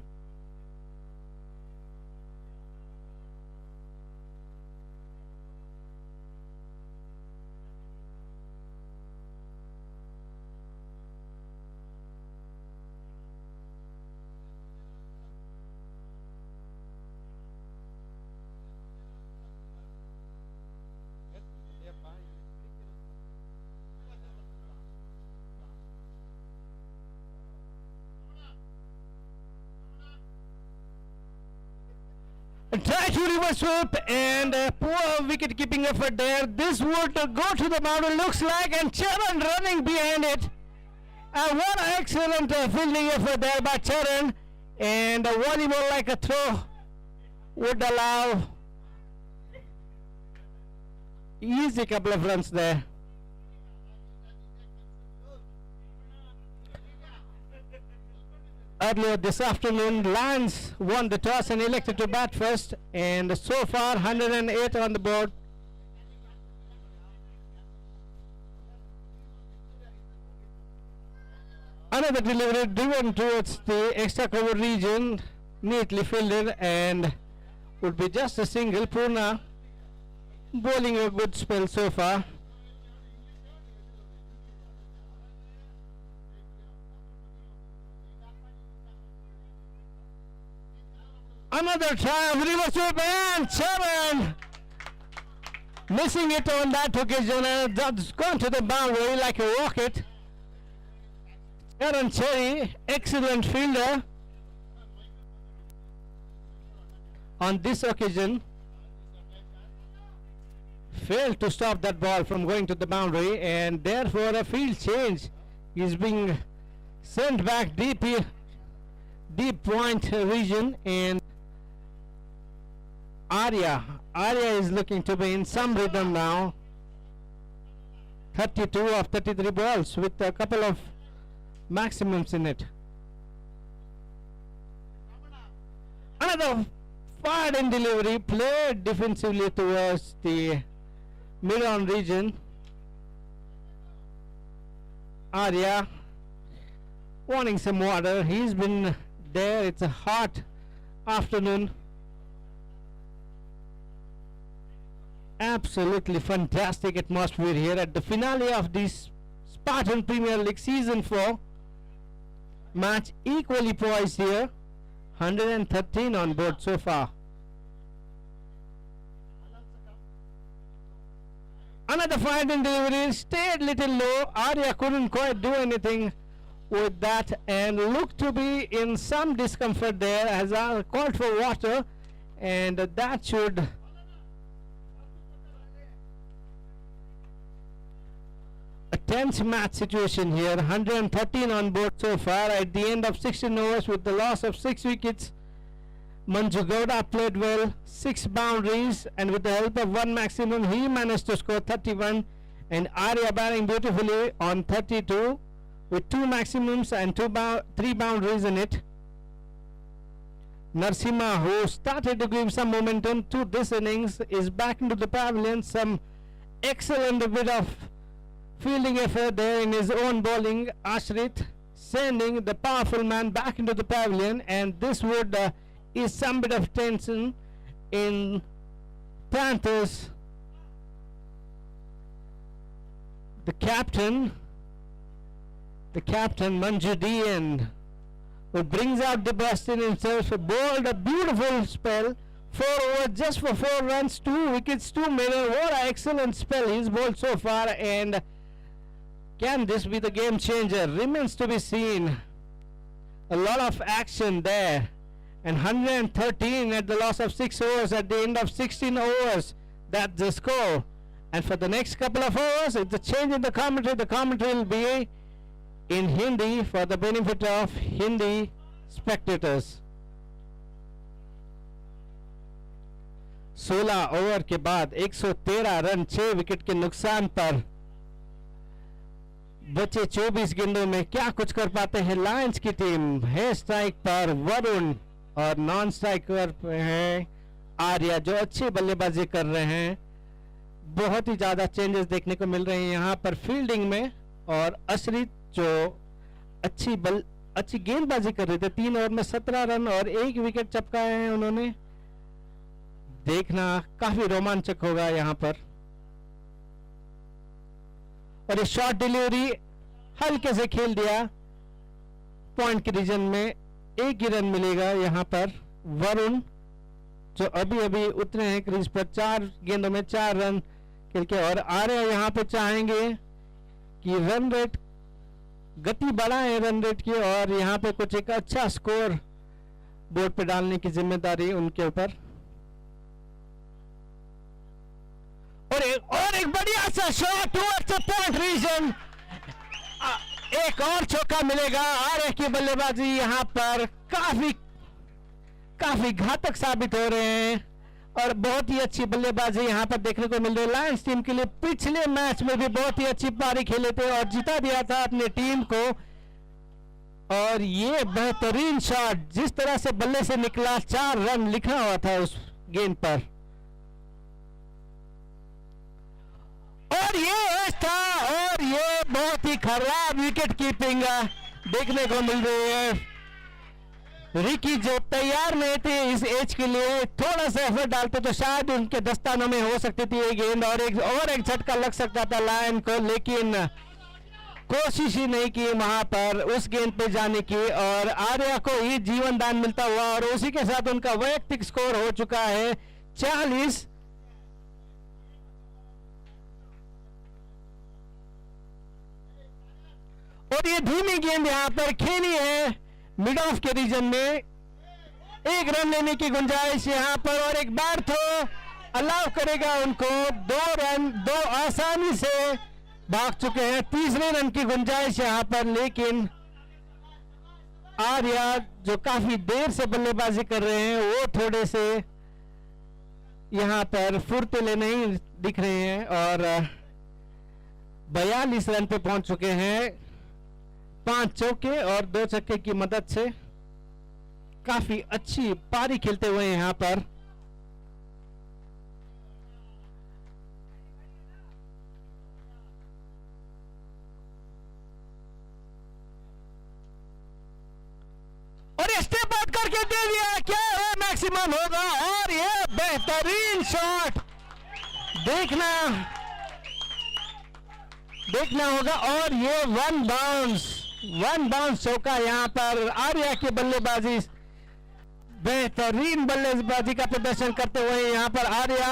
Try to reverse sweep and poor wicket keeping effort there. This would go to the boundary, looks like, and Charan running behind it. What an excellent fielding effort there by Charan, and a volleyball like a throw would allow easy couple of runs there. Earlier this afternoon, Lions won the toss and elected to bat first, and so far 108 on the board. Another delivery driven towards the extra cover region, neatly fielded, and would be just a single. Purna bowling a good spell so far. Another try of reverse sweep, and Charan missing it on that occasion, and that's gone to the boundary like a rocket. Charan Cherry, excellent fielder on this occasion, failed to stop that ball from going to the boundary, and therefore a field change is being sent back deep point region, and Arya is looking to be in some rhythm now. 32 of 33 balls with a couple of maximums in it. Another fired in delivery, played defensively towards the mid-on region. Arya wanting some water. He's been there. It's a hot afternoon. Absolutely fantastic atmosphere here at the finale of this Spartan Premier League Season 4 match. Equally poised here. 113 on board so far. Another fired in delivery, stayed little low. Arya couldn't quite do anything with that and looked to be in some discomfort there, as I called for water, and that should a tense match situation here. 113 on board so far at the end of 16 overs with the loss of 6 wickets. Manju Gowda played well, 6 boundaries, and with the help of 1 maximum he managed to score 31, and Arya batting beautifully on 32 with 2 maximums and 3 boundaries in it. Narsimha, who started to give some momentum to this innings, is back into the pavilion. Some excellent bit of fielding effort there in his own bowling. Ashrit sending the powerful man back into the pavilion, and this would is some bit of tension in Panthers. The captain the captain Manju Dian, who brings out the best in himself, bowled a beautiful spell. 4 overs just for 4 runs, 2 wickets, 2 middle. What an excellent spell he's bowled so far, and can this be the game changer? Remains to be seen. A lot of action there, and 113 at the loss of 6 overs at the end of 16 overs. That's the score. And for the next couple of hours, it's a change in the commentary. The commentary will be in Hindi for the benefit of Hindi spectators. 16 over के बाद 113 run 6 wicket के नुकसान पर बचे 24 गेंदों में क्या कुछ कर पाते हैं लायंस की टीम। है स्ट्राइक पर वरुण और नॉन स्ट्राइकर पे है आर्या, जो अच्छी बल्लेबाजी कर रहे हैं। बहुत ही ज्यादा चेंजेस देखने को मिल रहे हैं यहाँ पर फील्डिंग में, और अशरीत जो अच्छी गेंदबाजी कर रहे थे। 3 ओवर में 17 रन और 1 विकेट चपकाए हैं उन्होंने। देखना काफी रोमांचक होगा यहाँ पर। और ये शॉर्ट डिलीवरी हल्के से खेल दिया, पॉइंट के रीजन में 1 ही रन मिलेगा यहाँ पर। वरुण जो अभी अभी उतरे हैं क्रीज पर, 4 गेंदों में 4 रन खेल के। और आर्य यहाँ पे चाहेंगे कि रन रेट गति बढ़ाए रन रेट की, और यहाँ पे कुछ एक अच्छा स्कोर बोर्ड पे डालने की जिम्मेदारी उनके ऊपर। और एक बढ़िया सा shot towards the point region. एक और चौका मिलेगा। आर्य की बल्लेबाजी यहाँ पर काफी घातक साबित हो रहे हैं, और बहुत ही अच्छी बल्लेबाजी यहाँ पर देखने को मिल रही है लायंस टीम के लिए। पिछले मैच में भी बहुत ही अच्छी पारी खेले थे और जिता दिया था अपनी टीम को। और ये बेहतरीन शॉट जिस तरह से बल्ले से निकला, 4 रन लिखा हुआ था उस गेंद पर। और ये एज था, और ये बहुत ही खराब विकेट कीपिंग देखने को मिल रही है। रिकी जो तैयार नहीं थे इस एज के लिए, थोड़ा सा एफर्ट डालते तो शायद उनके दस्तानों में हो सकती थी ये गेंद, और एक झटका लग सकता था लायन को, लेकिन कोशिश ही नहीं की वहां पर उस गेंद पे जाने की। और आर्या को ही जीवन दान मिलता हुआ, और उसी के साथ उनका वैयक्तिक स्कोर हो चुका है 40। और ये धीमी गेंद यहाँ पर खेली है मिड ऑफ के रीजन में। 1 रन लेने की गुंजाइश यहाँ पर, और एक बार तो अलाउ करेगा उनको। 2 रन 2 आसानी से भाग चुके हैं। तीसरे रन की गुंजाइश यहाँ पर, लेकिन आर्या जो काफी देर से बल्लेबाजी कर रहे हैं वो थोड़े से यहाँ पर फुर्तीले नहीं दिख रहे हैं, और 42 रन पे पहुंच चुके हैं। 5 चौके और 2 छक्के की मदद से काफी अच्छी पारी खेलते हुए यहाँ पर। और स्टेप आउट करके दे दिया, क्या है मैक्सिमम होगा। और ये बेहतरीन शॉट देखना होगा। और ये वन बाउंस चौका यहाँ पर। आर्या की बल्लेबाजी, बेहतरीन बल्लेबाजी का प्रदर्शन करते हुए यहाँ पर आर्या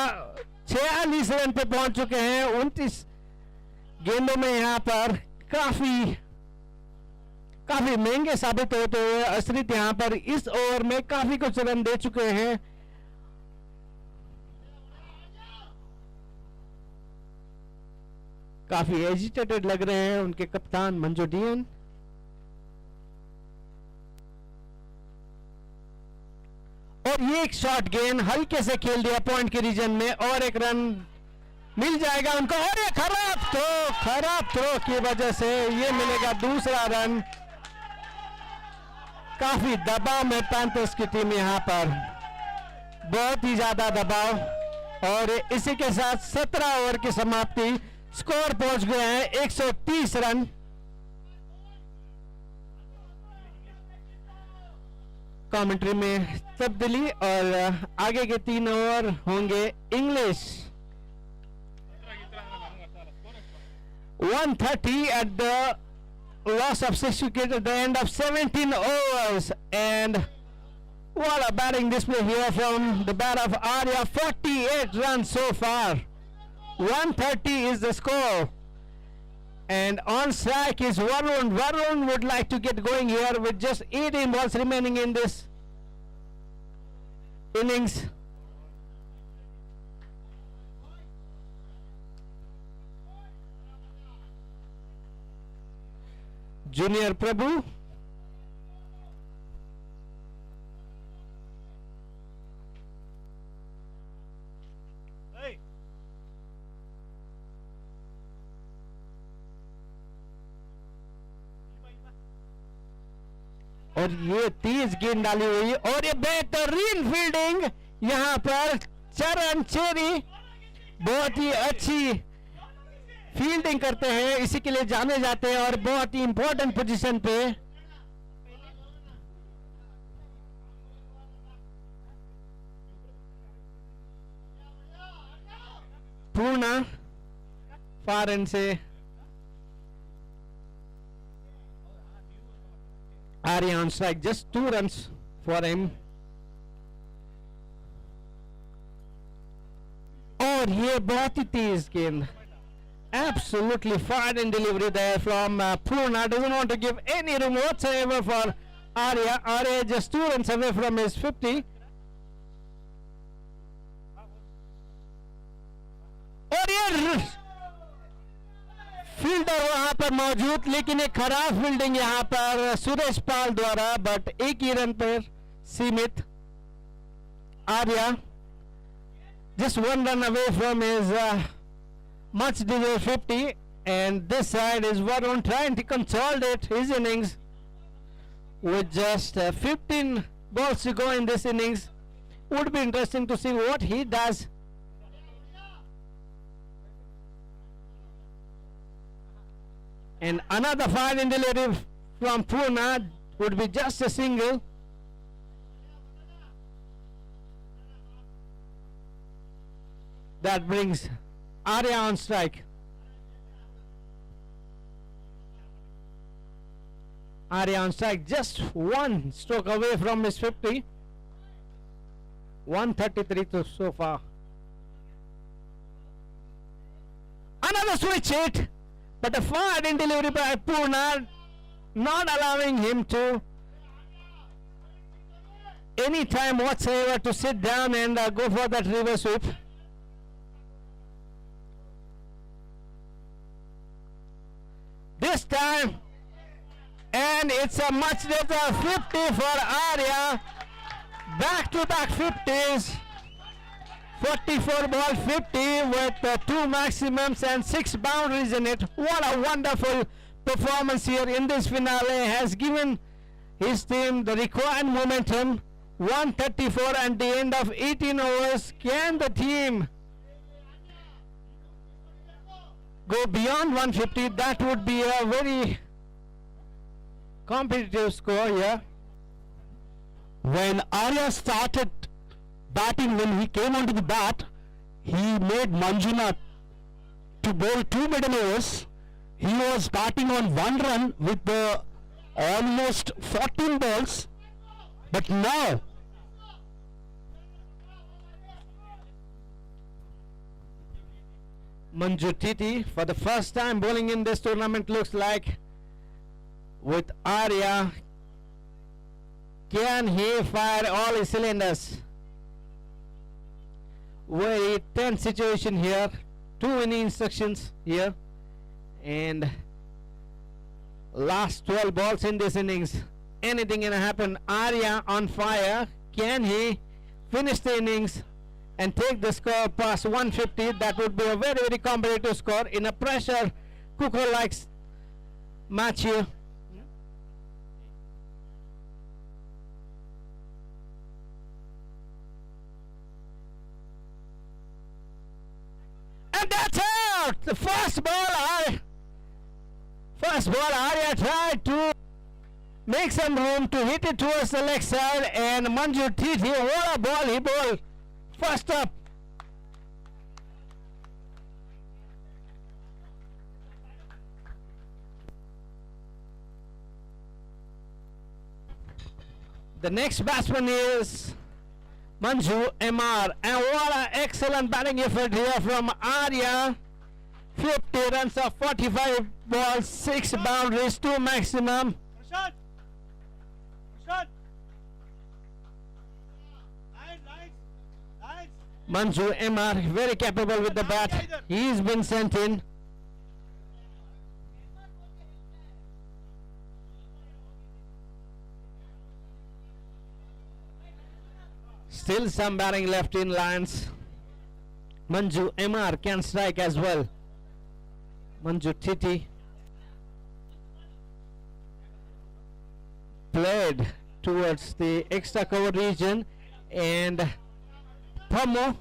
46 रन पे पहुंच चुके हैं 29 गेंदों में। यहाँ पर काफी महंगे साबित होते हुए अशरीत यहाँ पर इस ओवर में काफी कुछ रन दे चुके हैं। काफी एजिटेटेड लग रहे हैं उनके कप्तान मंजू डियन। और ये एक शॉर्ट गेंद हल्के से खेल दिया पॉइंट के रीजन में, और 1 रन मिल जाएगा उनको। और ये खराब थ्रो की वजह से ये मिलेगा दूसरा रन। काफी दबाव में पैंथर्स की टीम यहाँ पर, बहुत ही ज्यादा दबाव। और इसी के साथ 17 ओवर की समाप्ति, स्कोर पहुंच गए हैं 130 रन। कमेंट्री में तब्दीली, और आगे के 3 ओवर होंगे English. 130 at the loss of 6 wickets at the end of 17 overs. And what a batting display here from the bat of Arya. 48 runs so far. 130 is the score. And on strike is Varun. Varun would like to get going here with just 18 balls remaining in this innings. Junior Prabhu. और ये तेज गेंद डाली हुई और ये बेहतरीन fielding यहाँ पर चरण चेरी बहुत ही अच्छी फील्डिंग करते हैं, इसी के लिए जाने जाते हैं और बहुत ही इंपॉर्टेंट पोजीशन पे। पूर्णा फार एंड से Arya on strike, just 2 runs for him. और ये बहुत ही तेज गेंद, absolutely fine in delivery there from Purna. Doesn't want to give any room whatsoever for Arya. Arya just 2 runs away from his 50. और ये fielder वहां पर मौजूद, लेकिन एक खराब फील्डिंग यहां पर सुरेश पाल द्वारा, बट एक ही रन पर सीमित। Arya just 1 run away from his much deserved 50, and this side is Varun trying to consolidate his innings with just 15 balls to go in this innings. Would be interesting to see what he does. And another fine in delivery from Purna would be just a single. That brings Arya on strike. Arya on strike, just 1 stroke away from his 50. 133 so far. Another switch hit, but a fine in delivery by Purna, not allowing him to any time whatsoever to sit down and go for that reverse sweep. This time, and it's a much better 50 for Arya. Back-to-back 50s. 44 ball 50 with 2 maximums and 6 boundaries in it. What a wonderful performance here in this finale. Has given his team the required momentum. 134 at the end of 18 overs. Can the team go beyond 150? That would be a very competitive score here. When Arya started batting, when he came onto the bat, he made Manjunath to bowl 2 middle overs. He was batting on 1 run with almost 14 balls. But now, Manju Titi for the first time bowling in this tournament, looks like, with Arya. Can he fire all his cylinders? Very tense situation here. 2 winning instructions here, and last 12 balls in this innings. Anything can happen. Arya on fire. Can he finish the innings and take the score past 150? That would be a very, very competitive score in a pressure cooker like match here. And that's out! The first ball, Arya tried to make some room to hit it towards the leg side, and Manju Titi, what a ball he bowled. First up. The next batsman is Manju MR, and what an excellent batting effort here from Arya. 50 runs of 45 balls, 6 boundaries, 2 maximum. Manju MR very capable with the bat. He's been sent in. Still some batting left in Lions. Manju MR can strike as well. Manju Titi played towards the extra cover region, and Pamo,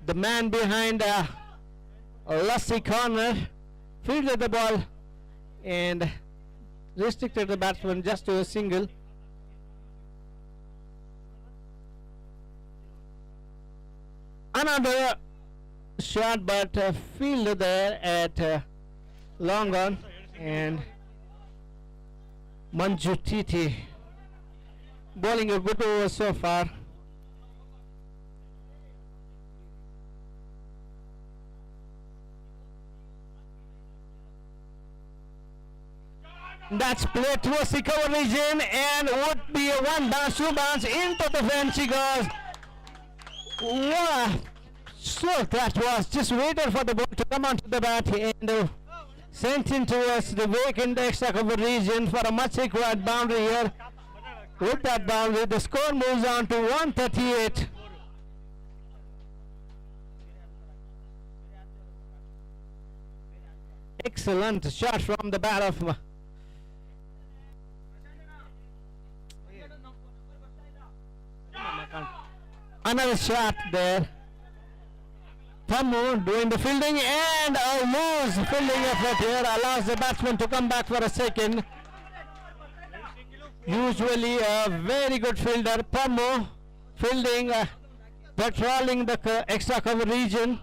the man behind Lassie corner, fielded the ball and restricted the batsman just to a single. Another shot, but fielded there at long on, and Manju Titi bowling a good over so far. That's played towards the cover region and would be a 1 bounce, 2 bounce into the fence. He goes. Wow, stroke that was. Just waited for the ball to come onto the bat and sent in towards the vacant extra cover region for a much required boundary here. With that boundary, the score moves on to 138. Excellent shot from the bat of another shot there. Pammu doing the fielding, and a loose fielding effort here allows the batsman to come back for a second. Usually a very good fielder. Pammu fielding, patrolling the extra cover region.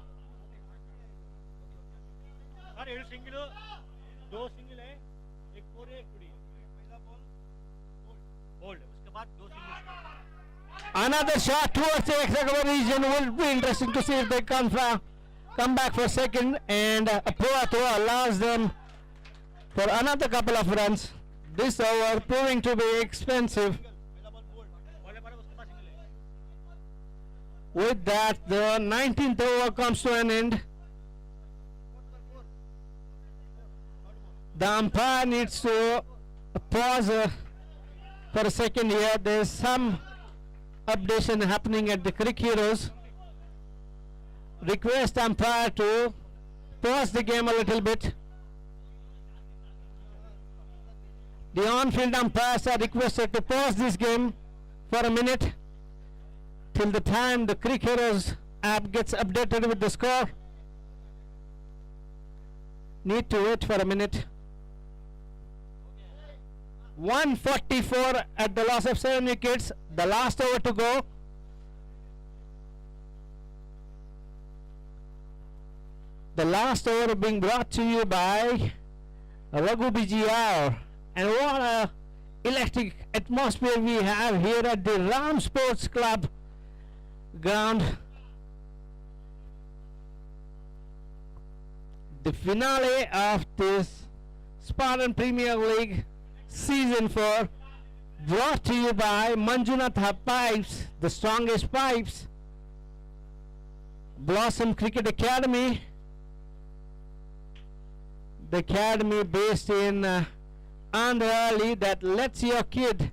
Another shot towards the extra cover region. Will be interesting to see if they come back for second, and a poor throw allows them for another couple of runs. This over proving to be expensive. With that, the 19th over comes to an end. The umpire needs to pause for a second here. There's some updation happening at the Crick Heroes. Request umpire to pause the game a little bit. The on-field umpires are requested to pause this game for a minute till the time the Crick Heroes app gets updated with the score. Need to wait for a minute. 144 at the loss of 7 wickets. The last over to go. The last over being brought to you by Raghu Bijiyar. And what a electric atmosphere we have here at the Ram Sports Club ground. The finale of this Spartan Premier League Season 4, brought to you by Manjunatha Pipes, the strongest pipes. Blossom Cricket Academy, the academy based in Andhra, that lets your kid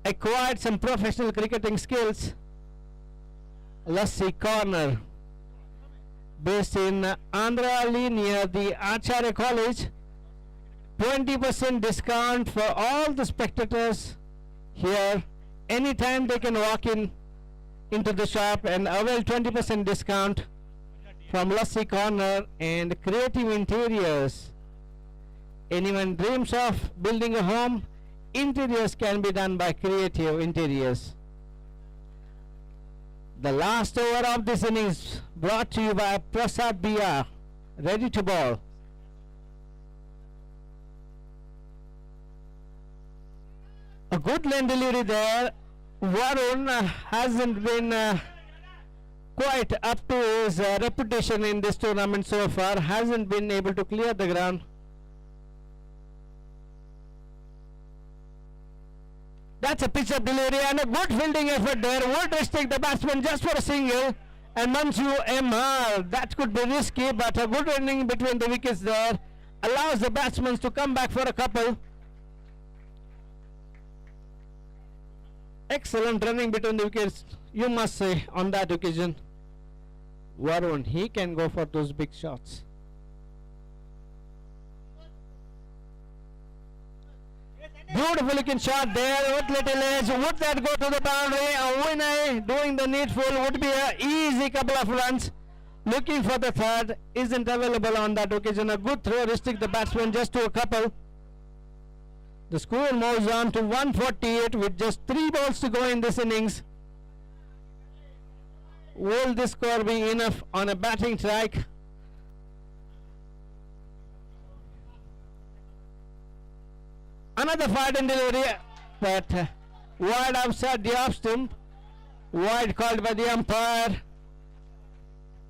acquire some professional cricketing skills. Lassi Corner, based in Andhra near the Acharya College. 20% discount for all the spectators here. Anytime they can walk into the shop and avail 20% discount from Lassi Corner and Creative Interiors. Anyone dreams of building a home, interiors can be done by Creative Interiors. The last over of this innings brought to you by Prasad Bia, ready to bowl. A good lane delivery there Varun hasn't been quite up to his reputation in this tournament so far, hasn't been able to clear the ground. That's a pitch up delivery and a good fielding effort there. Would restrict the batsman just for a single. And Manju MR, that could be risky, but a good running between the wickets there allows the batsmen to come back for a couple. Excellent running between the wickets, you must say, on that occasion. Varun, he can go for those big shots. Beautiful looking shot there with little edge. Would that go to the boundary? Winay doing the needful, would be an easy couple of runs. Looking for the third, isn't available on that occasion. A good throw, restrict the batsman just to a couple. The score moves on to 148 with just 3 balls to go in this innings. Will this score be enough on a batting strike? Another fight and delivery, but wide outside the off stump. Wide called by the umpire.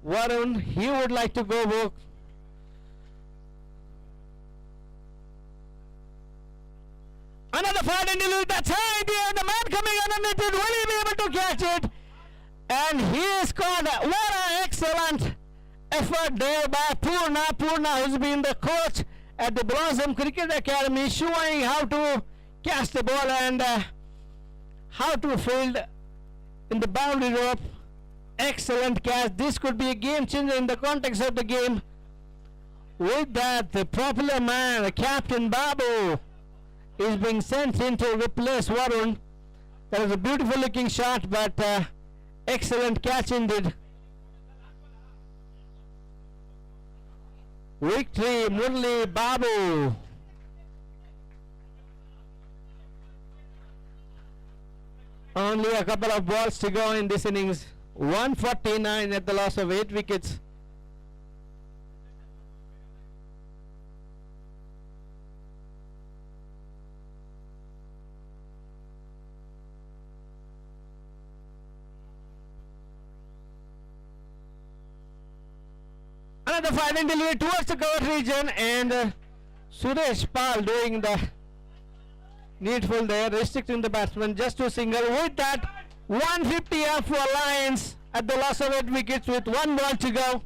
Varun, he would like to go book. Another fight and delivery, that's high there. The man coming underneath it, will he be able to catch it? And he is caught. What an excellent effort there by Purna. Purna, who's been the coach at the Blossom Cricket Academy, showing how to catch the ball and how to field in the boundary rope. Excellent catch. This could be a game changer in the context of the game. With that, the popular man, Captain Babu, is being sent in to replace Varun. That was a beautiful looking shot, but excellent catch indeed. Victory, Murli Babu. Only a couple of balls to go in this innings. 149 at the loss of 8 wickets. Another final delivery towards the cover region, and Suresh Pal doing the needful there, restricting the batsman just to single. With that, 150 up for Lions at the loss of 8 wickets with 1 ball to go.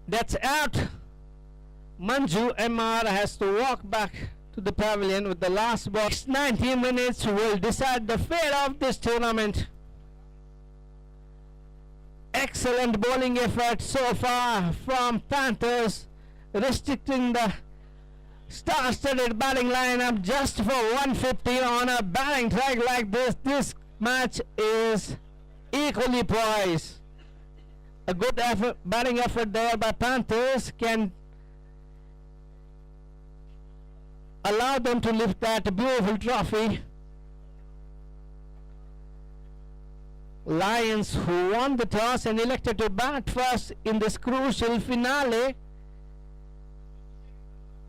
That's out. Manju MR has to walk back to the pavilion with the last ball. 90 minutes will decide the fate of this tournament. Excellent bowling effort so far from Panthers, restricting the star-studded batting lineup just for 150 on a batting track like this. This match is equally poised. A good effort, batting effort there by Panthers can allow them to lift that beautiful trophy. Lions, who won the toss and elected to bat first in this crucial finale.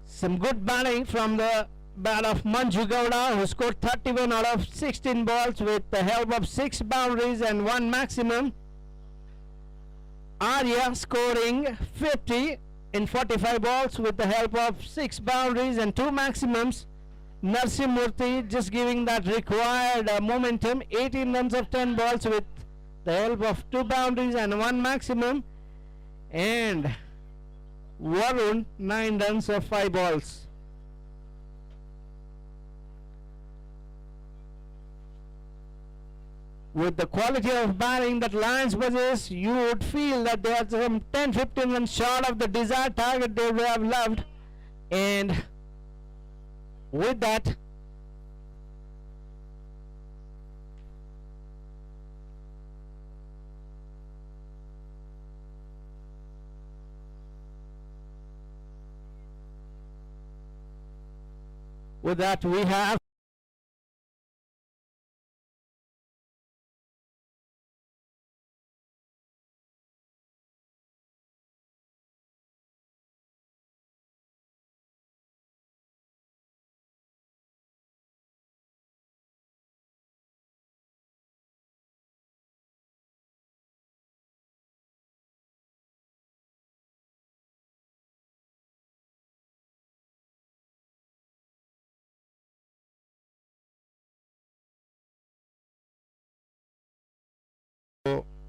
Some good batting from the bat of Manju Gowda, who scored 31 out of 16 balls with the help of 6 boundaries and 1 maximum. Arya scoring 50 in 45 balls with the help of 6 boundaries and 2 maximums. Narsimurthy just giving that required momentum, 18 runs of 10 balls with the help of 2 boundaries and 1 maximum. And Varun 9 runs of 5 balls. With the quality of batting that Lions possess, you would feel that they are some 10-15 runs short of the desired target they would have loved. And with that, we have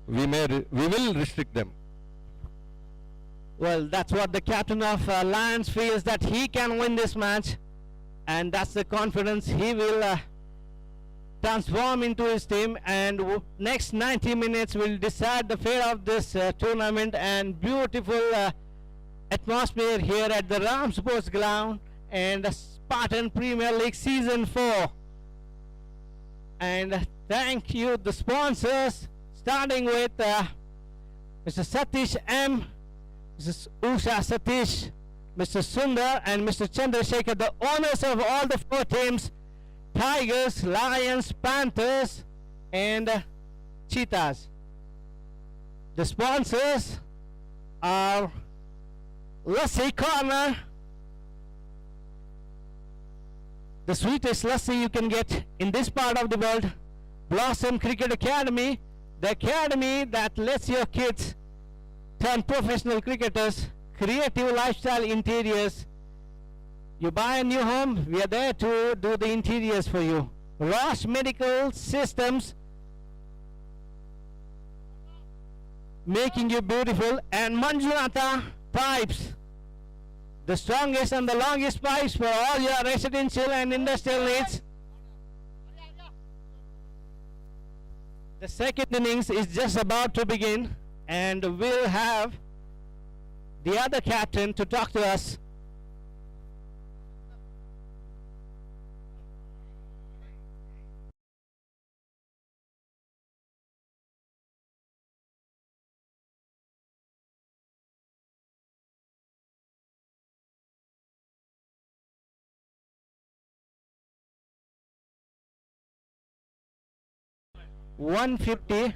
we will restrict them. Well, that's what the captain of Lions feels, that he can win this match, and that's the confidence he will transform into his team. And next 90 minutes will decide the fate of this tournament. And beautiful atmosphere here at the Ram Sports Ground and the Spartan Premier League Season 4. And thank you, the sponsors, starting with Mr. Satish M, Mrs. Usha Satish, Mr. Sundar, and Mr. Chandrasekhar, the owners of all the 4 teams: Tigers, Lions, Panthers, and Cheetahs. The sponsors are Lassi Corner, the sweetest lassi you can get in this part of the world; Blossom Cricket Academy, the academy that lets your kids turn professional cricketers; Creative Lifestyle Interiors. You buy a new home, we are there to do the interiors for you. Roche Medical Systems, making you beautiful; and Manjunatha Pipes, the strongest and the longest pipes for all your residential and industrial needs. The second innings is just about to begin, and we'll have the other captain to talk to us. $150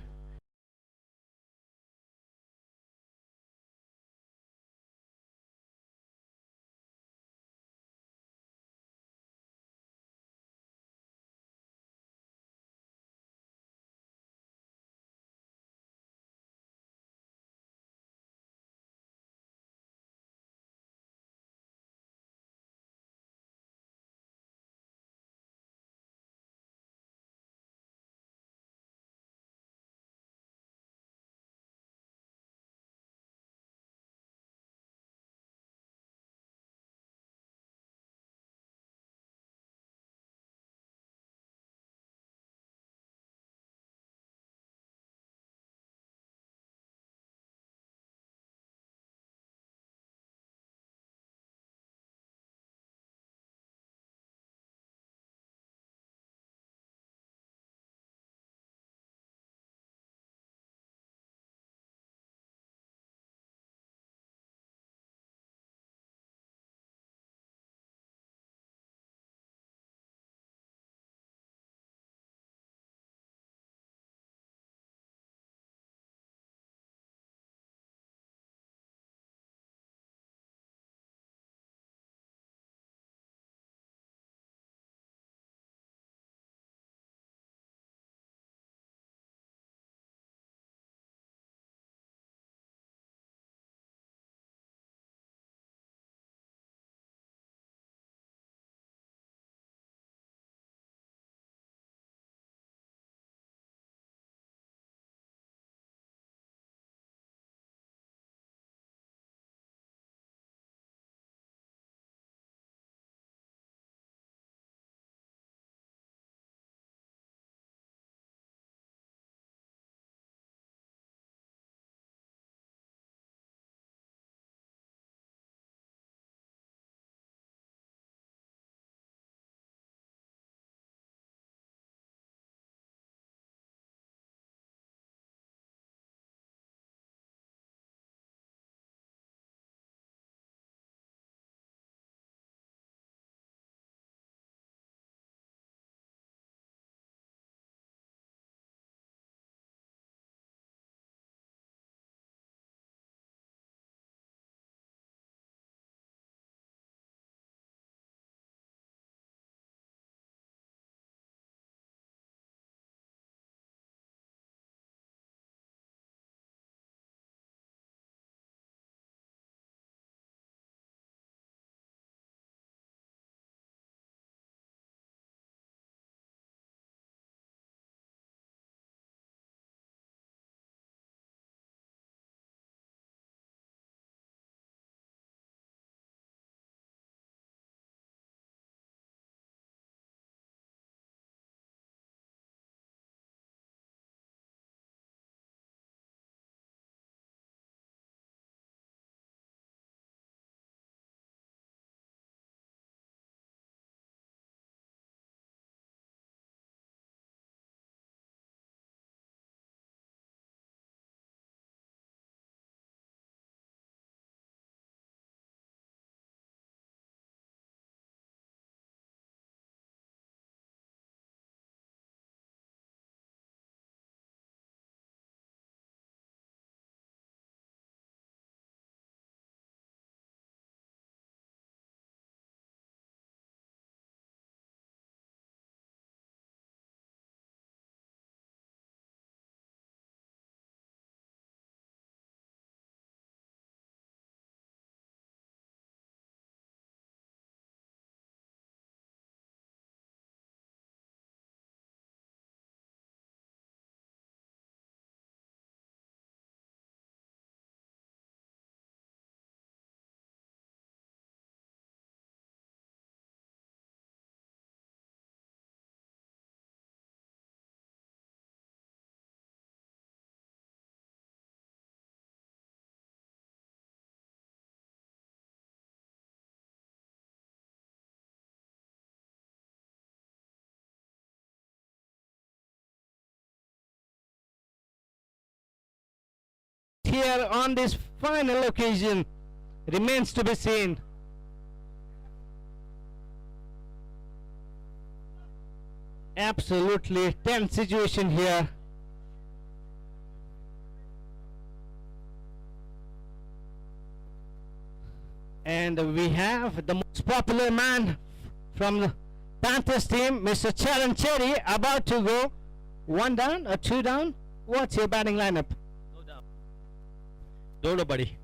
here on this final occasion remains to be seen. Absolutely tense situation here. And we have the most popular man from the Panthers team, Mr. Charan Cherry, about to go. 1 down or 2 down? What's your batting lineup? Dodo, buddy.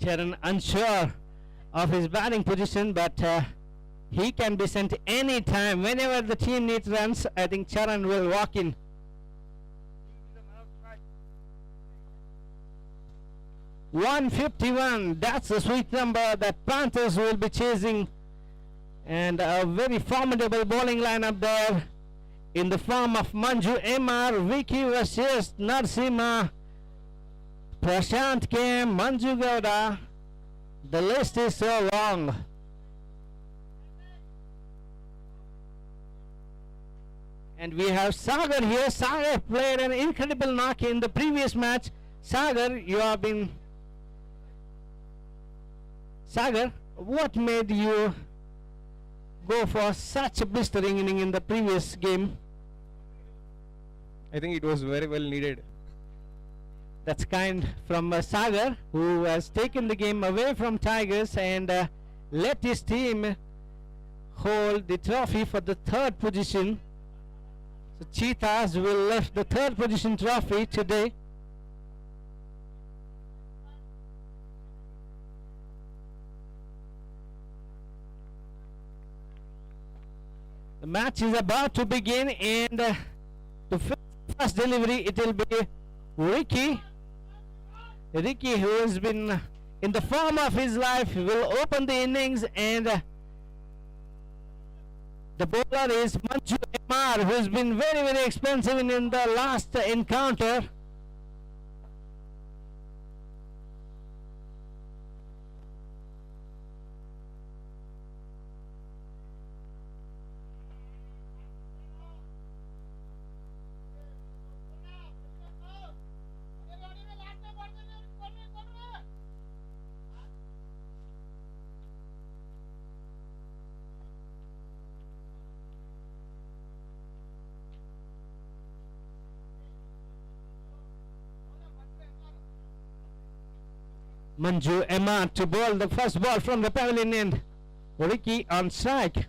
Charan unsure of his batting position, but he can be sent any time. Whenever the team needs runs, I think Charan will walk in. .151, that's the sweet number that Panthers will be chasing, and a very formidable bowling lineup there in the form of Manju MR, Vicky versus Narsimha, Prashant K, Manju Gowda. The list is so long. And we have Sagar here. Sagar played an incredible knock in the previous match. Sagar, you have been... Sagar, what made you go for such a blistering inning in the previous game? I think it was very well needed. That's kind from Sagar, who has taken the game away from Tigers and let his team hold the trophy for the third position. So Cheetahs will lift the third position trophy today. The match is about to begin, and to first delivery it will be Ricky. Ricky, who has been in the form of his life, will open the innings, and the bowler is Manju MR, who has been very, very expensive in the last encounter. Manju Emma to bowl the first ball from the pavilion end. Ricky on strike.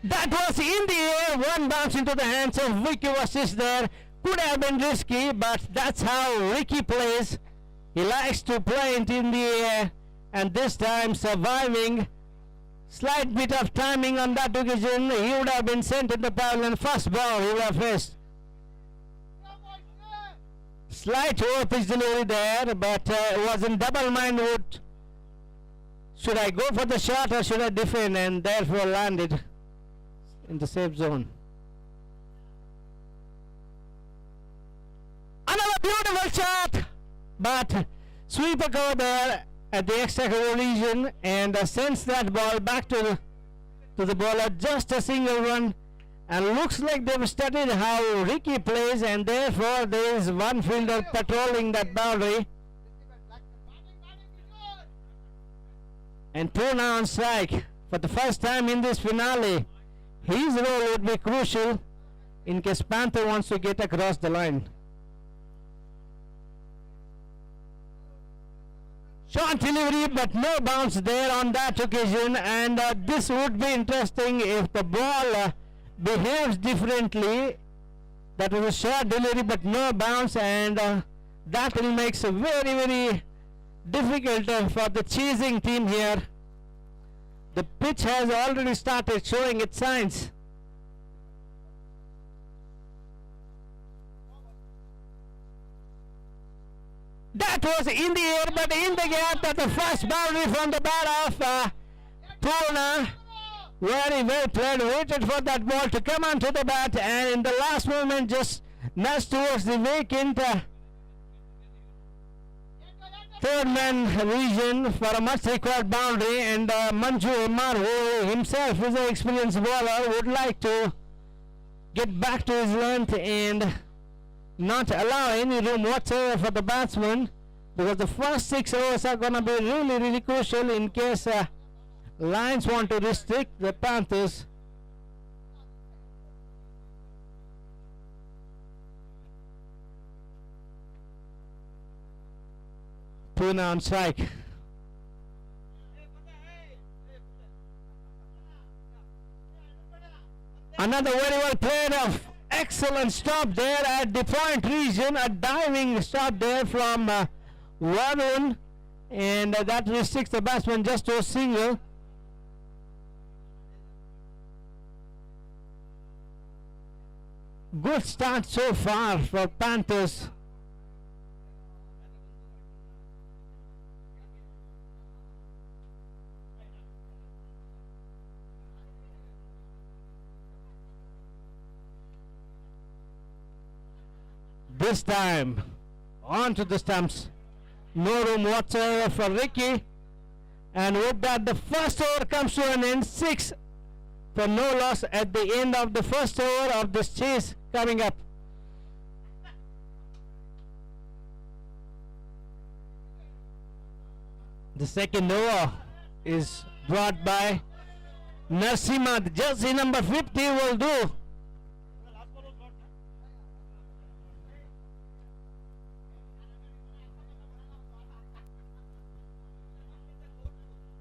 That was in the air. One bounce into the hands of Vicky Vasis there. Could have been risky, but that's how Ricky plays. He likes to play it in the air, and this time surviving. Slight bit of timing on that occasion. He would have been sent in the pavilion. First ball he would have faced. Slight over-pitch delivery there, but it was in double mind. Should I go for the shot or should I defend, and therefore landed in the safe zone. Another beautiful shot, but sweeper go there at the extra cover region and sends that ball back to the bowler. Just a single run, and looks like they've studied how Ricky plays, and therefore there is one fielder patrolling that boundary. And 2 now on strike for the first time in this finale. His role would be crucial in case Panther wants to get across the line. Short delivery, but no bounce there on that occasion, and this would be interesting if the ball behaves differently. That was a short delivery but no bounce, and that will make it very, very difficult for the chasing team here. The pitch has already started showing its signs. That was in the air, but in the gap at the first boundary from the bat of Purna. Very well played, waited for that ball to come onto the bat, and in the last moment just nudged towards the vacant third man region for a much required boundary, and Manju Amar, who himself is an experienced bowler, would like to get back to his length and not allow any room whatsoever for the batsman, because the first 6 overs are going to be really crucial in case Lions want to restrict the Panthers. Pune on strike. Another very well played of excellent stop there at the point region, a diving stop there from Varun, and that restricts the batsman just to a single. Good start so far for Panthers. This time onto the stumps, no room whatsoever for Ricky, and with that the first over comes to an end. 6 for no loss at the end of the first over of this chase coming up. The second over is brought by Narasimha. The jersey number 50 will do.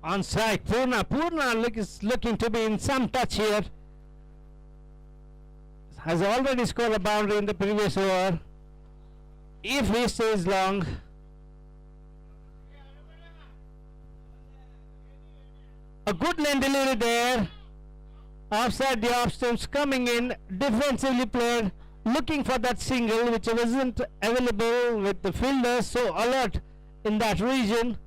On strike, Purna is looking to be in some touch here. Has already scored a boundary in the previous over. If he stays long, a good lane delivery there. Offside the off stumps, coming in, defensively played, looking for that single which wasn't available with the fielders so alert in that region.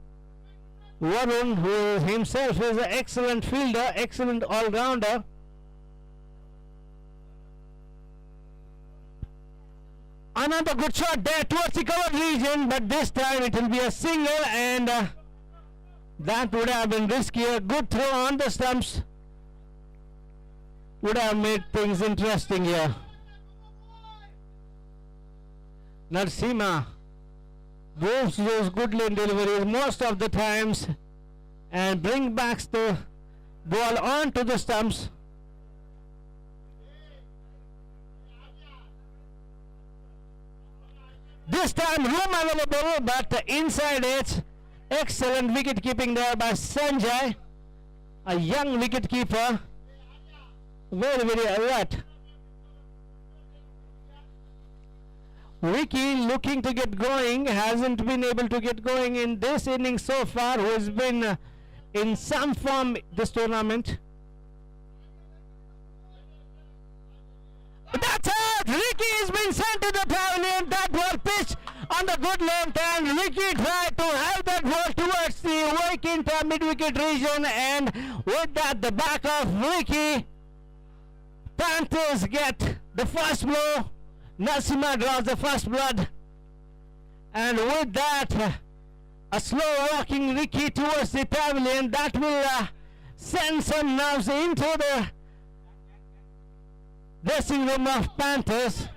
Varun, who himself is an excellent fielder, excellent all-rounder. Another good shot there towards the covered region, but this time it will be a single, and that would have been risky. A good throw on the stumps would have made things interesting here. Narasimha moves those good lane deliveries most of the times and bring back the ball onto the stumps. This time room available, but inside edge. Excellent wicket keeping there by Sanjay, a young wicket keeper, very alert. Ricky looking to get going, hasn't been able to get going in this inning so far, who has been in some form this tournament. That's out! Ricky has been sent to the pavilion. That ball pitched on the good length, and Ricky tried to have that ball towards the vacant mid-wicket region, and with that the back of Ricky, Panthers get the first blow. Narasimha draws the first blood, and with that a slow walking Ricky towards the pavilion, that will send some nerves into the dressing room of Panthers.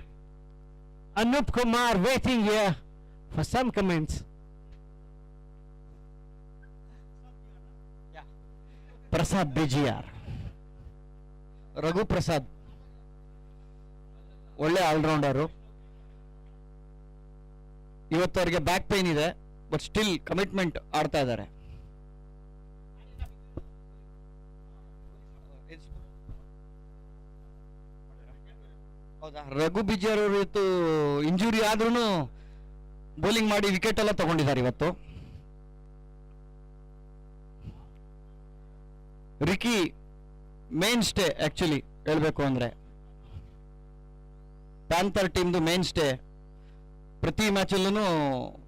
Anup Kumar waiting here for some comments. Prasad BGR, Raghu Prasad ಒಳ್ಳೆ all-rounder. ಇವತ್ತು ಅವರಿಗೆ back pain ಇದೆ, but still commitment ಆಡ್ತಾ ಇದ್ದಾರೆ. ಹೌದಾ, ರಘು ಬಿಜಿಯರ್ ಅವರು ಇವತ್ತು injury ಆದ್ರೂ ಬೌಲಿಂಗ್ ಮಾಡಿ ವಿಕೆಟ್ ಎಲ್ಲ ತಗೊಂಡಿದ್ದಾರೆ ಇವತ್ತು. ರಿಕಿ ಮೇನ್ ಸ್ಟೇ ಆಕ್ಚುಲಿ ಹೇಳ್ಬೇಕು ಅಂದ್ರೆ, ಪ್ಯಾಂಥರ್ ಟೀಮ್ದು ಮೇನ್ ಸ್ಟೇ. ಪ್ರತಿ ಮ್ಯಾಚಲ್ಲೂ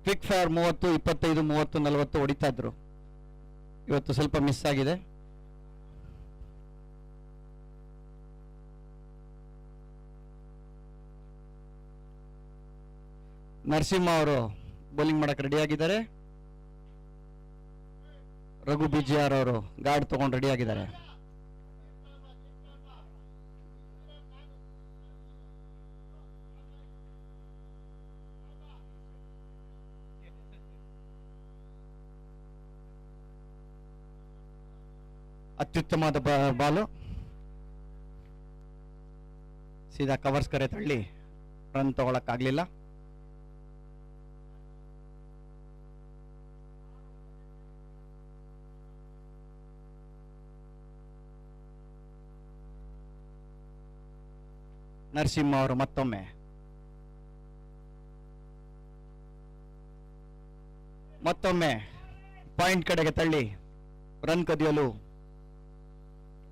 ಕ್ವಿಕ್ ಫೈರ್ 30, 25, 30, 40 ಹೊಡಿತಾ ಇದ್ರು. ಇವತ್ತು ಸ್ವಲ್ಪ ಮಿಸ್ ಆಗಿದೆ. ನರಸಿಂಹ ಅವರು ಬೌಲಿಂಗ್ ಮಾಡಕ್ಕೆ ರೆಡಿ ಆಗಿದ್ದಾರೆ. ರಘು ಬಿಜಿಆರ್ ಅವರು ಗಾರ್ಡ್ ತಗೊಂಡು ರೆಡಿ ಆಗಿದ್ದಾರೆ. ಅತ್ಯುತ್ತಮವಾದ ಬಾಲು ಸೀದಾ ಕವರ್ಸ್ ಕರೆ ತಳ್ಳಿ ರನ್ ತಗೊಳಕ್ಕಾಗ್ಲಿಲ್ಲ. ನರಸಿಂಹ ಅವರು ಮತ್ತೊಮ್ಮೆ ಪಾಯಿಂಟ್ ಕಡೆಗೆ ತಳ್ಳಿ ರನ್ ಕದಿಯಲು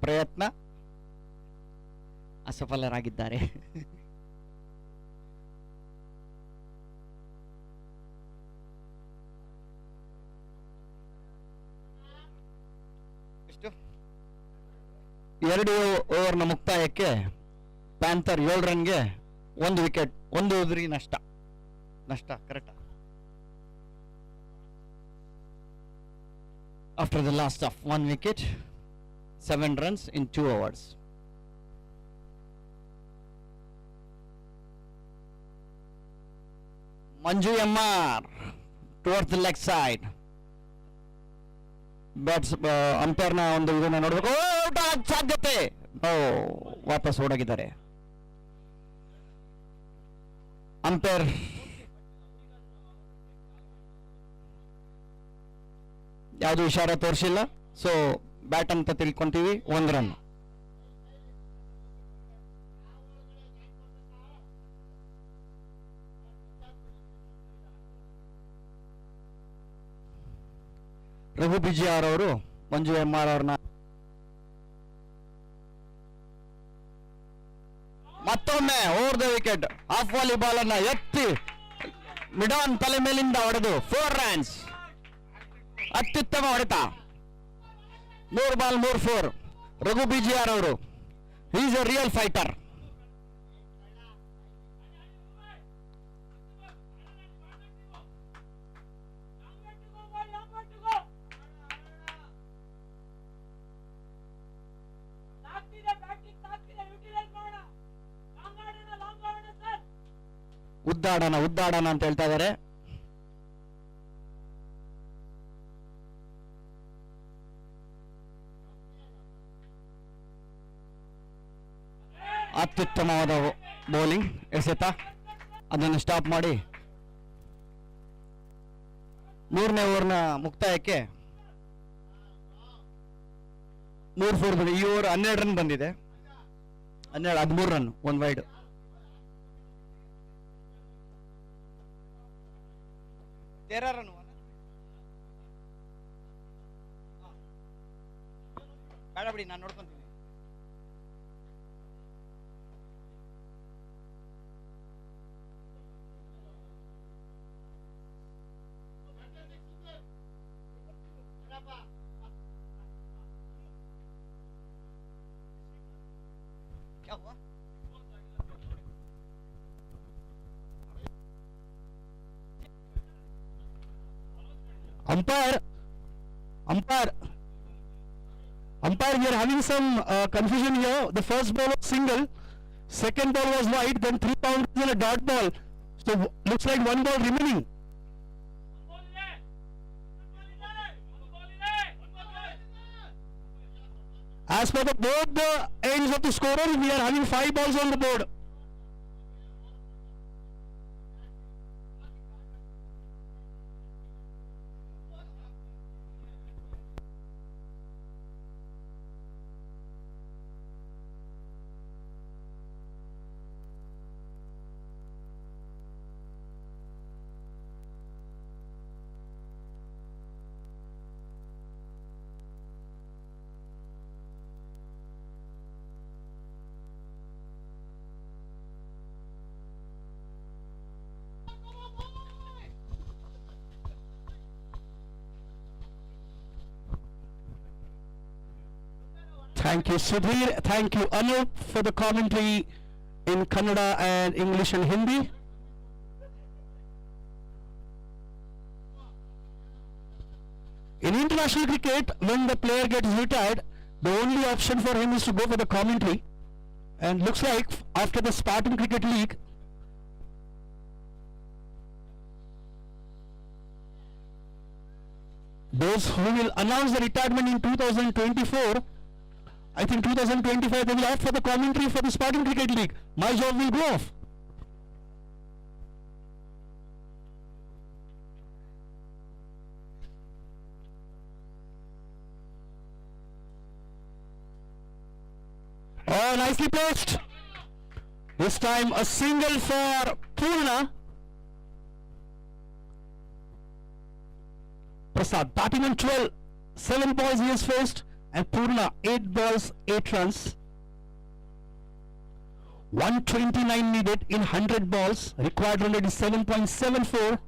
ಪ್ರಯತ್ನ, ಅಸಫಲರಾಗಿದ್ದಾರೆ. ಎಷ್ಟು 2 ಓವರ್ನ ಮುಕ್ತಾಯಕ್ಕೆ ಪ್ಯಾಂಥರ್ 7 ರನ್ಗೆ 1 ವಿಕೆಟ್, 1 ಉದುರಿ ನಷ್ಟ correct. After the last of 1 wicket, 7 runs in 2 overs. Manju MR towards the leg side. Bats umpire na ಒಂದು ಇದನ್ನ ನೋಡಬೇಕು. ಔಟ್ ಆಗ ಸಾಧ್ಯತೆ. ವಾಪಸ್ ಓಡಾಗಿದ್ದಾರೆ. ಅಂಪೈರ್ ಯಾವುದು ಇಶಾರ ತೋರಿಸಿಲ್ಲ, ಸೊ ಬ್ಯಾಟ್ ಅಂತ ತಿಳ್ಕೊಂತೀವಿ. 1 ರನ್. ರಘು ಬಿಜಿಆರ್ ಅವರು ಮಂಜು MR ಅವ್ರನ್ನ ಮತ್ತೊಮ್ಮೆ over the wicket of volleyball ಅನ್ನ ಎತ್ತಿ ಮಿಡಾನ್ ತಲೆ ಮೇಲಿಂದ ಹೊಡೆದು 4 ರನ್ಸ್. ಅತ್ಯುತ್ತಮ ಹೊಡೆತ. 3 ಬಾಲ್ 3 4. ರಘು ಬಿಜಿಆರ್ ಅವರು ಈಸ್ ಎ ರಿಯಲ್ ಫೈಟರ್. ಉದ್ದಾಡನ ಅಂತ ಹೇಳ್ತಾ ಇದ್ದಾರೆ. ಅತ್ಯುತ್ತಮವಾದ ಬೌಲಿಂಗ್ ಎಸೆತ, ಅದನ್ನು ಸ್ಟಾಪ್ ಮಾಡಿ 3ನೇ ಓವರ್ನ ಮುಕ್ತಾಯಕ್ಕೆ 3-4 ಈ ಓವರ್ 12 ರನ್ ಬಂದಿದೆ. 13 ರನ್ 1 ವೈಡ್. ಬೇಡ ಬಿಡಿ, ನಾನು ನೋಡ್ಕೊಂತೀನಿ. Umpire, we are having some confusion here. The first ball was single, second ball was wide, then 3 boundaries and a dot ball. So looks like 1 ball remaining. As per both the ends of the scorer, we are having 5 balls on the board. Thank you, Sudhir. Thank you, Anup, for the commentary in Kannada and English and Hindi. In international cricket, when the player gets retired, the only option for him is to go for the commentary. And looks like after the Spartan Cricket League, those who will announce the retirement in 2024, I think 2025 they will opt for the commentary for the Spartan Cricket League. My job will go off. Oh, nicely placed. This time a single for Purna. Prasad batting on 12. 7 balls he has faced, and Purna 8 balls, 8 runs. 129 needed in 100 balls. Required run rate is 7.74.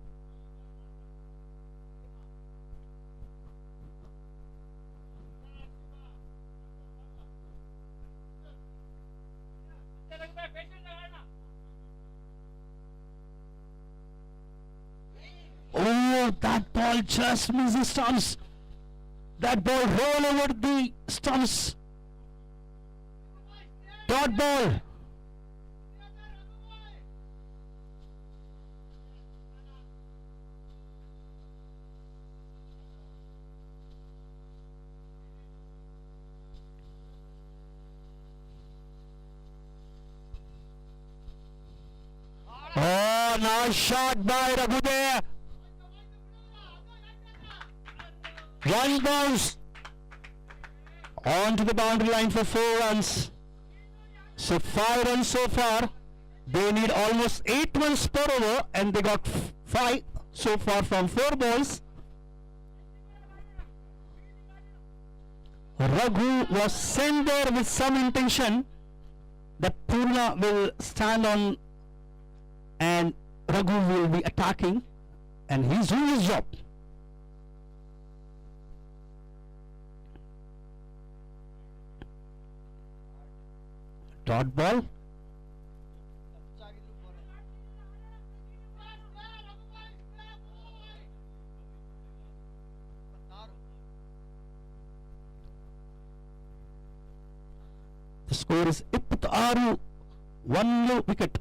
Oh, that ball just misses stumps. That ball roll over the stumps. Dot ball. Oh, nice shot by Raghu there. One bounce onto the boundary line for 4 runs. So 5 runs so far. They need almost 8 runs per over, and they got 5 so far from 4 balls. Raghu was sent there with some intention that Purna will stand on and Raghu will be attacking, and he's doing his job. Dot ball. The score is 26, 1 wicket.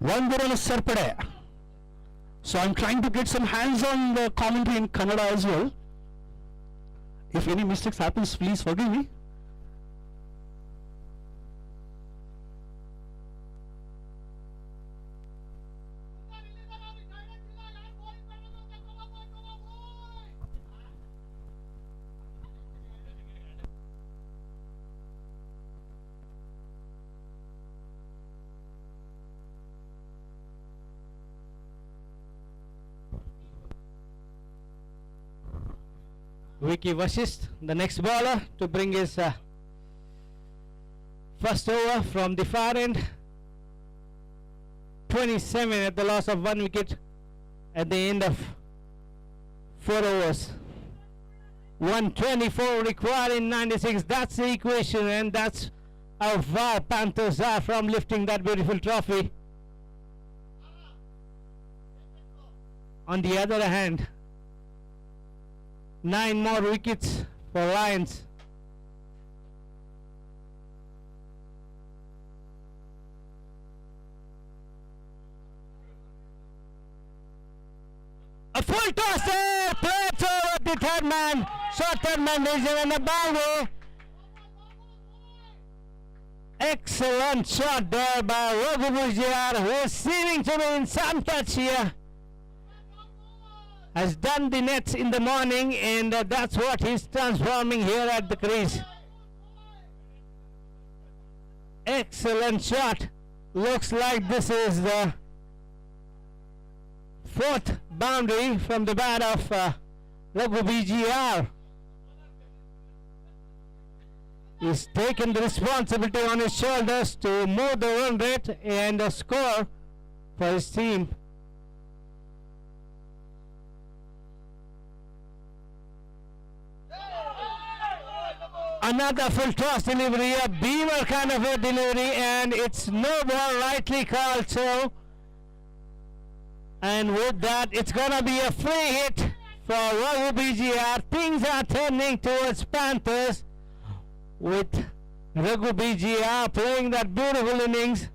One run is Sarpade. So I'm trying to get some hands on the commentary in Kannada as well. If any mistakes happens, please forgive me. Vicky Vasist, the next bowler, to bring his first over from the far end. 27 at the loss of 1 wicket at the end of 4 overs. 124 required in 96. That's the equation, and that's how far Panthers are from lifting that beautiful trophy. On the other hand, 9 more wickets for Lions. A full toss there, plays over the third man, short third man is in the boundary. Excellent shot there by Raghu Bujjar, who is seeming to be in some touch here. Has done the nets in the morning, and that's what he's transforming here at the crease. Excellent shot. Looks like this is the 4th boundary from the bat of Raghu BGR. He's taken the responsibility on his shoulders to move the run rate and score for his team. Another full toss delivery, a beaver kind of a delivery, and it's no ball, rightly called so. And with that, it's gonna be a free hit for Raghu BGR. Things are turning towards Panthers with Raghu BGR playing that beautiful innings.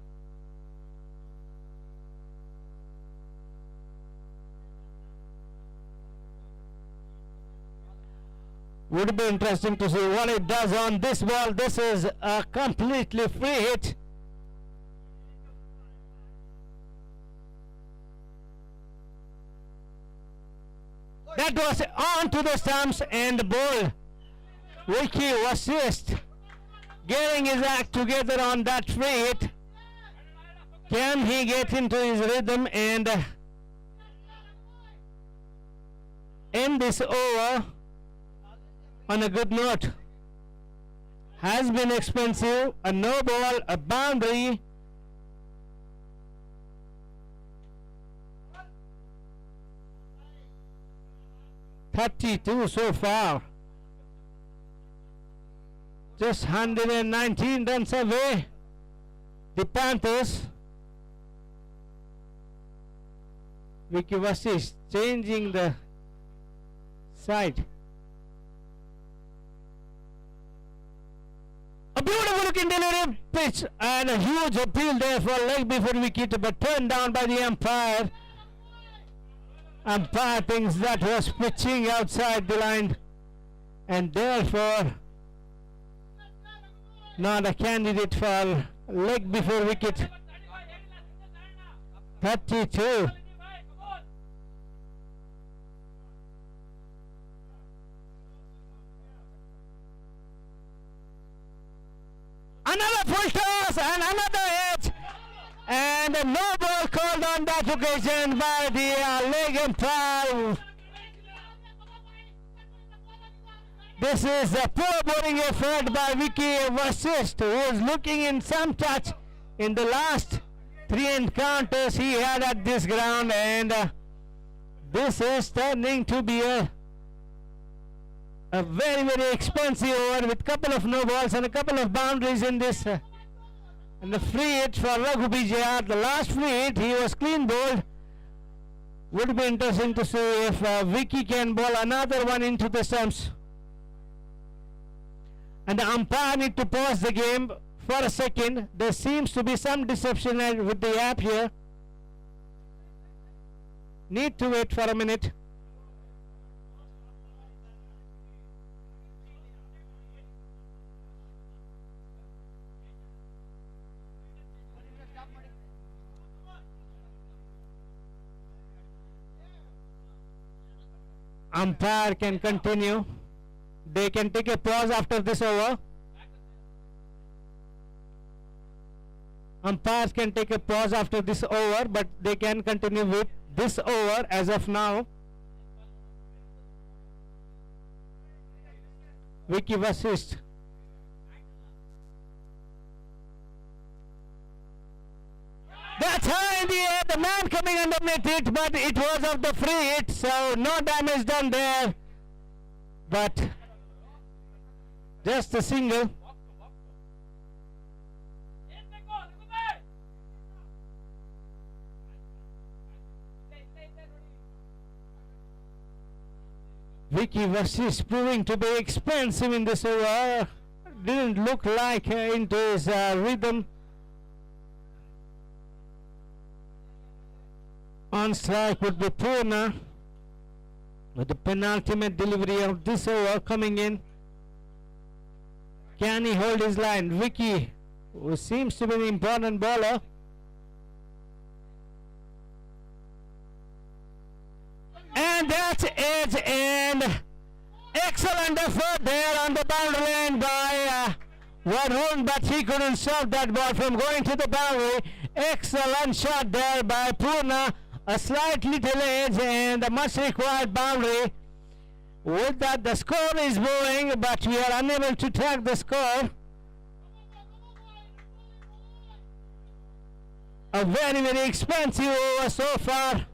Would be interesting to see what it does on this ball. This is a completely free hit. That was on to the stumps and the ball. Vicky was just getting his act together on that free hit. Can he get into his rhythm and end this over on a good note? Has been expensive, a no ball, a boundary. $32 so far. Just 119 runs away. The Panthers. Vicky Vasis changing the side. A beautiful looking delivery pitch and a huge appeal there for leg before wicket, but turned down by the umpire. Umpire thinks that was pitching outside the line and therefore not a candidate for leg before wicket. 32. Another full toss and another hit, and a no ball called on that occasion by the leg umpire. This is a poor bowling effort by Vicky Vasist, who is looking in some touch in the last 3 encounters he had at this ground, and this is turning to be a very, very expensive over with couple of no balls and a couple of boundaries in this. And the free hit for Raghu BJR. The last free hit, he was clean bowled. Would be interesting to see if Vicky can bowl another one into the stumps. And the umpire need to pause the game for a second. There seems to be some deception with the app here. Need to wait for a minute. Umpire can continue. They can take a pause after this over. Umpires can take a pause after this over, but they can continue with this over as of now. Vicky Vasist. That's high in the air, the man coming underneath it, but it was of the free hit, so no damage done there. But just a single. Vicky Vassis proving to be expensive in this over. Didn't look like into his rhythm. On strike would be Purna with the penultimate delivery of this over coming in. Can he hold his line? Vicky, who seems to be an important bowler. And that's it, and excellent effort there on the boundary line by Varun, but he couldn't stop that ball from going to the boundary. Excellent shot there by Purna. A slight little edge and a much required boundary. With that, the score is moving, but we are unable to track the score. A very, very expensive over so far.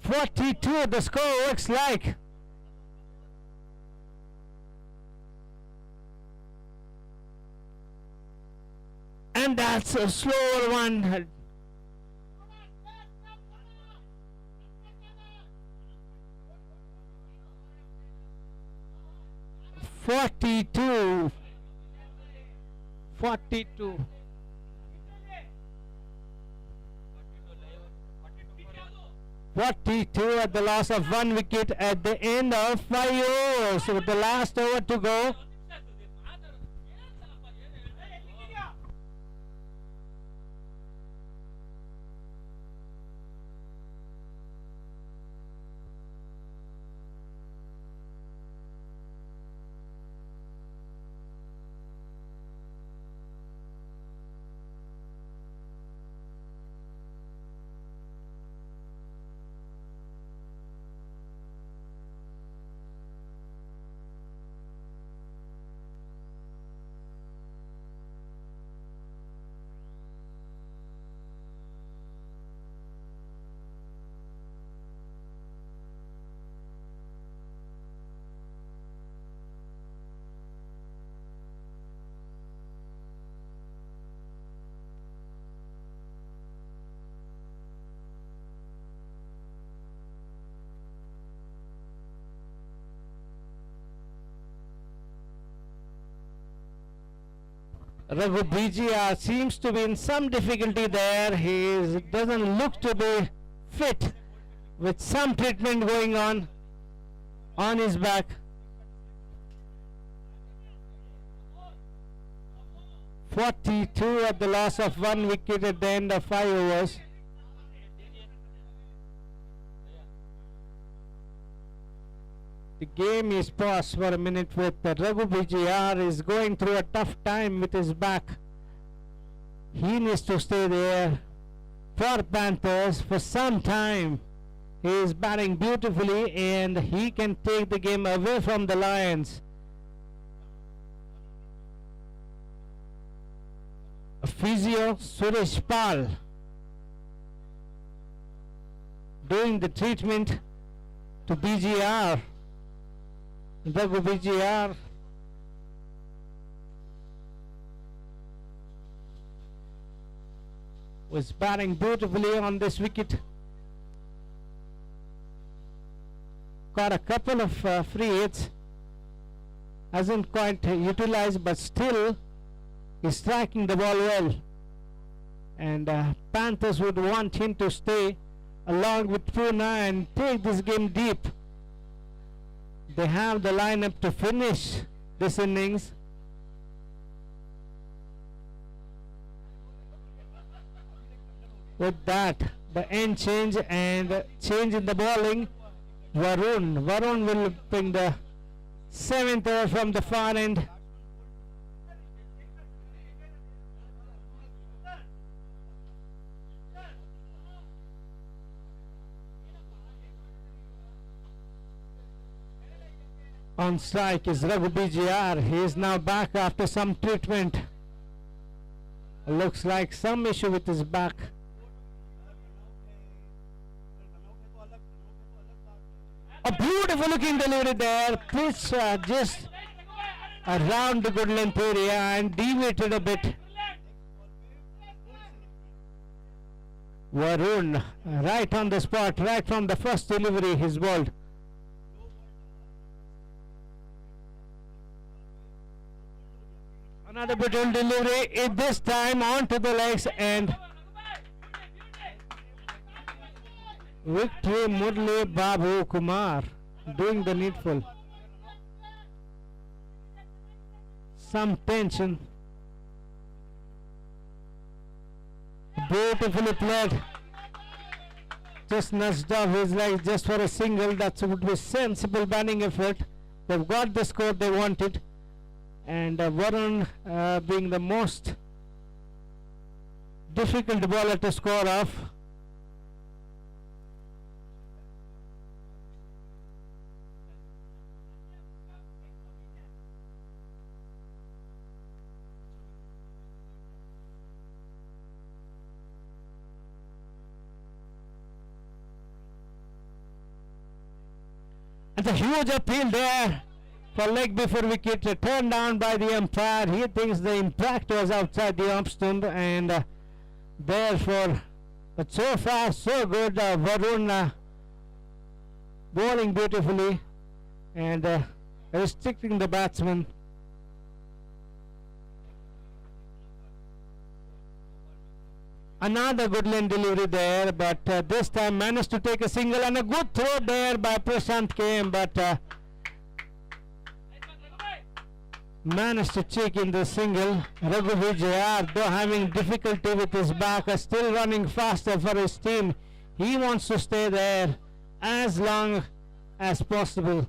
42, the score looks like. And that's a slower one. 42. 42. At the loss of 1 wicket at the end of 5 overs. With the last over to go. Raghu Bijia seems to be in some difficulty there. He doesn't look to be fit, with some treatment going on his back. .42 at the loss of 1 wicket at the end of 5 overs. The game is paused for a minute with Raghu Bijiyar is going through a tough time with his back. He needs to stay there for Panthers for some time. He is batting beautifully and he can take the game away from the Lions. A physio Suresh Pal doing the treatment to BGR. Raghu BGR was batting beautifully on this wicket. Got a couple of free hits. Hasn't quite utilized, but still is striking the ball well. And Panthers would want him to stay along with Pune and take this game deep. They have the lineup to finish this innings. With that, the end change and change in the bowling. Varun will bring the 7th over from the far end. On strike is Raghu BGR. He is now back after some treatment. Looks like some issue with his back. A beautiful looking delivery there. Pitch just around the good length area and deviated a bit. Varun right on the spot, right from the first delivery he's bowled. Another beautiful delivery, this time onto the legs, and victory Murli Babu Kumar doing the needful. Some tension. Beautifully played. Just nudged off his legs just for a single. That would be sensible batting effort. They've got the score they wanted. And Varun being the most difficult bowler to score off. And a huge appeal there for leg before wicket, turned down by the umpire. He thinks the impact was outside the off stump, and therefore, but so far so good. Varun bowling beautifully and restricting the batsman. Another good line delivery there, but this time managed to take a single, and a good throw there by Prashant came, but managed to check in the single. Raghu Vijayar, though having difficulty with his back, is still running faster for his team. He wants to stay there as long as possible.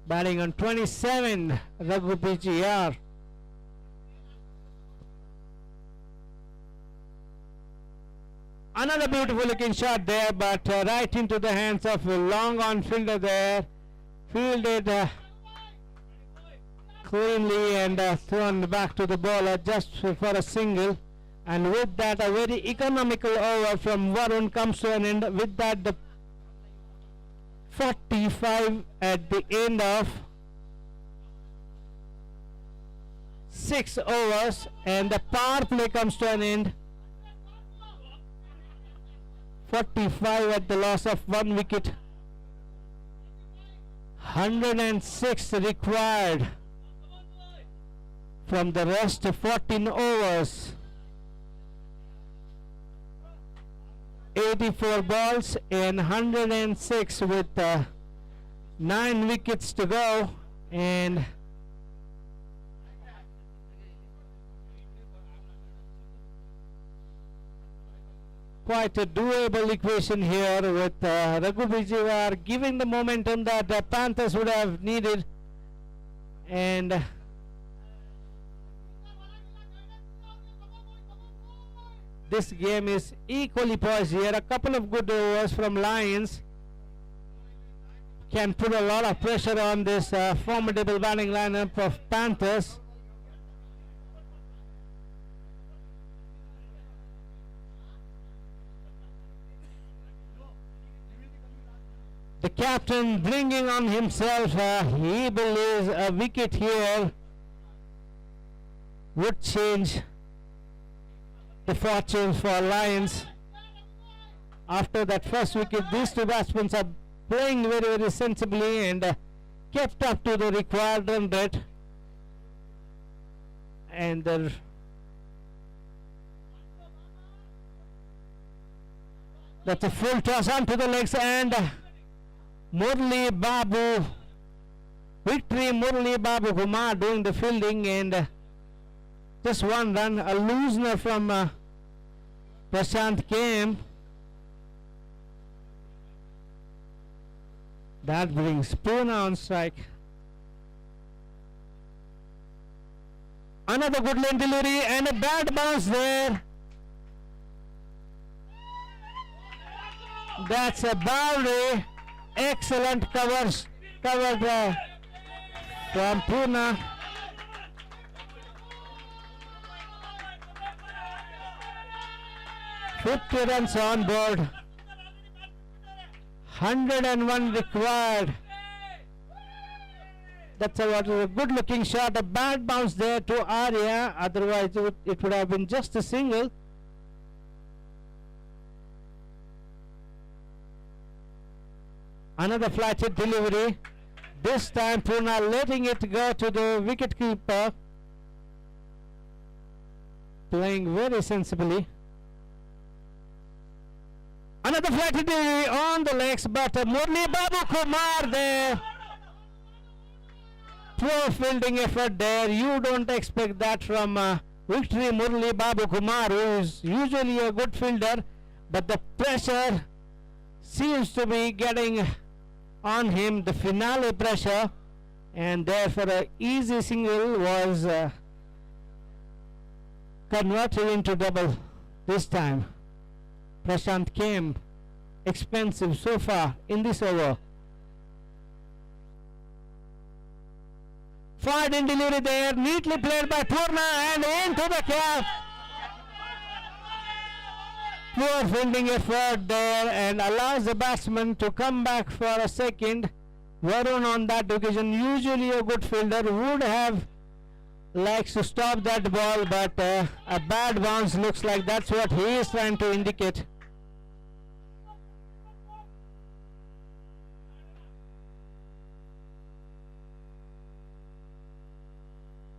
Batting on 27, Raghu Vijayar. Another beautiful looking shot there, but right into the hands of a long on fielder there. Fielded cleanly and thrown back to the bowler just for a single. And with that, a very economical over from Varun comes to an end. With that, the 45 at the end of 6 overs, and the power play comes to an end. 45 at the loss of 1 wicket. 106 required from the rest of 14 overs. 84 balls and 106 with 9 wickets to go, and quite a doable equation here with Raghu Vijayar giving the momentum that the Panthers would have needed, and this game is equally poised here. A couple of good overs from Lions can put a lot of pressure on this formidable batting lineup of Panthers. The captain bringing on himself, he believes a wicket here would change the fortunes for Lions. After that first wicket, these two batsmen are playing very, very sensibly and kept up to the required run rate. And that's a full toss onto the legs, and Murli Babu, victory Murli Babu Kumar doing the fielding, and just one run, a loosener from Prashant came. That brings Pune on strike. Another good line delivery and a bad bounce there. That's a boundary. Excellent covered from Pune. $50 runs on board. 101 required. That's a good looking shot. A bad bounce there to Arya. Otherwise it would have been just a single. Another flat hit delivery. This time Pune letting it go to the wicket keeper. Playing very sensibly. Another flat hit delivery on the legs, but Murli Babu Kumar there. Poor fielding effort there. You don't expect that from Victory Murli Babu Kumar, who is usually a good fielder, but the pressure seems to be getting on him, the finale pressure, and therefore an easy single was converted into double this time. Prashant came expensive so far in this over. Fine in delivery there, neatly played by Purna and into the cap. poor fielding effort there and allows the batsman to come back for a second. Varun on that occasion, usually a good fielder, would have likes to stop that ball, but a bad bounce looks like that's what he is trying to indicate.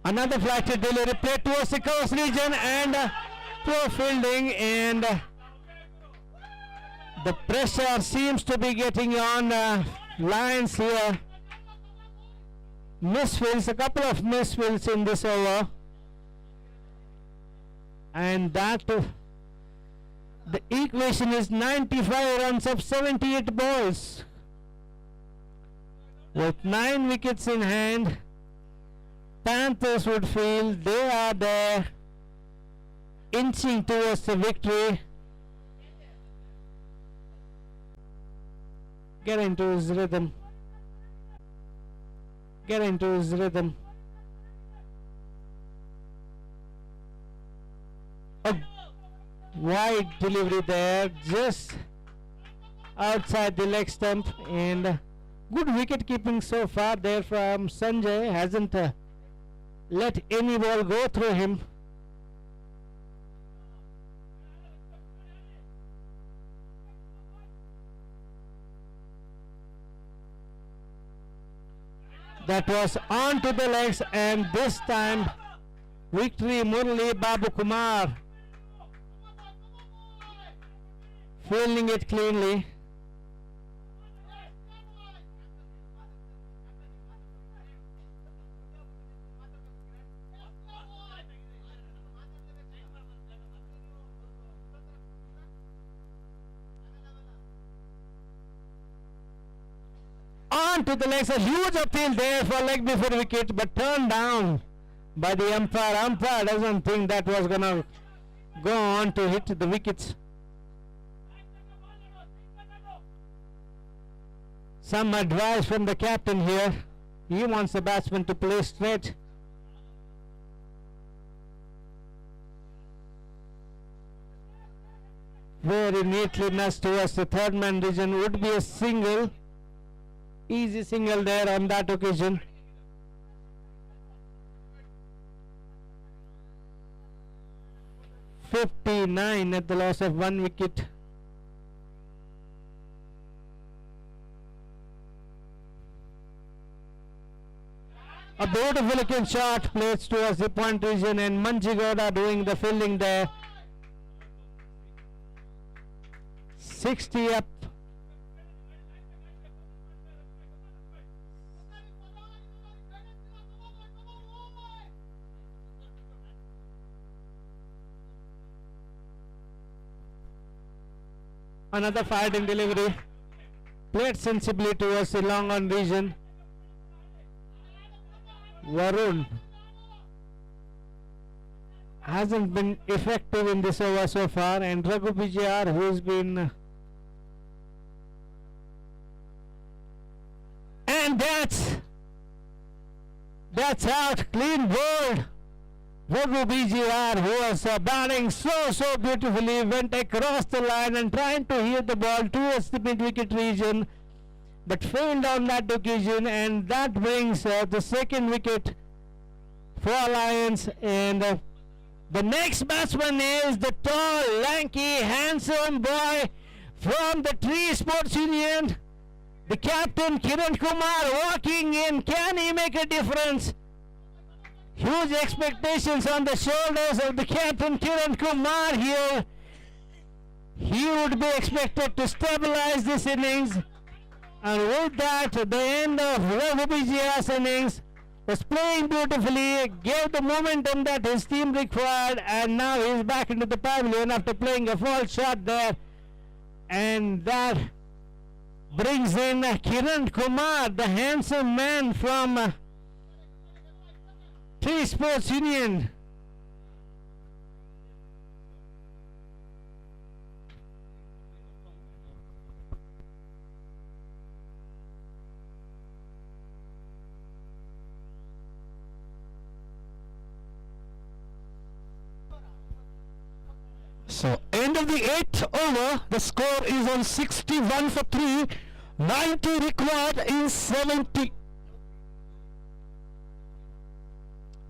Another flighted delivery played towards the coast region and poor fielding, and the pressure seems to be getting on Lions here. Misfields, a couple of misfields in this over, and that the equation is 95 runs of 78 balls. With 9 wickets in hand, Panthers would feel they are there, inching towards the victory. Get into his rhythm. Get into his rhythm. A wide delivery there, just outside the leg stump, and good wicket keeping so far there from Sanjay. Hasn't let any ball go through him. That was on to the legs, and this time victory Murli Babu Kumar fielding it cleanly. On to the legs, a huge appeal there for leg before wicket, but turned down by the umpire. Umpire doesn't think that was gonna go on to hit the wickets. Some advice from the captain here. He wants the batsman to play straight. Very neatly nudged towards the third man region. Would be a single. Easy single there on that occasion. .59 at the loss of 1 wicket. A beautiful looking shot played towards the point region, and Manjigoda doing the fielding there. 60 up. Another fighting delivery, played sensibly towards the long on region. Varun hasn't been effective in this over so far, and Raghu PGR, who's been and that's out, clean bowled. Raghu BGR, who was batting so beautifully, went across the line and trying to hit the ball towards the mid-wicket region, but failed on that occasion, and that brings the second wicket for Lions. And the next batsman is the tall, lanky, handsome boy from the Tree Sports Union, the captain Kiran Kumar, walking in. Can he make a difference? Huge expectations on the shoulders of the captain Kiran Kumar here. He would be expected to stabilize this innings, and with that, the end of Raghu BGR's innings, was playing beautifully, gave the momentum that his team required, and now he's back into the pavilion after playing a false shot there, and that brings in Kiran Kumar, the handsome man from Tree Sports Union. So end of the 8th over, the score is on 61 for 3, 90 required in 70.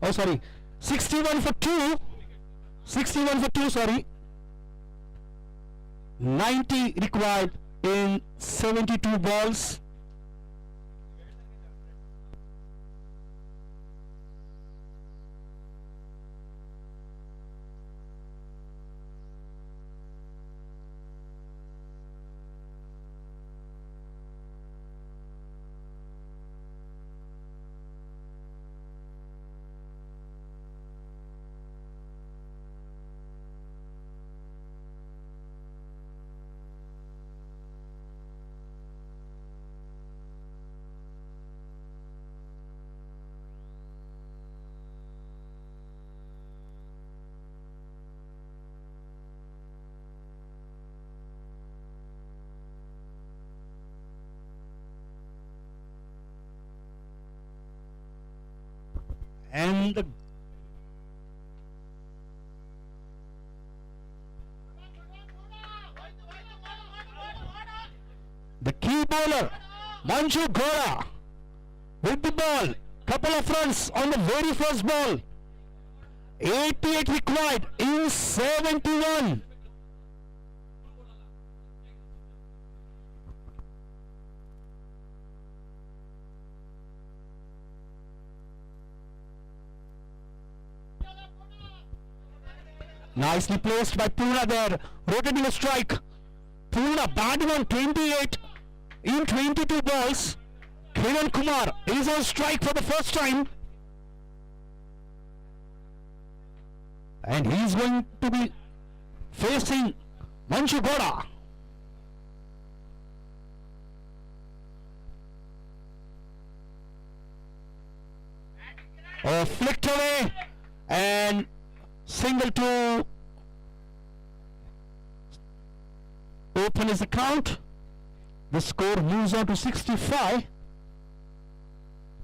Oh sorry, 61 for 2, 61 for 2 sorry, 90 required in 72 balls. And the key bowler, Manju Gora, with the ball, couple of runs on the very first ball. 88 required in 71. Nicely placed by Puna there, rotating a strike. Puna batting on 28 in 22 balls. Kiran Kumar is on strike for the first time. And he's going to be facing Manju Gowda. Oh, flicked away and single to open his account. The score moves on to 65.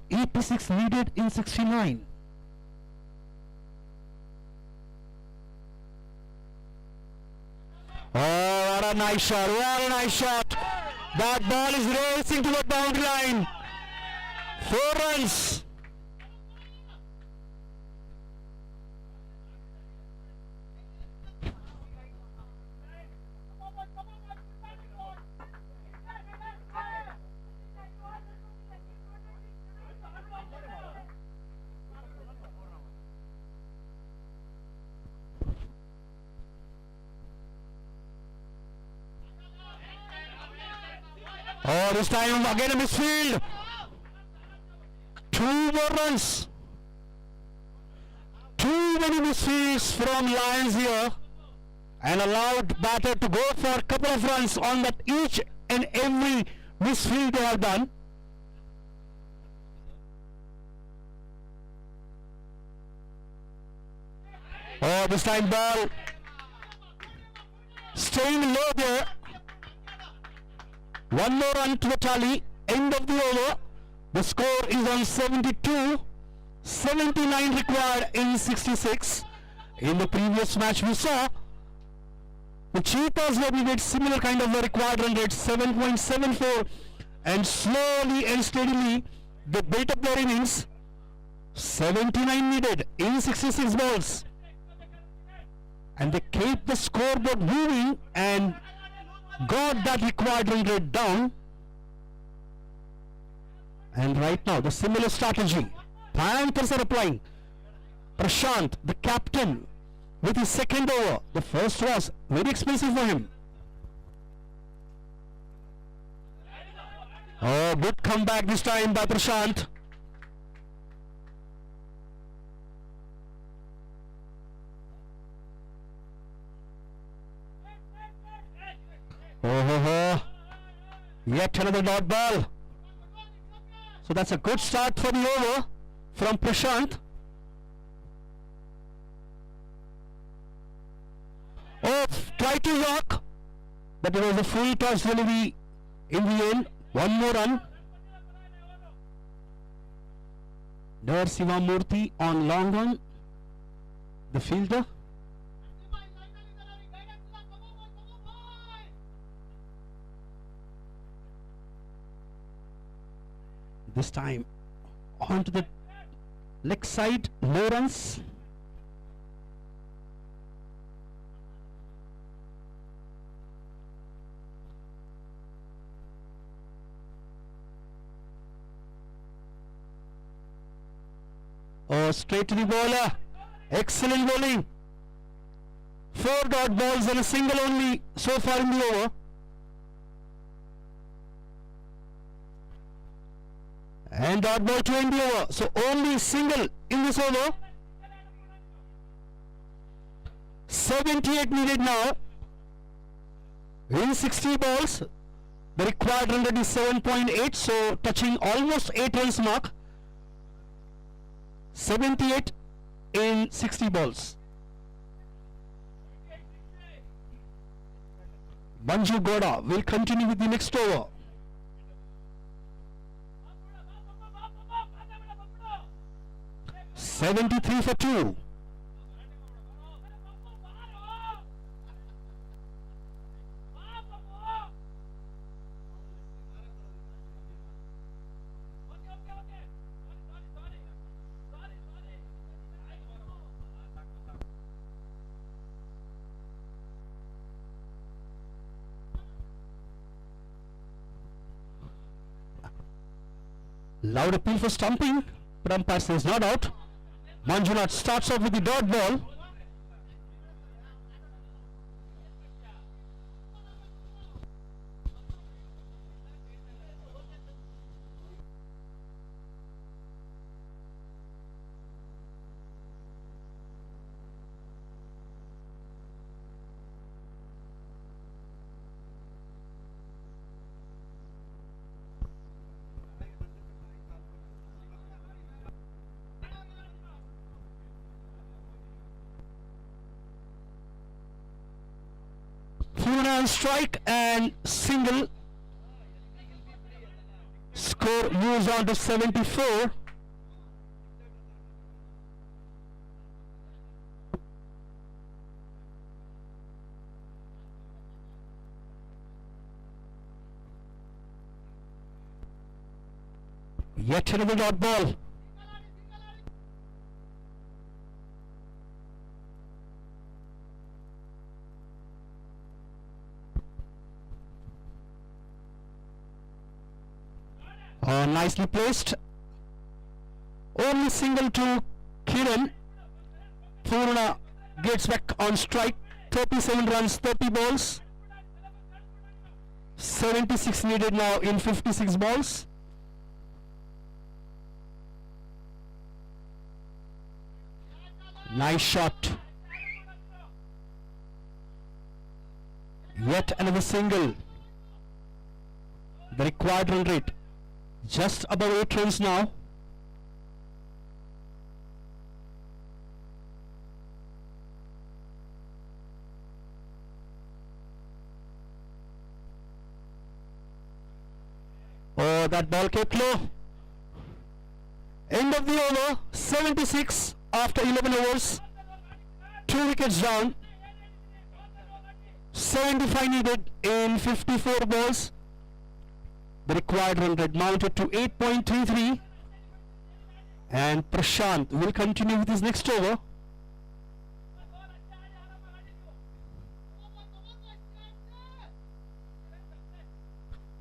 86 needed in 69. Oh, what a nice shot, what a nice shot. That ball is racing to the boundary line. 4 runs. Oh, this time again a misfield. 2 more runs. Too many misfields from Lions here, and allowed batter to go for a couple of runs on that each and every misfield they have done. Oh, this time ball staying low there. 1 more run to the tally, end of the over. The score is on 72, 79 required in 66. In the previous match we saw the Cheetahs where we did similar kind of a required run rate, 7.74, and slowly and steadily they built up their innings. 79 needed in 66 balls, and they kept the scoreboard moving and got that required run rate down. And right now the similar strategy Panthers are applying. Prashant, the captain, with his second over. The first was very expensive for him. Oh, good comeback this time by Prashant. Oh, yet another dot ball. So that's a good start for the over from Prashant. Oh, try to walk, but it was a full toss delivery in the end. 1 more run. There Sivamurthy on long run, the fielder. This time onto the leg side, low runs. Oh, straight to the bowler. Excellent bowling. 4 dot balls and a single only so far in the over. And dot ball to end the over. So only single in this over. 78 needed now. In 60 balls. The required run rate is 7.8. So touching almost 8 runs mark. 78 in 60 balls. Manju Goda will continue with the next over. $73 for 2. Loud appeal for stumping, but umpire says not out. Manjunath starts off with the dot ball. On strike and single. Score moves on to 74. Yet another dot ball. Nicely placed. Only single to Kiran. Purna gets back on strike. 37 runs, 30 balls. 76 needed now in 56 balls. Nice shot. Yet another single. The required run rate just above 8 runs now. Oh, that ball kept low. End of the over, 76 after 11 overs. 2 wickets down. 75 needed in 54 balls. The required run rate mounted to 8.33, and Prashant will continue with his next over.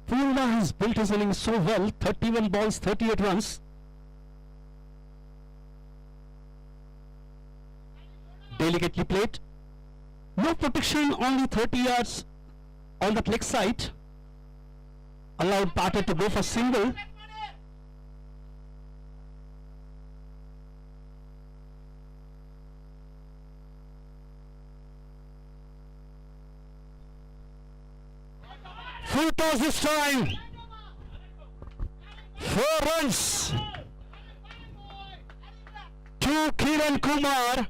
Purna has built his innings so well, 31 balls, 38 runs. Delicately played. No protection, only 30 yards on that leg side. Allowed batter to go for single. Full toss this time. 4 runs to Kiran Kumar.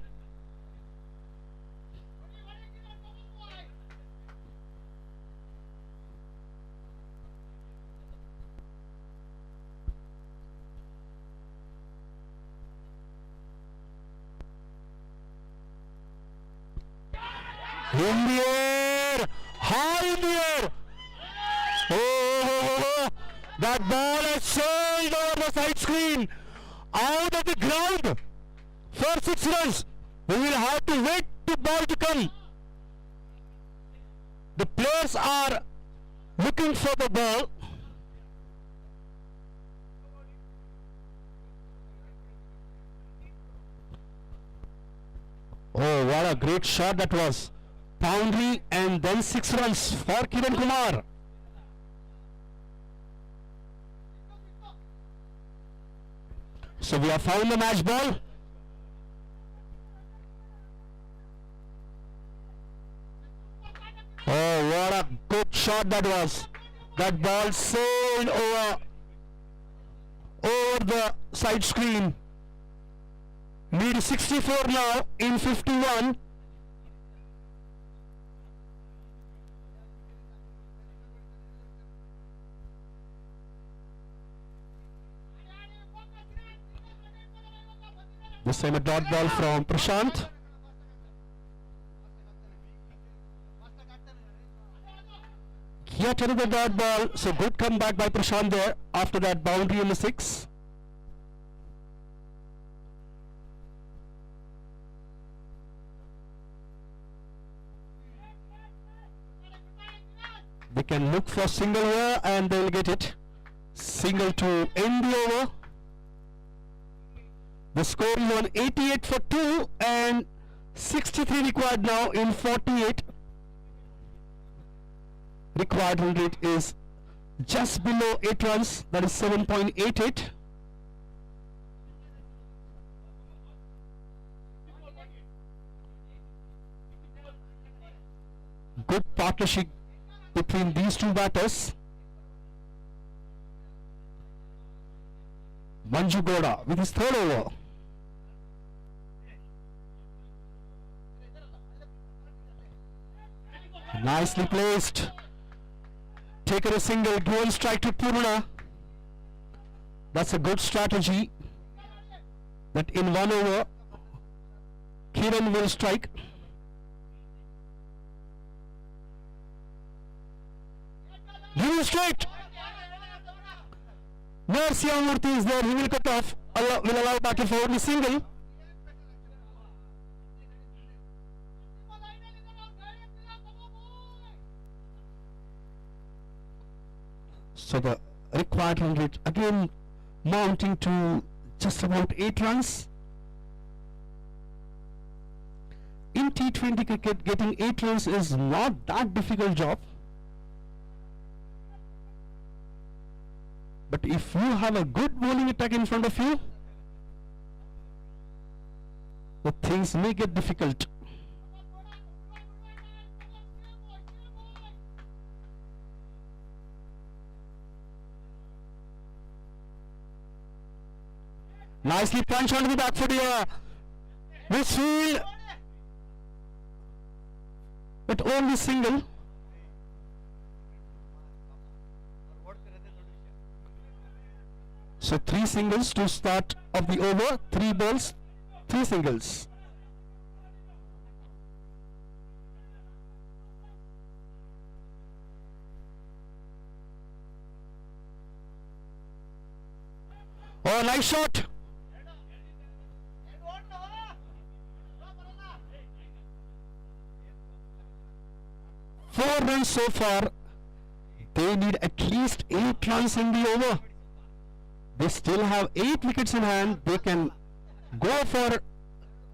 In the air, high in the air. Oh, that ball has sailed over the side screen. Out of the ground for 6 runs. We will have to wait the ball to come. The players are looking for the ball. Oh, what a great shot that was. Boundary and then 6 runs for Kiran Kumar. So we have found the match ball. Oh, what a good shot that was. That ball sailed over the side screen. Lead 64 now in 51. This time a dot ball from Prashant. Yet another dot ball. So good comeback by Prashant there after that boundary in the 6. They can look for single here and they'll get it. Single to end the over. The score is 188 for 2 and 63 required now in 48. Required run rate is just below 8 runs, that is 7.88. Good partnership between these two batters. Manju Gowda with his third over. Nicely placed. Taken a single, dual strike to Purna. That's a good strategy. That in 1 over, Kiran will strike. Dual strike. Narsiamurthy is there, he will cut off, will allow battle for only single. So the required run rate again mounting to just about 8 runs. In T20 cricket, getting 8 runs is not that difficult job. But if you have a good bowling attack in front of you, the things may get difficult. Nicely punched onto the back foot here. Misfield. But only single. So 3 singles to start of the over, 3 balls, 3 singles. Oh, nice shot. Four runs so far. They need at least 8 runs in the over. They still have 8 wickets in hand. They can go for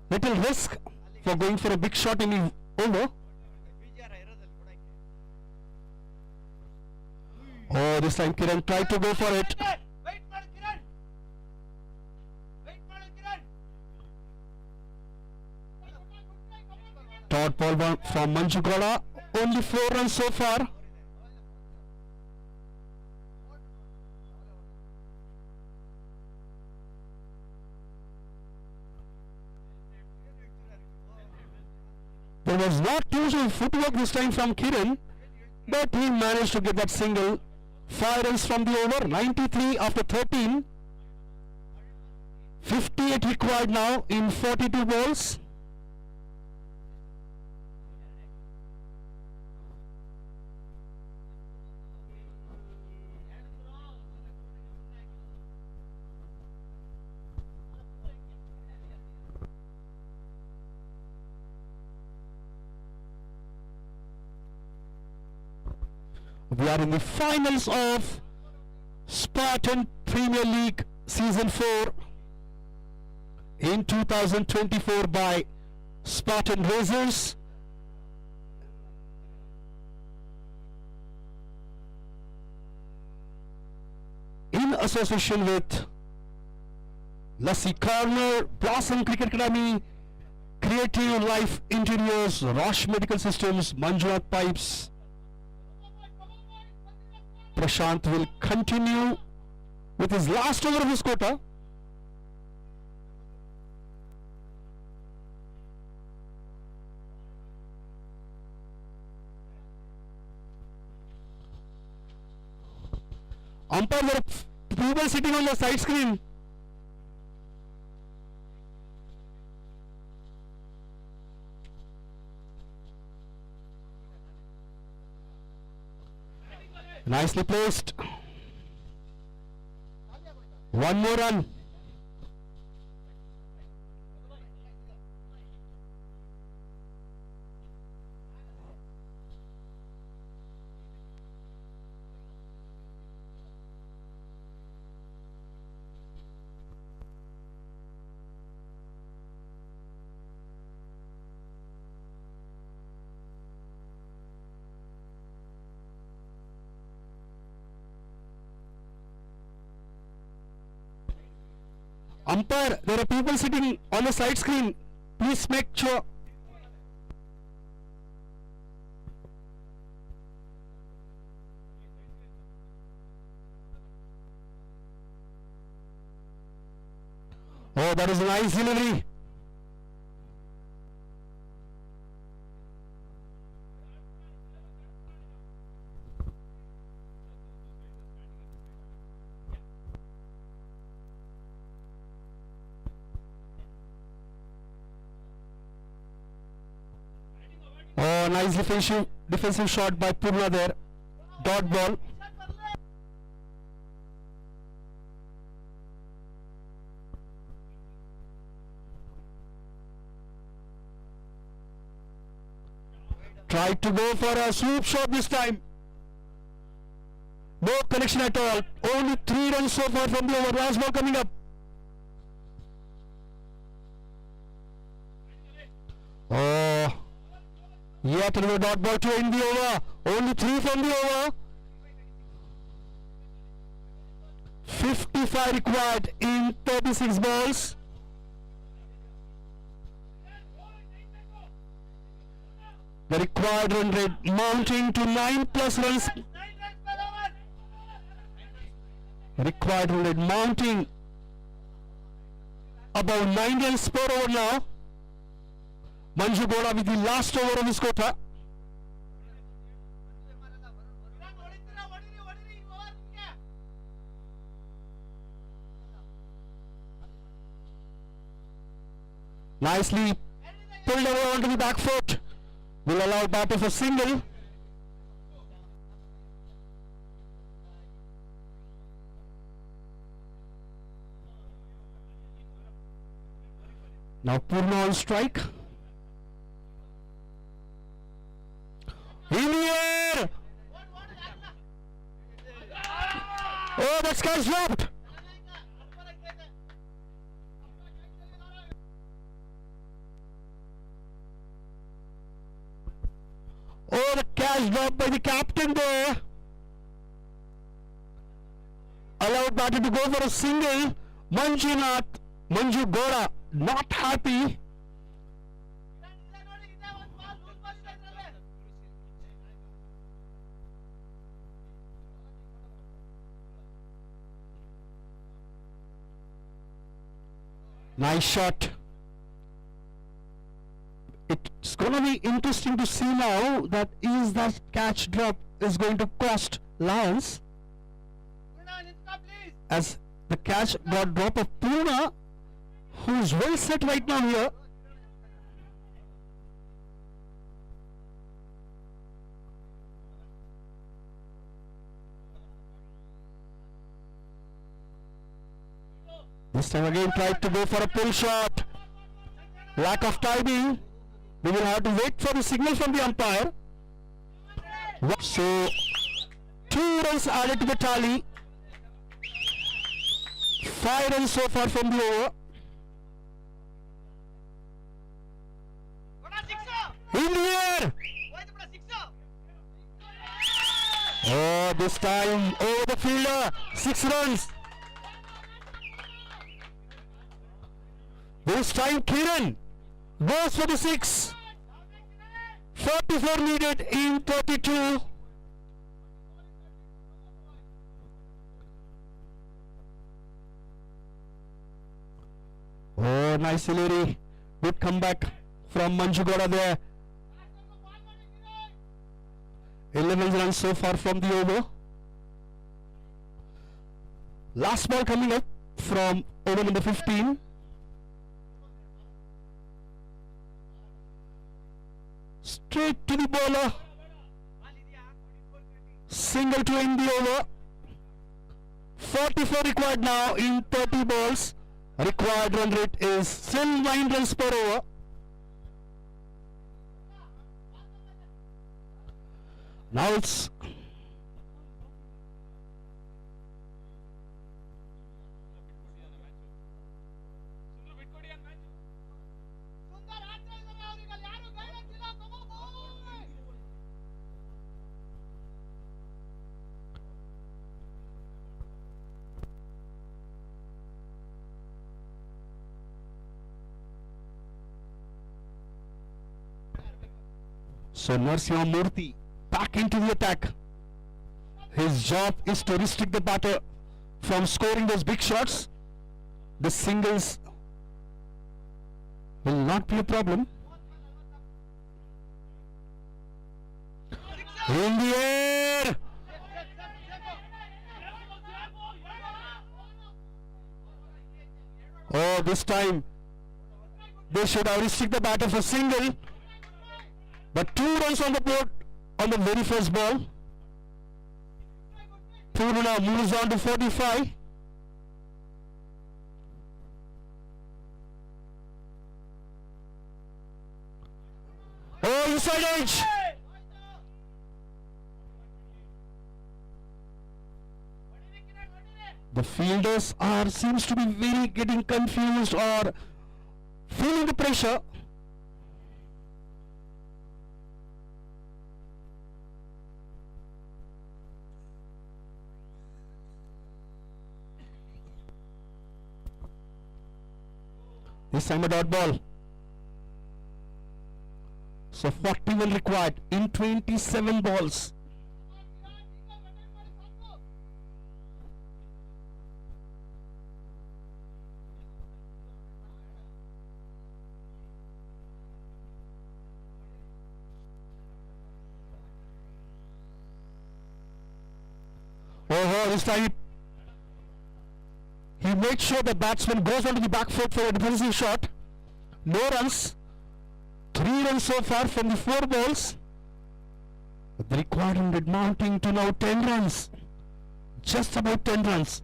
little risk for going for a big shot in the over. Oh, this time Kiran tried to go for it. Dot ball from Manju Gowda. Only 4 runs so far. There was not usual footwork this time from Kiran, but he managed to get that single. 5 runs from the over, 93 after 13. 58 required now in 42 balls. We are in the finals of Spartan Premier League Season 4 in 2024 by Spartan Racers. In association with Lassi Corner, Blossom Cricket Academy, Creative Life Interiors, Roche Medical Systems, Manjunath Pipes. Prashant will continue with his last over of his quota. Umpire, there are people sitting on the side screen. Nicely placed. One more run. Umpire, there are people sitting on the side screen. Please make sure. Oh, that is a nice delivery. Oh, nice defensive shot by Purna there. Dot ball. Tried to go for a swoop shot this time. No connection at all. Only 3 runs so far from the over. Last ball coming up. Oh. Yet another dot ball to end the over. Only 3 from the over. 55 required in 36 balls. The required run rate mounting to 9+ runs. Required run rate mounting about 9 runs per over now. Manju Goda with the last over of his quota. Nicely pulled away onto the back foot. Will allow batter for single. Now Purna on strike. In the air! Oh, that sky's dropped! Oh, the catch dropped by the captain there. Allowed batter to go for a single. Manju Goda not happy. Nice shot. It's going to be interesting to see now that catch drop is going to cost Lions, as the catch got drop of Purna, who's well set right now here. This time again tried to go for a pull shot. Lack of timing. We will have to wait for the signal from the umpire. So 2 runs added to the tally. 5 runs so far from the over. In the air! Oh, this time over the fielder. 6 runs. This time Kiran goes for the 6. 44 needed in 32. Oh, nice delivery. Good comeback from Manju Gowda there. 11 runs so far from the over. Last ball coming up from over number 15. Straight to the bowler. Single to end the over. 44 required now in 30 balls. Required run rate is still 9 runs per over. Now it's so Narasimha Murthy back into the attack. His job is to restrict the batter from scoring those big shots. The singles will not be a problem. In the air! Oh, this time they should have restricted the batter for single. But 2 runs on the board on the very first ball. Puruna moves on to 45. Oh, inside edge. The fielders seems to be very getting confused or feeling the pressure. This time a dot ball. So 41 required in 27 balls. Oh, this time he makes sure the batsman goes onto the back foot for a defensive shot. No runs. 3 runs so far from the 4 balls. The required 100 mounting to now 10 runs. Just about 10 runs.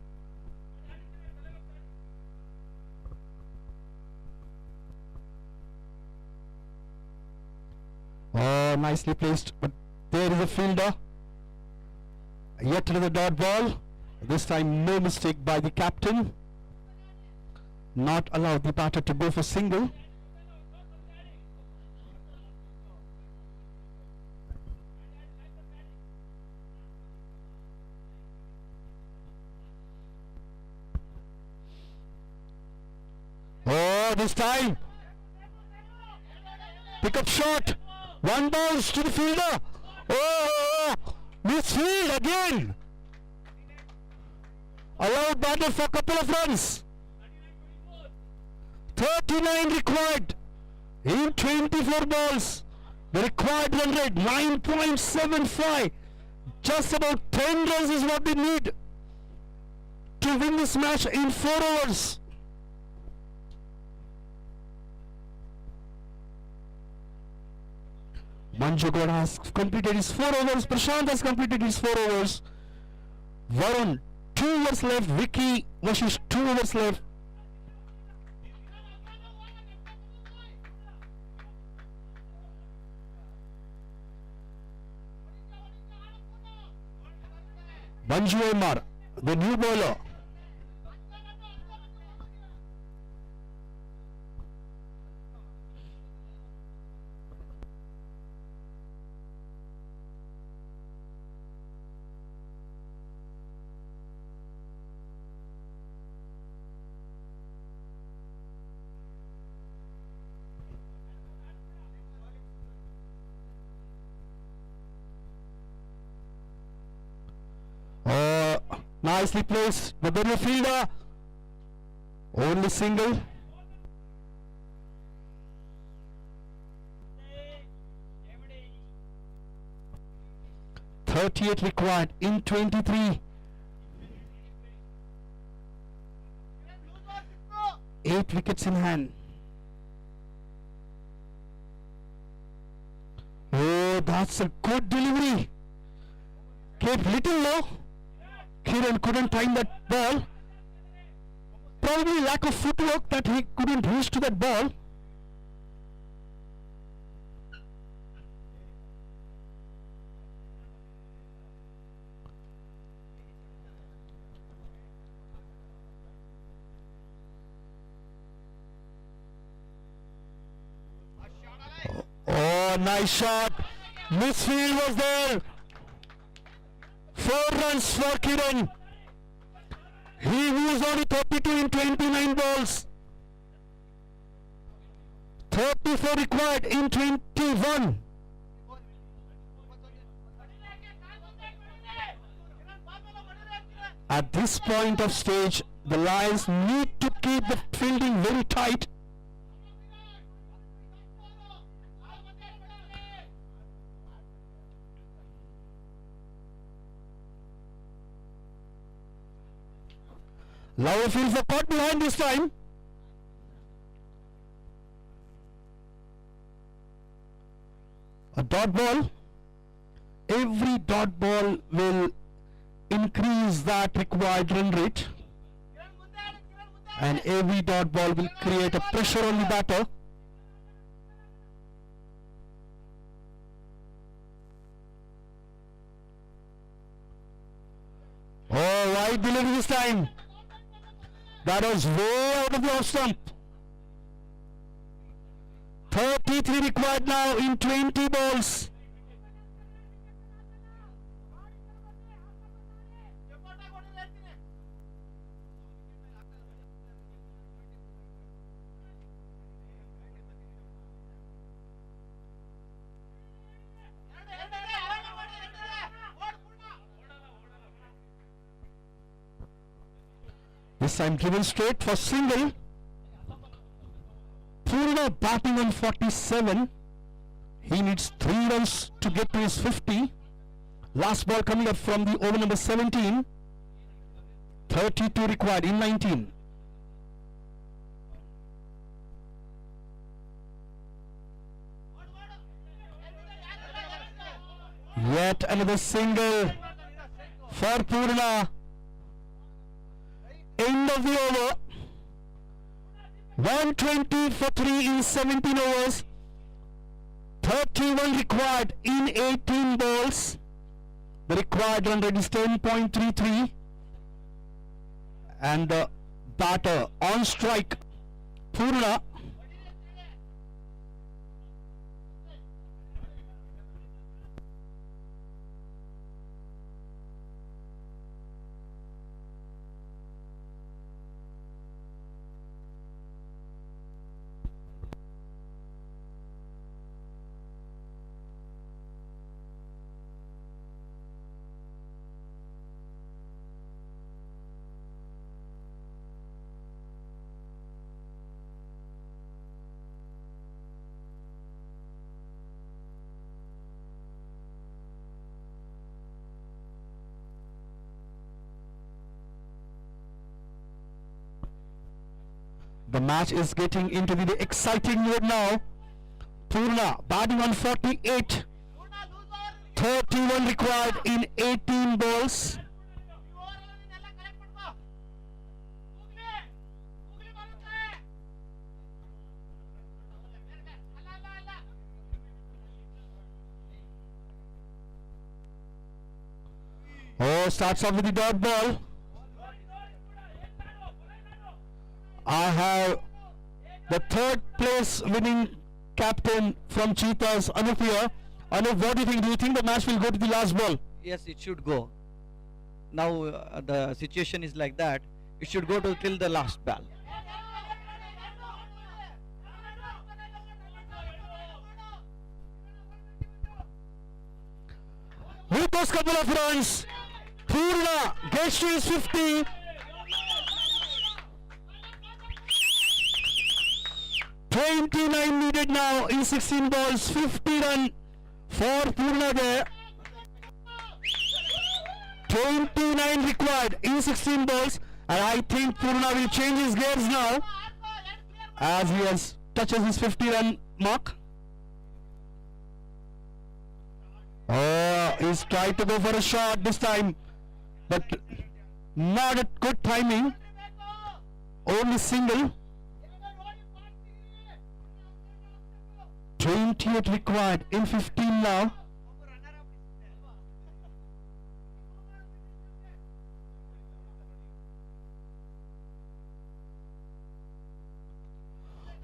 Oh, nicely placed. But there is a fielder. Yet another dot ball. This time no mistake by the captain. Not allowed the batter to go for single. Oh, this time pick up shot. 1 bounce to the fielder. Oh, misfield again. Allowed batter for a couple of runs. 39 required in 24 balls. The required run rate 9.75. Just about 10 runs is what they need to win this match in 4 overs. Manju Gowda has completed his 4 overs. Prashant has completed his 4 overs. Varun, 2 overs left. Vicky Vashish, 2 overs left. Manju Emar, the new bowler. Nicely placed, the middle fielder. Only single. .38 required in 23. 8 wickets in hand. Oh, that's a good delivery. Kept little low. Kiran couldn't time that ball. Probably lack of footwork that he couldn't reach to that ball. Oh, nice shot. Misfield was there. 4 runs for Kiran. He moves on to 32 in 29 balls. 34 required in 21. At this point of stage, the Lions need to keep the fielding very tight. Lower field for caught behind this time. A dot ball. Every dot ball will increase that required run rate. And every dot ball will create a pressure on the batter. Oh, wide delivery this time. That was way out of the off stump. 33 required now in 20 balls. This time driven straight for single. Purna batting on 47. He needs 3 runs to get to his 50. Last ball coming up from the over number 17. 32 required in 19. Yet another single for Purna. End of the over. 120 for 3 in 17 overs. 31 required in 18 balls. The required run rate is 10.33. And the batter on strike, Purna. The match is getting into the exciting mode now. Purna batting on 48. 31 required in 18 balls. Oh, starts off with the dot ball. I have the third place winning captain from Cheetahs, Anup here. Anup, what do you think? Do you think the match will go to the last ball? Yes, it should go. Now the situation is like that. It should go to till the last ball. With those couple of runs, Purna gets to his 50. $29 needed now in 16 balls, 50 run for Purna there. 29 required in 16 balls, and I think Purna will change his gears now as he has touches his 50 run mark. Oh, he's tried to go for a shot this time, but not at good timing. Only single. 28 required in 15 now.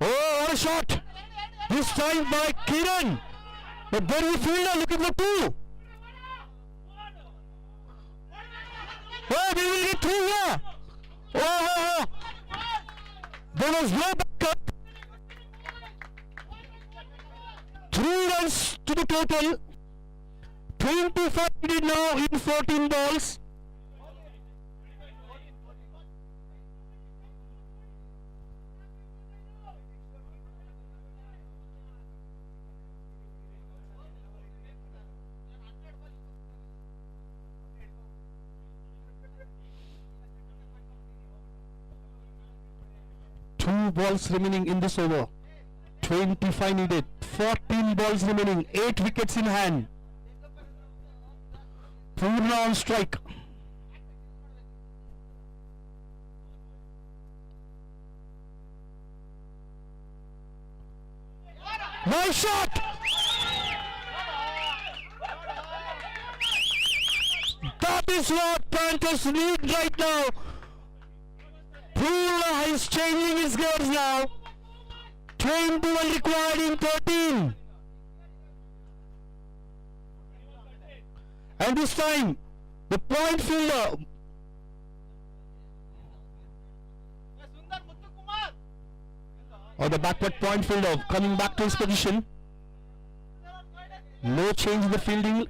Oh, what a shot! This time by Kiran. But there is a fielder looking for two. Oh, they will get two here. Oh. There was no backup. 3 runs to the total. 25 needed now in 14 balls. Two balls remaining in this over. 25 needed. 14 balls remaining. 8 wickets in hand. Purna on strike. Nice shot! That is what Panthers need right now. Purna is changing his gears now. 21 required in 13. And this time, the point fielder. Or the backward point fielder coming back to his position. No change in the fielding.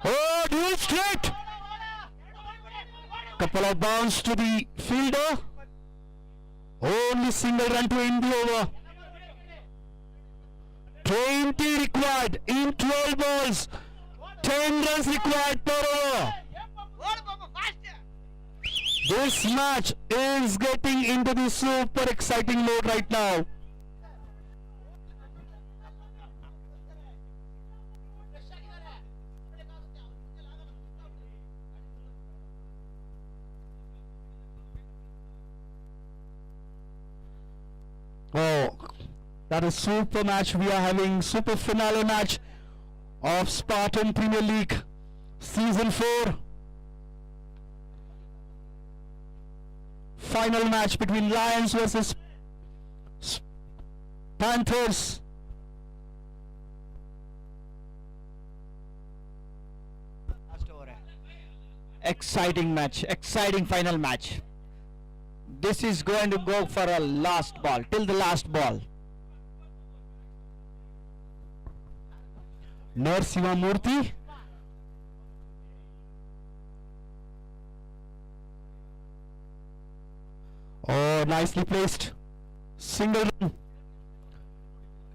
Oh, dual straight. Couple of bounce to the fielder. Only single run to end the over. 20 required in 12 balls. 10 runs required per over. This match is getting into the super exciting mode right now. Oh, that is super match. We are having super finale match of Spartan Premier League Season 4. Final match between Lions versus Panthers. Exciting match, exciting final match. This is going to go for a last ball, till the last ball. Narasimha Murthy. Oh, nicely placed. Single run.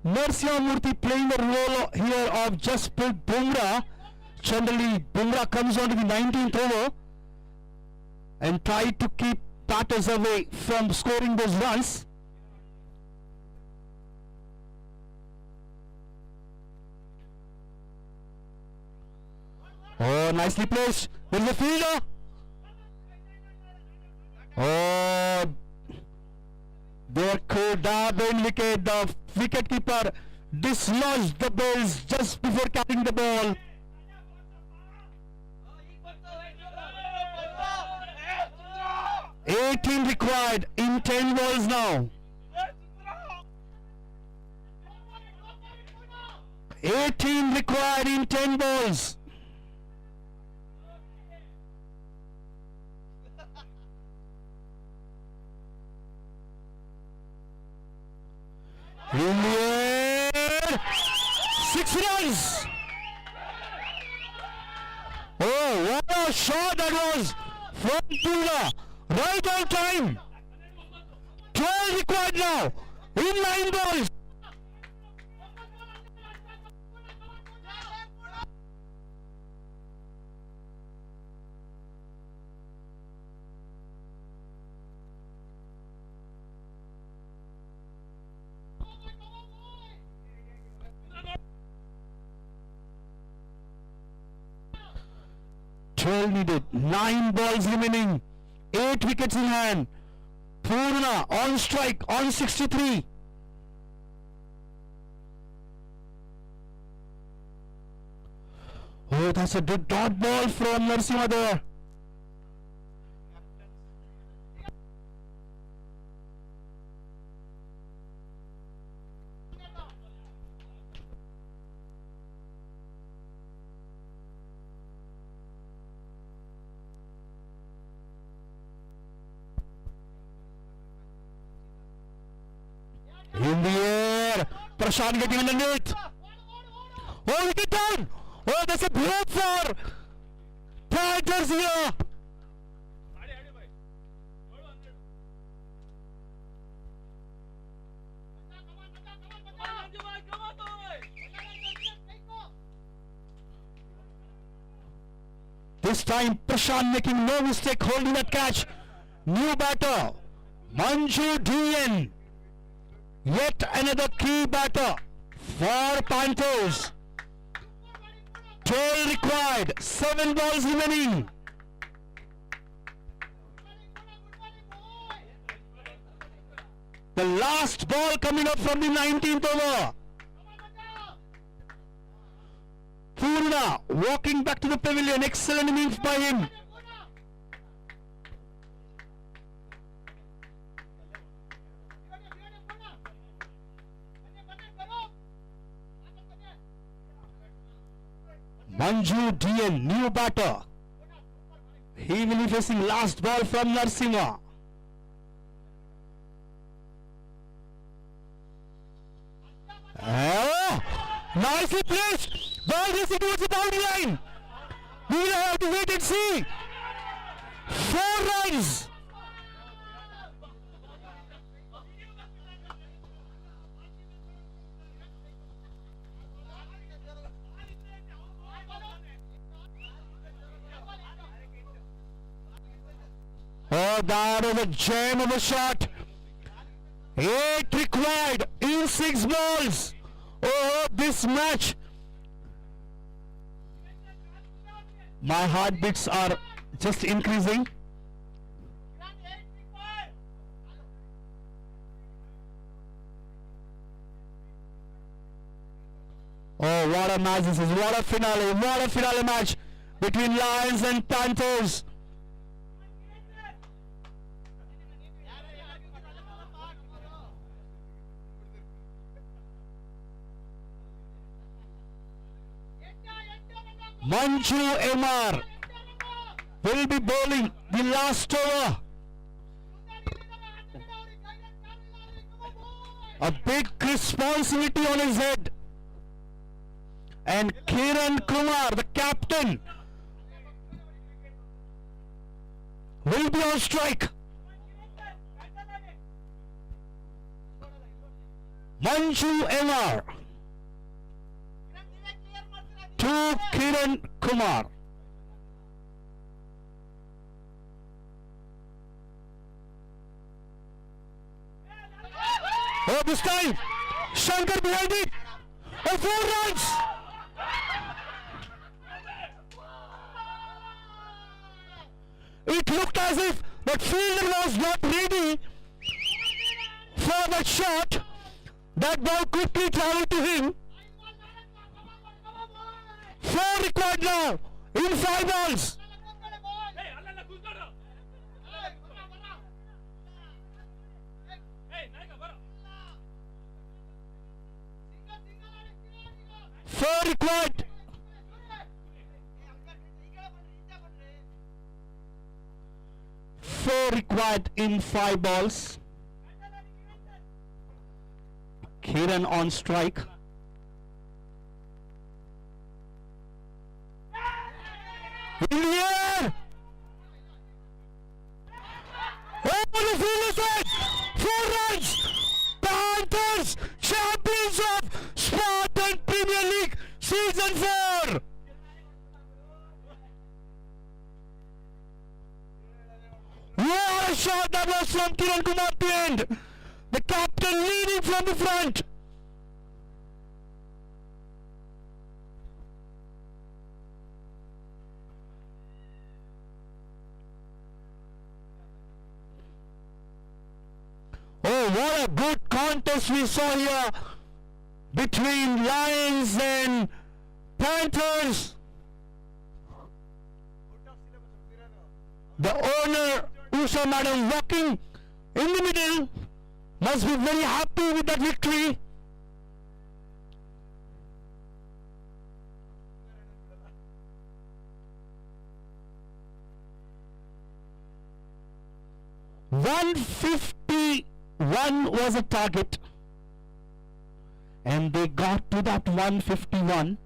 Narasimha Murthy playing the role here of Jasprit Bumrah. Generally, Bumrah comes on to the 19th over and try to keep batters away from scoring those runs. Oh, nicely placed. There is a fielder. Oh, there could have been wicket. The wicketkeeper dislodged the bills just before catching the ball. "18 required in 10 balls now. 18 required in 10 balls. In the air, 6 runs. Oh, what a shot that was from Pula. Right on time. 12 required now in 9 balls. Needed, 9 balls remaining, 8 wickets in hand. Purna on strike on 63. Oh, that's a good dot ball from Narasimha there. In the air, Prashant getting underneath. Oh, wicket down. Oh, that's a blow for Tigers here. This time Prashant making no mistake holding that catch. New batter, Manju DN. Yet another key batter for Panthers. 12 required, 7 balls remaining. The last ball coming up from the 19th over. Purna walking back to the pavilion. Excellent innings by him. Manju DN, new batter. He will be facing last ball from Narasimha. Oh, nicely placed. Ball racing towards the boundary line. We will have to wait and see. 4 runs. Oh, that was a gem of a shot. 8 required in 6 balls. Oh, this match. My heartbeats are just increasing. Oh, what a match this is. What a finale. What a finale match between Lions and Panthers. Manju MR will be bowling the last over. A big responsibility on his head. And Kiran Kumar, the captain, will be on strike. Manju MR to Kiran Kumar. Oh, this time Shankar behind it. Oh, 4 runs. It looked as if that fielder was not ready for that shot. That ball quickly traveled to him. 4 required now in 5 balls. Four required. Four required in 5 balls. Kiran on strike. In the air. Oh, the field is set. 4 runs. Panthers, champions of Spartan Premier League Season 4. What a shot that was from Kiran Kumar to end. The captain leading from the front. Oh, what a good contest we saw here between Lions and Panthers. The owner, Usha Madam, walking in the middle, must be very happy with that victory. $151 was a target, and they got to that 151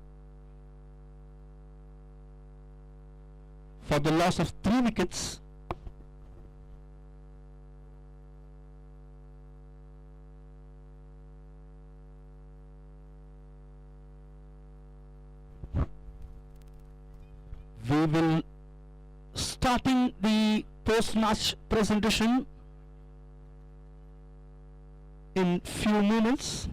for the loss of 3 wickets. We will starting the post-match presentation in few moments.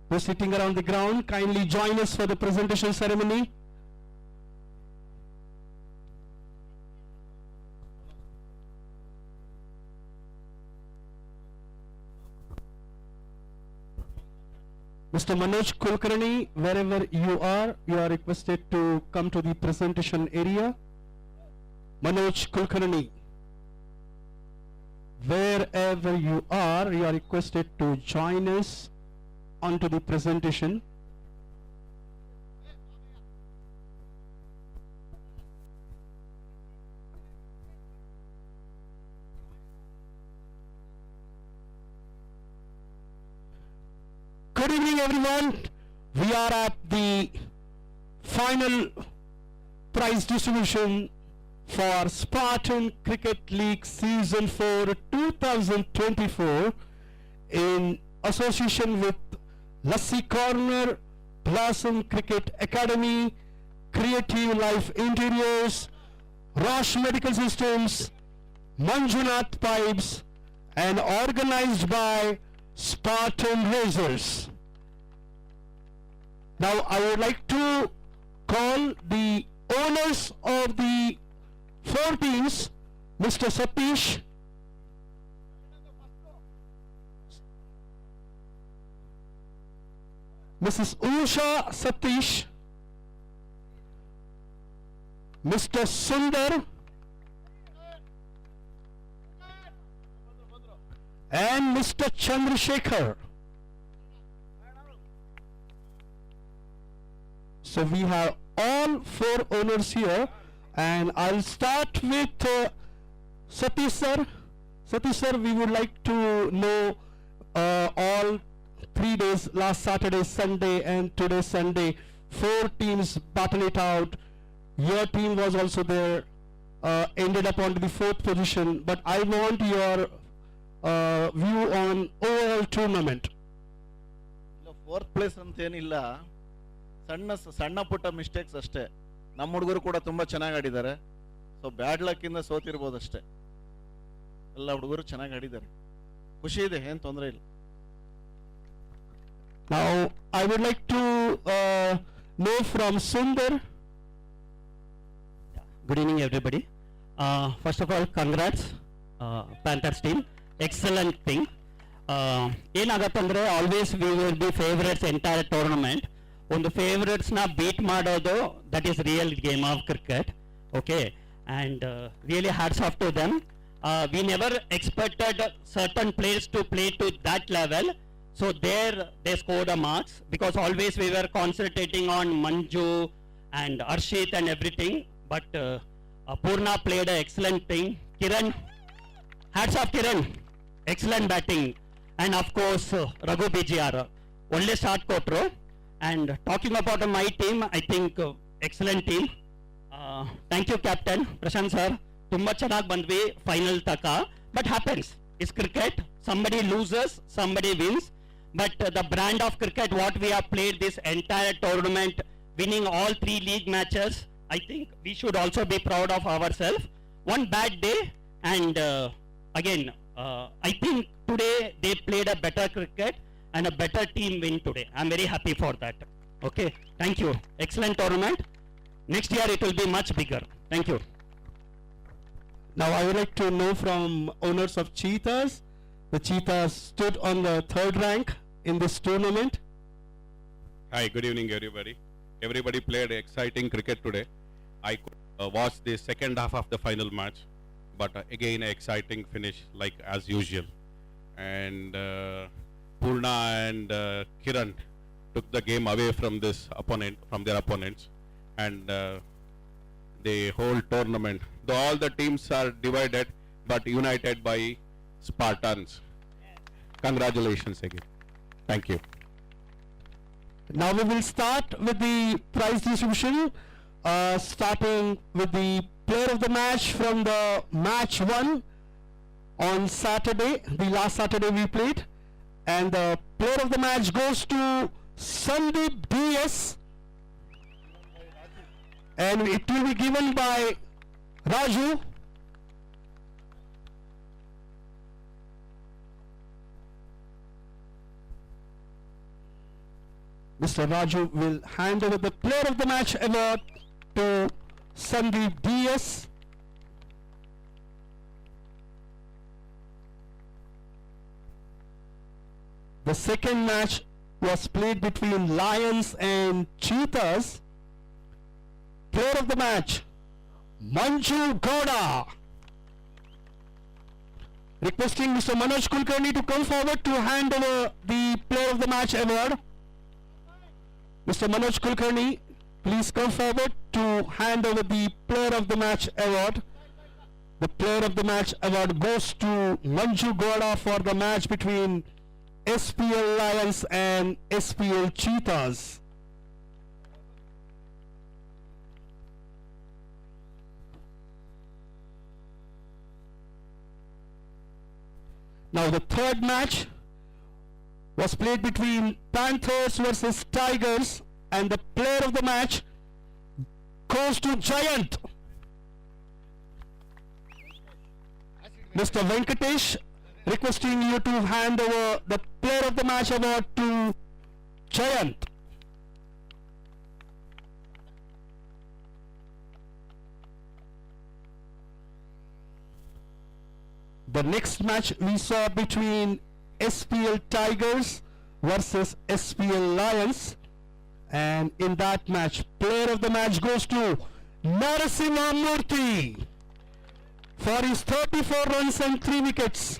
Those sitting around the ground, kindly join us for the presentation ceremony. Mr. Manoj Kulkarni, wherever you are requested to come to the presentation area. Manoj Kulkarni, wherever you are requested to join us onto the presentation. Good evening, everyone. We are at the final prize distribution for Spartan Cricket League Season 4 2024 in association with Lassi Corner, Blossom Cricket Academy, Creative Life Interiors, Roche Medical Systems, Manjunath Pipes, and organized by Spartan Racers. Now I would like to call the owners of the 4 teams, Mr. Satish, Mrs. Usha Satish, Mr. Sundar, and Mr. Chandrasekhar. So we have all 4 owners here, and I'll start with Satish sir. Satish sir, we would like to know all 3 days, last Saturday, Sunday, and today Sunday, 4 teams battle it out. Your team was also there, ended up on the 4th position, but I want your view on overall tournament. Fourth place ಅಂತ ಏನಿಲ್ಲ, ಸಣ್ಣ ಪುಟ್ಟ mistakes ಅಷ್ಟೇ. ನಮ್ಮ ಹುಡುಗರು ಕೂಡ ತುಂಬಾ ಚೆನ್ನಾಗಿ ಆಡಿದ್ದಾರೆ. ಸೊ ಬ್ಯಾಡ್ ಲಕ್ ಇಂದ ಸೋತಿರ್ಬೋದು ಅಷ್ಟೇ. ಎಲ್ಲ ಹುಡುಗರು ಚೆನ್ನಾಗಿ ಆಡಿದ್ದಾರೆ, ಖುಷಿ ಇದೆ, ಏನು ತೊಂದರೆ ಇಲ್ಲ. Now I would like to know from Sundar. Good evening, everybody. First of all, congrats, Panthers team. Excellent thing. ಏನಾಗತ್ತಂದ್ರೆ always we will be favourites entire tournament. ಒಂದು ಫೇವರೇಟ್ಸ್ನ ಬೀಟ್ ಮಾಡೋದು that is real game of cricket. Okay, and really hats off to them. We never expected certain players to play to that level. So there they scored a marks because always we were concentrating on Manju and Arshit and everything. But Purna played an excellent thing. Kiran, hats off Kiran, excellent batting. And of course Raghu BGR, only start kotru. And talking about my team, I think excellent team. Thank you Captain Prashant sir. Tumba chanagi bandvi final taka. But happens, it's cricket. Somebody loses, somebody wins. But the brand of cricket, what we have played this entire tournament, winning all 3 league matches, I think we should also be proud of ourselves. One bad day, and again, I think today they played a better cricket and a better team win today. I'm very happy for that. Okay, thank you. Excellent tournament. Next year it will be much bigger. Thank you. Now I would like to know from owners of Cheetahs. The Cheetahs stood on the 3rd rank in this tournament. Hi, good evening everybody. Everybody played exciting cricket today. I could watch the second half of the final match, but again exciting finish like as usual. And Purna and Kiran took the game away from their opponents, and the whole tournament, though all the teams are divided but united by Spartans. Congratulations again. Thank you. Now we will start with the prize distribution, starting with the player of the match from the match 1 on Saturday, the last Saturday we played, and the player of the match goes to Sandeep DS, and it will be given by Raju. Mr. Raju will hand over the Player of the Match award to Sandeep DS. The second match was played between Lions and Cheetahs. Player of the Match, Manju Gowda. Requesting Mr. Manoj Kulkarni to come forward to hand over the Player of the Match award. Mr. Manoj Kulkarni, please come forward to hand over the Player of the Match award. The Player of the Match award goes to Manju Gowda for the match between SPL Lions and SPL Cheetahs. Now the third match was played between Panthers versus Tigers, and the Player of the Match goes to Giant. Mr. Venkatesh, requesting you to hand over the Player of the Match award to Giant. The next match we saw between SPL Tigers versus SPL Lions, and in that match, Player of the Match goes to Narasimha Murthy for his 34 runs and 3 wickets.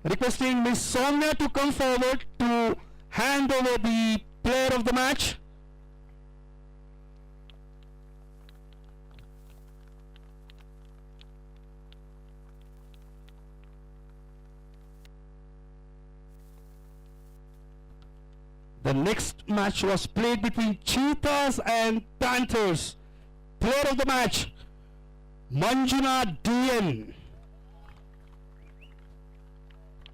Requesting Ms. Soumya to come forward to hand over the Player of the Match. The next match was played between Cheetahs and Panthers. Player of the Match, Manjuna DN.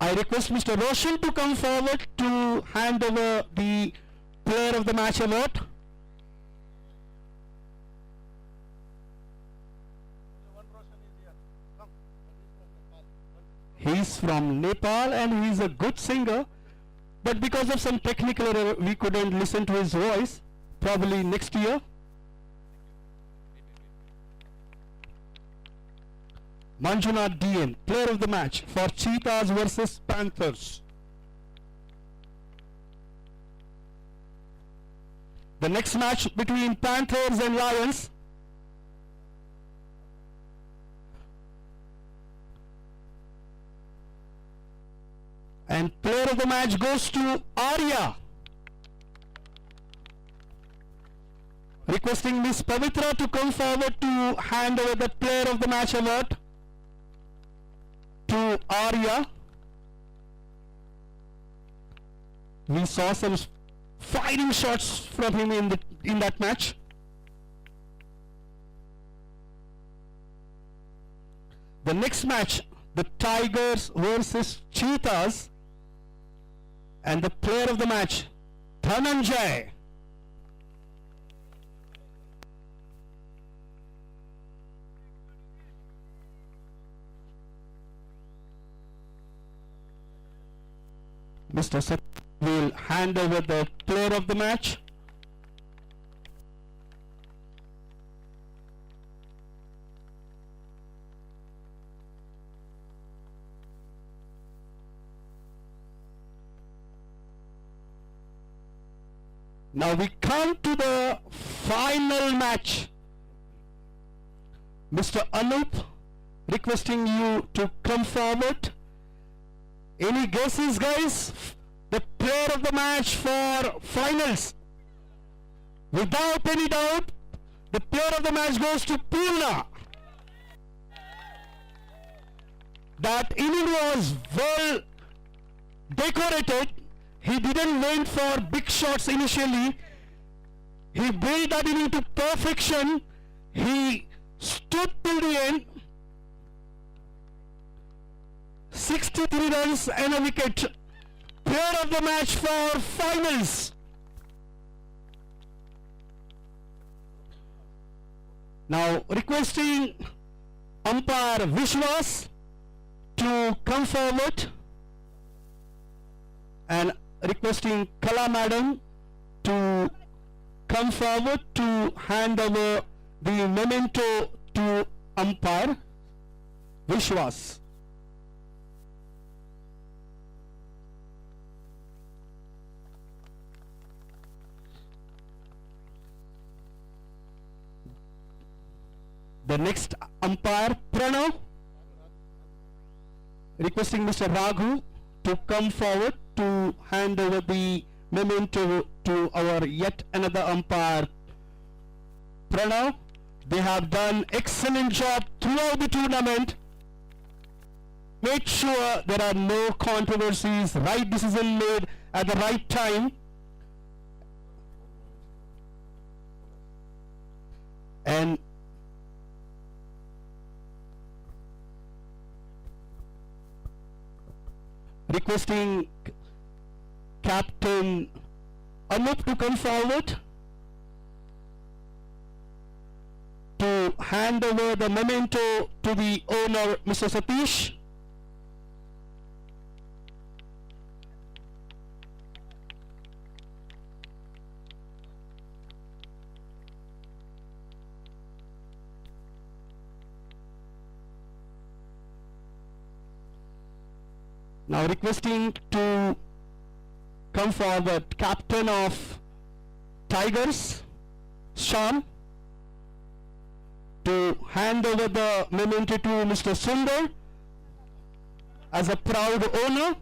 I request Mr. Roshan to come forward to hand over the Player of the Match award. He's from Nepal and he's a good singer, but because of some technical error we couldn't listen to his voice. Probably next year. Manjunath DN, Player of the Match for Cheetahs versus Panthers. The next match between Panthers and Lions. And Player of the Match goes to Arya. Requesting Miss Pavitra to come forward to hand over the Player of the Match award to Arya. We saw some fighting shots from him in that match. The next match, the Tigers versus Cheetahs, and the Player of the Match, Dhananjay. Mr. Sat will hand over the Player of the Match. Now we come to the final match. Mr. Anup, requesting you to come forward. Any guesses, guys? The Player of the Match for finals. Without any doubt, the Player of the Match goes to Purna. That inning was well decorated. He didn't wait for big shots initially. He built that inning to perfection. He stood till the end. 63 runs and a wicket. Player of the Match for finals. Now requesting umpire Vishwas to come forward, and requesting Kala Madam to come forward to hand over the memento to umpire Vishwas. The next umpire, Pranav, requesting Mr. Raghu to come forward to hand over the memento to our yet another umpire, Pranav. They have done excellent job throughout the tournament. Make sure there are no controversies, right decision made at the right time. And requesting Captain Anup to come forward to hand over the memento to the owner, Mr. Satish. Now requesting to come forward captain of Tigers, Shyam, to hand over the memento to Mr. Sundar as a proud owner.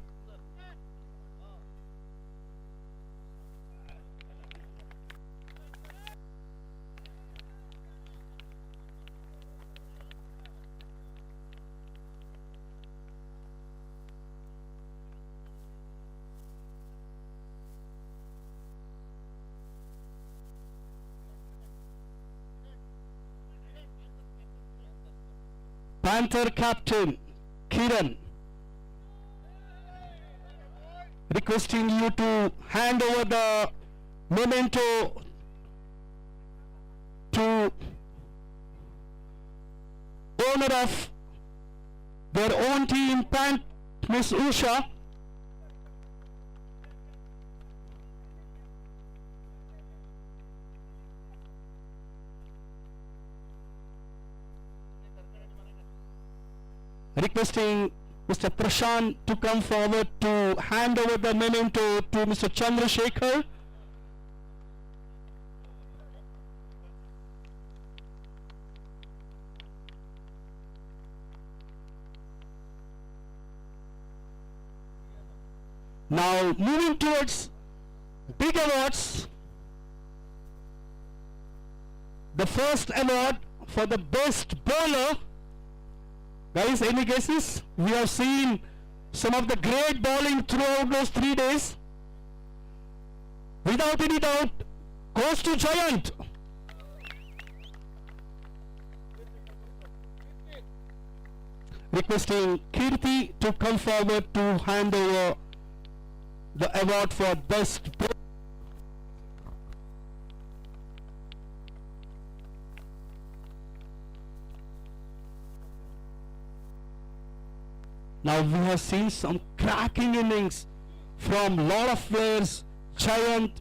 Panther captain Kiran, requesting you to hand over the memento to owner of their own team, Miss Usha. Requesting Mr. Prashant to come forward to hand over the memento to Mr. Chandrasekhar. Now moving towards big awards. The first award for the best bowler. Guys, any guesses? We have seen some of the great bowling throughout those 3 days. Without any doubt, goes to Giant. Requesting Kirti to come forward to hand over the award for best bowler. Now we have seen some cracking innings from lot of players, Giant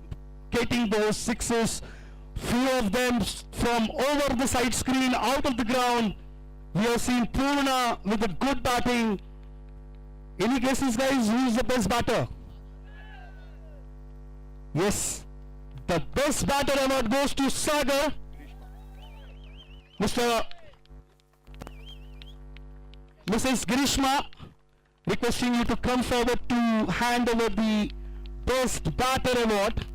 getting those sixes, few of them from over the side screen, out of the ground. We have seen Purna with a good batting. Any guesses, guys, who is the best batter? Yes, the best batter award goes to Sagar. Mrs. Grishma, requesting you to come forward to hand over the best batter award.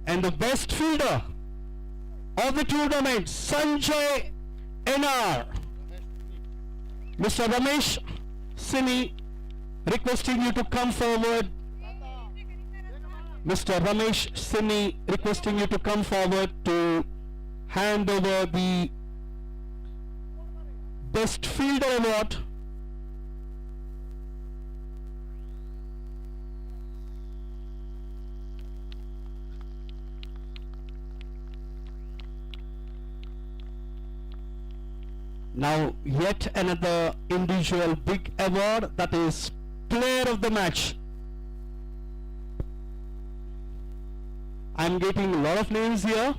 And the best fielder of the tournament, Sanjay NR. Mr. Ramesh Sini, requesting you to come forward. Mr. Ramesh Sini, requesting you to come forward to hand over the best fielder award. Now yet another individual big award, that is Player of the Match. I'm getting a lot of names here.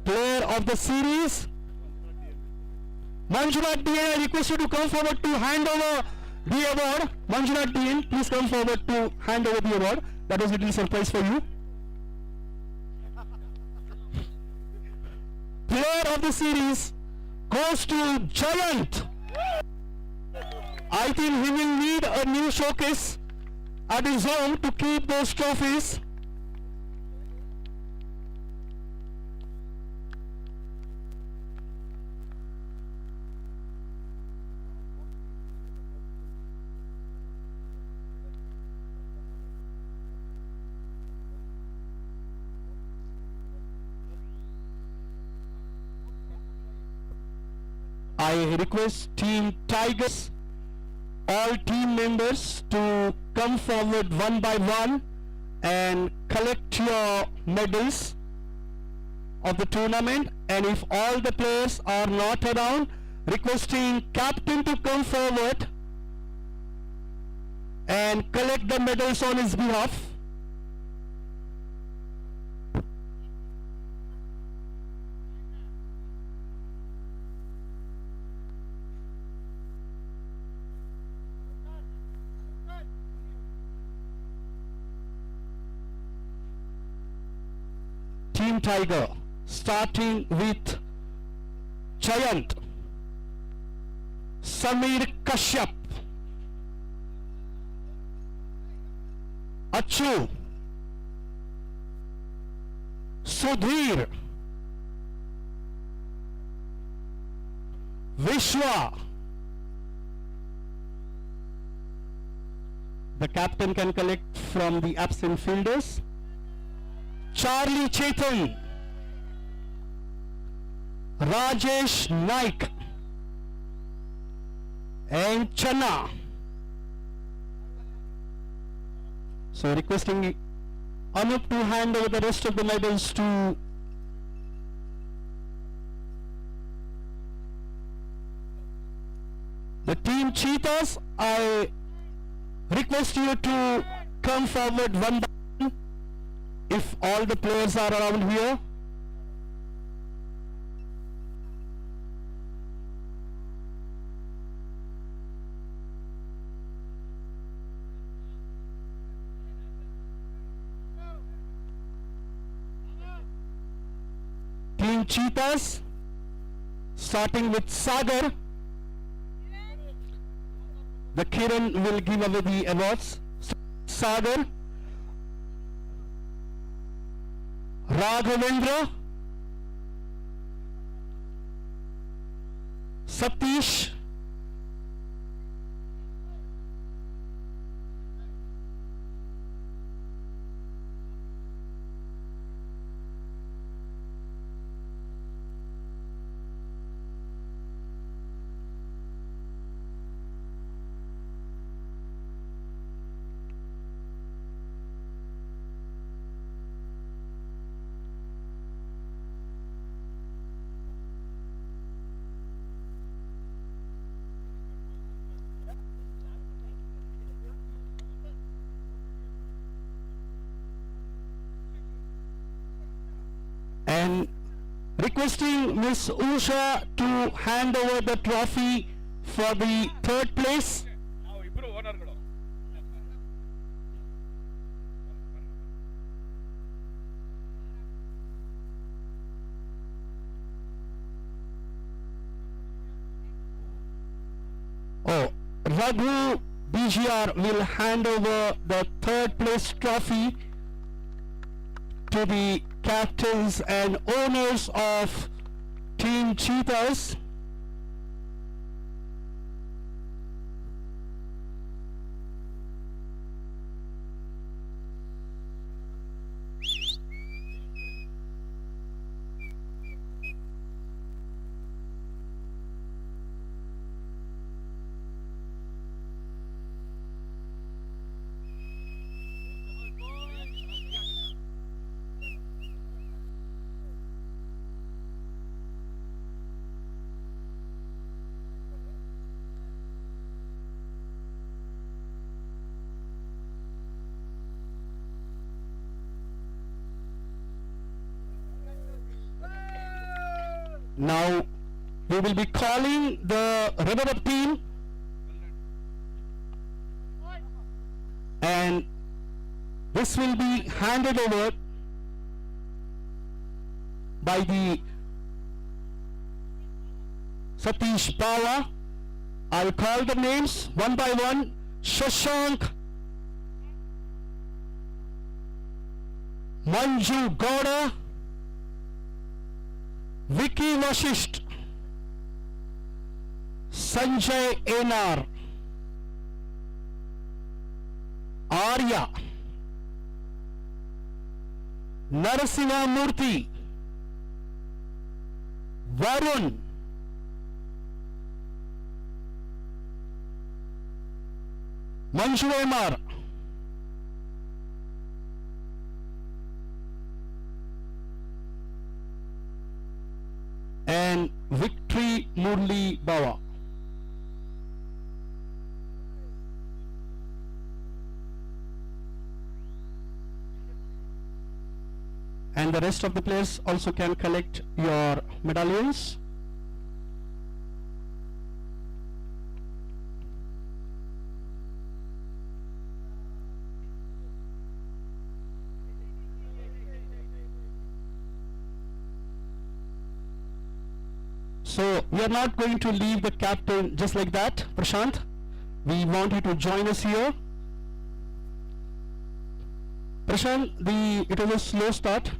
Player of the Series. Manjunath DN, I request you to come forward to hand over the award. Manjunath DN, please come forward to hand over the award. That was a little surprise for you. Player of the Series goes to Giant. I think he will need a new showcase at his home to keep those trophies. I request Team Tigers, all team members to come forward one by one and collect your medals of the tournament. And if all the players are not around, requesting captain to come forward and collect the medals on his behalf. Team Tiger, starting with Giant, Samir Kashyap, Achu, Sudhir, Vishwa. The captain can collect from the absent fielders. Charlie Chetan, Rajesh Naik, and Channa. So requesting Anup to hand over the rest of the medals to the Team Cheetahs. I request you to come forward one by one if all the players are around here. Team Cheetahs, starting with Sagar. The Kiran will give away the awards. Sagar, Raghavendra, Satish, and requesting Miss Usha to hand over the trophy for the third place. Oh, Raghu BGR will hand over the third place trophy to the captains and owners of Team Cheetahs. Now we will be calling the runner-up team, and this will be handed over by the Satish Bawa. I'll call the names one by one. Shashank, Manju Gowda, Vicky Vashisht, Sanjay Enar, Arya, Narasimha Murthy, Varun, Manju Emar, and Victory Murli Bawa. And the rest of the players also can collect your medallions. So we are not going to leave the captain just like that, Prashant. We want you to join us here. Prashant, it was a slow start.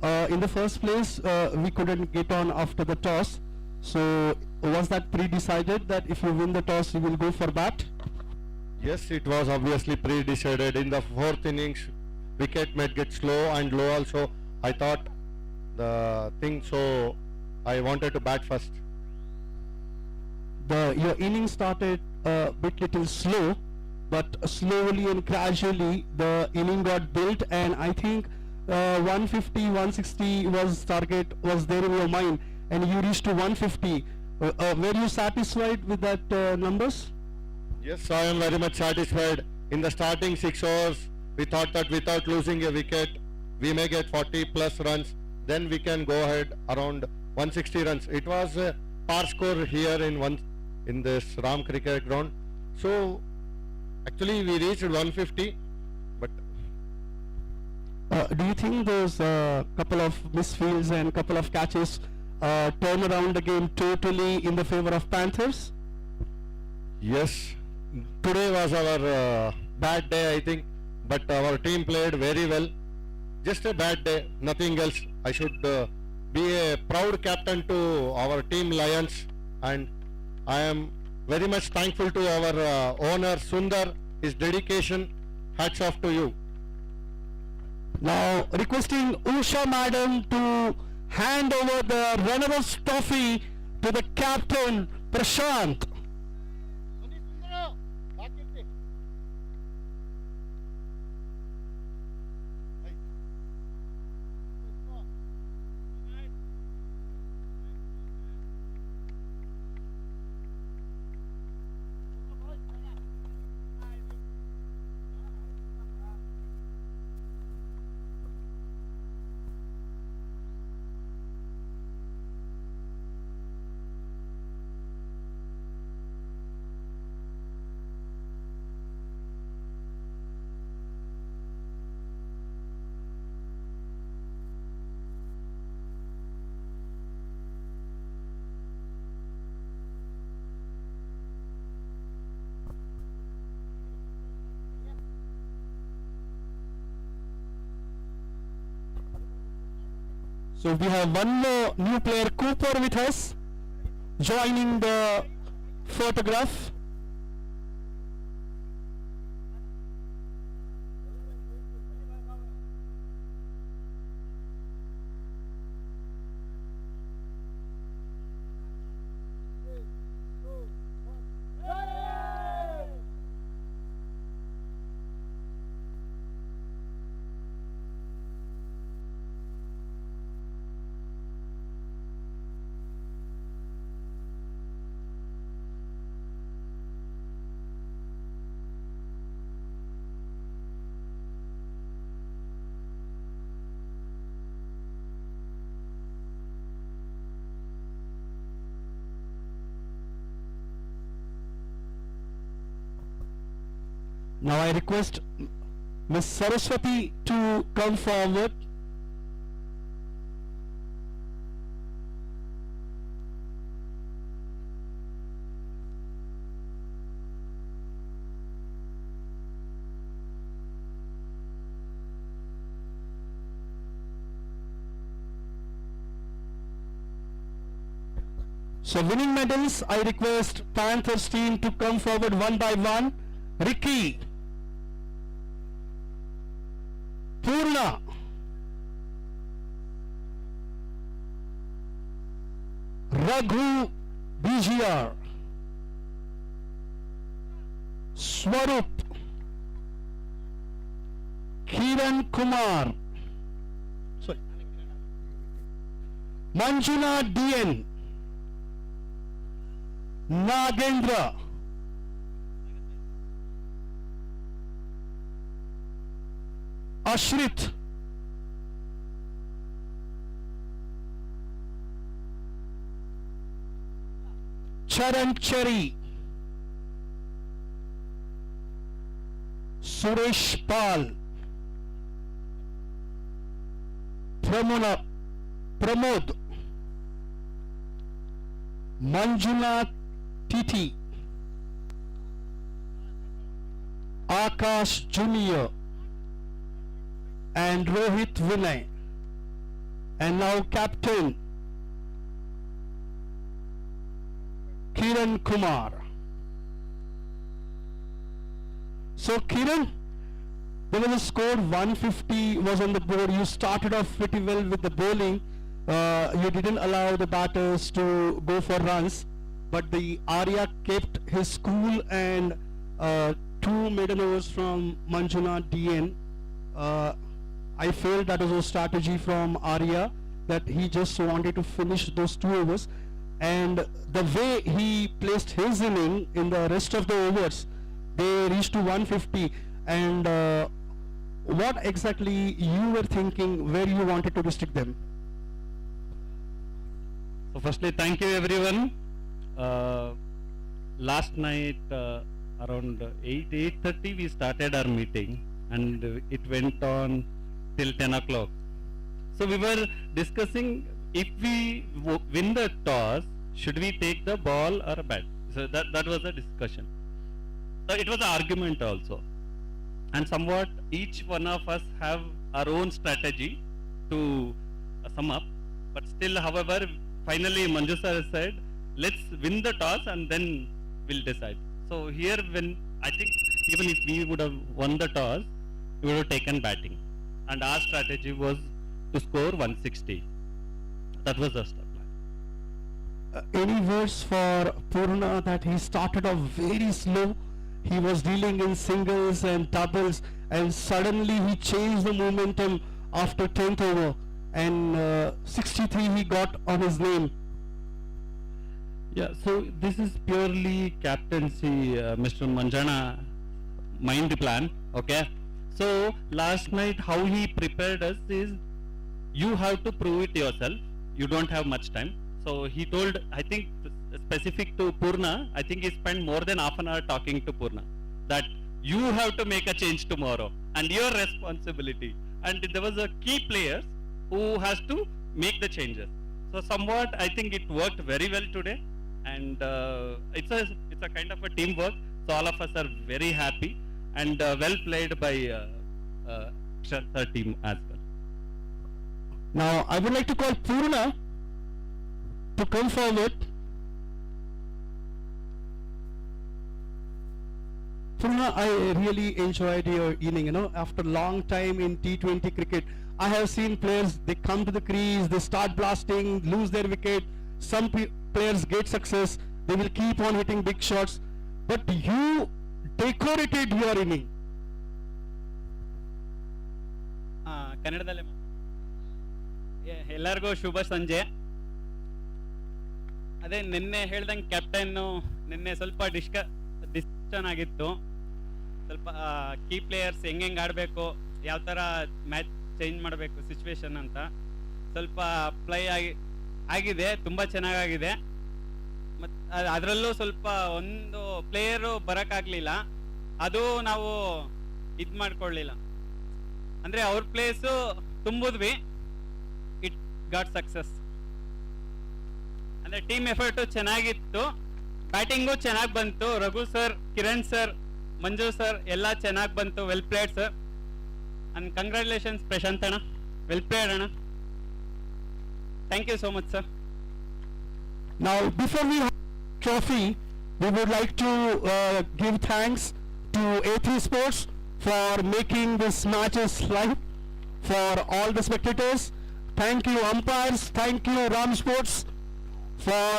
In the first place, we couldn't get on after the toss. So was that pre-decided that if you win the toss, you will go for bat? Yes, it was obviously pre-decided. In the fourth innings, wicket might get slow and low also. I thought the thing, so I wanted to bat first. Your inning started a bit little slow, but slowly and gradually the inning got built, and I think 150, 160 was target was there in your mind, and you reached to 150. Were you satisfied with that numbers? Yes, I am very much satisfied. In the starting 6 overs, we thought that without losing a wicket, we may get 40 plus runs. Then we can go ahead around 160 runs. It was a par score here in this Ram cricket ground. So actually we reached 150. But do you think those couple of misfields and couple of catches turn around the game totally in the favor of Panthers? yes, today was our bad day, I think. But our team played very well. Just a bad day, nothing else. I should be a proud captain to our team Lions, and I am very much thankful to our owner Sundar, his dedication. Hats off to you. Now requesting Usha madam to hand over the runner-up trophy to the captain Prashant. So we have one more new player, Cooper, with us, joining the photograph. Now I request Miss Saraswati to come forward. So winning medals, I request Panthers team to come forward one by one. Ricky, Purna, Raghu BGR, Swarup, Kiran Kumar, sorry, Manjuna DN, Nagendra, Ashrit, Charan Cherry, Suresh Pal, Pramod, Manjuna Titi, Akash Junior, and Rohit Vinay. And now captain Kiran Kumar. So Kiran, there was a score 150 was on the board. You started off pretty well with the bowling. You didn't allow the batters to go for runs, but the Arya kept his cool and 2 maiden overs from Manjuna DN. I felt that was a strategy from Arya, that he just wanted to finish those 2 overs, and the way he placed his inning in the rest of the overs, they reached to 150. And what exactly you were thinking, where you wanted to restrict them? So firstly, thank you everyone. Last night around 8:30 we started our meeting, and it went on till 10 o'clock. So we were discussing, if we win the toss, should we take the ball or a bat? So that was a discussion. So it was an argument also, and somewhat each one of us have our own strategy to sum up. But still, however, finally Manju sir said, let's win the toss and then we'll decide. So here, when I think even if we would have won the toss, we would have taken batting, and our strategy was to score 160. That was the start plan. Any words for Purna, that he started off very slow? He was dealing in singles and doubles, and suddenly he changed the momentum after 10th over, and 63 he got on his name. Yeah, so this is purely captaincy, Mr. Manjana mind plan, okay? So last night how he prepared us is, you have to prove it yourself, you don't have much time. So he told, I think specific to Purna, I think he spent more than half an hour talking to Purna, that you have to make a change tomorrow and your responsibility. And there was a key players who has to make the changes. So somewhat I think it worked very well today, and it's a kind of a teamwork. So all of us are very happy, and well played by her team as well. Now I would like to call Purna to come forward. Purna, I really enjoyed your inning. You know, after a long time in T20 cricket, I have seen players, they come to the crease, they start blasting, lose their wicket. Some players get success, they will keep on hitting big shots. But you decorated your inning. ಕನ್ನಡದಲ್ಲೇ ಎಲ್ಲರಿಗೂ ಶುಭ ಸಂಜೆ. ಅದೇ ನಿನ್ನೆ ಹೇಳ್ದಂಗೆ captain ನಿನ್ನೆ ಸ್ವಲ್ಪ discussion ಆಗಿತ್ತು. ಸ್ವಲ್ಪ ಕೀ ಪ್ಲೇಯರ್ಸ್ ಹೆಂಗೆ ಆಡಬೇಕು, ಯಾವ ಥರ ಮ್ಯಾಚ್ ಚೇಂಜ್ ಮಾಡಬೇಕು ಸಿಚುವೇಶನ್ ಅಂತ ಸ್ವಲ್ಪ ಪ್ಲೇ ಆಗಿದೆ, ತುಂಬ ಚೆನ್ನಾಗಾಗಿದೆ. ಮತ್ತು ಅದರಲ್ಲೂ ಸ್ವಲ್ಪ ಒಂದು ಪ್ಲೇಯರು ಬರೋಕ್ಕಾಗಲಿಲ್ಲ, ಅದು ನಾವು ಇದು ಮಾಡ್ಕೊಳ್ಳಿಲ್ಲ, ಅಂದರೆ ಅವ್ರ ಪ್ಲೇಸು ತುಂಬಿದ್ವಿ, ಇಟ್ ಗಾಟ್ ಸಕ್ಸಸ್. ಅಂದರೆ ಟೀಮ್ ಎಫರ್ಟು ಚೆನ್ನಾಗಿತ್ತು, ಬ್ಯಾಟಿಂಗು ಚೆನ್ನಾಗಿ ಬಂತು. Raghu sir, Kiran sir, Manju sir ಎಲ್ಲ ಚೆನ್ನಾಗಿ ಬಂತು. Well played sir, and congratulations Prashanth ಅಣ್ಣ, ವೆಲ್ ಪ್ಲೇಡ್ ಅಣ್ಣ. Thank you so much sir. Now, before we have trophy, we would like to give thanks to A3 Sports for making this matches live for all the spectators. Thank you umpires, thank you Ram Sports for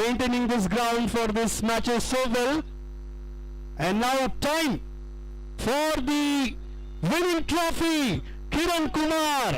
maintaining this ground for this matches so well. And now time for the winning trophy, Kiran Kumar.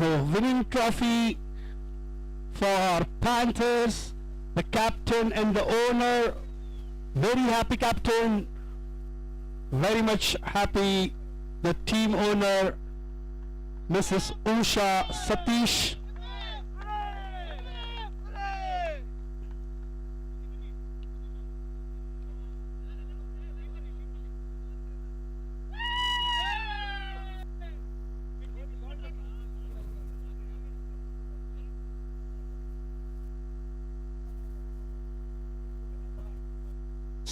So winning trophy for Panthers, the captain and the owner, very happy captain, very much happy the team owner Mrs. Usha Satish.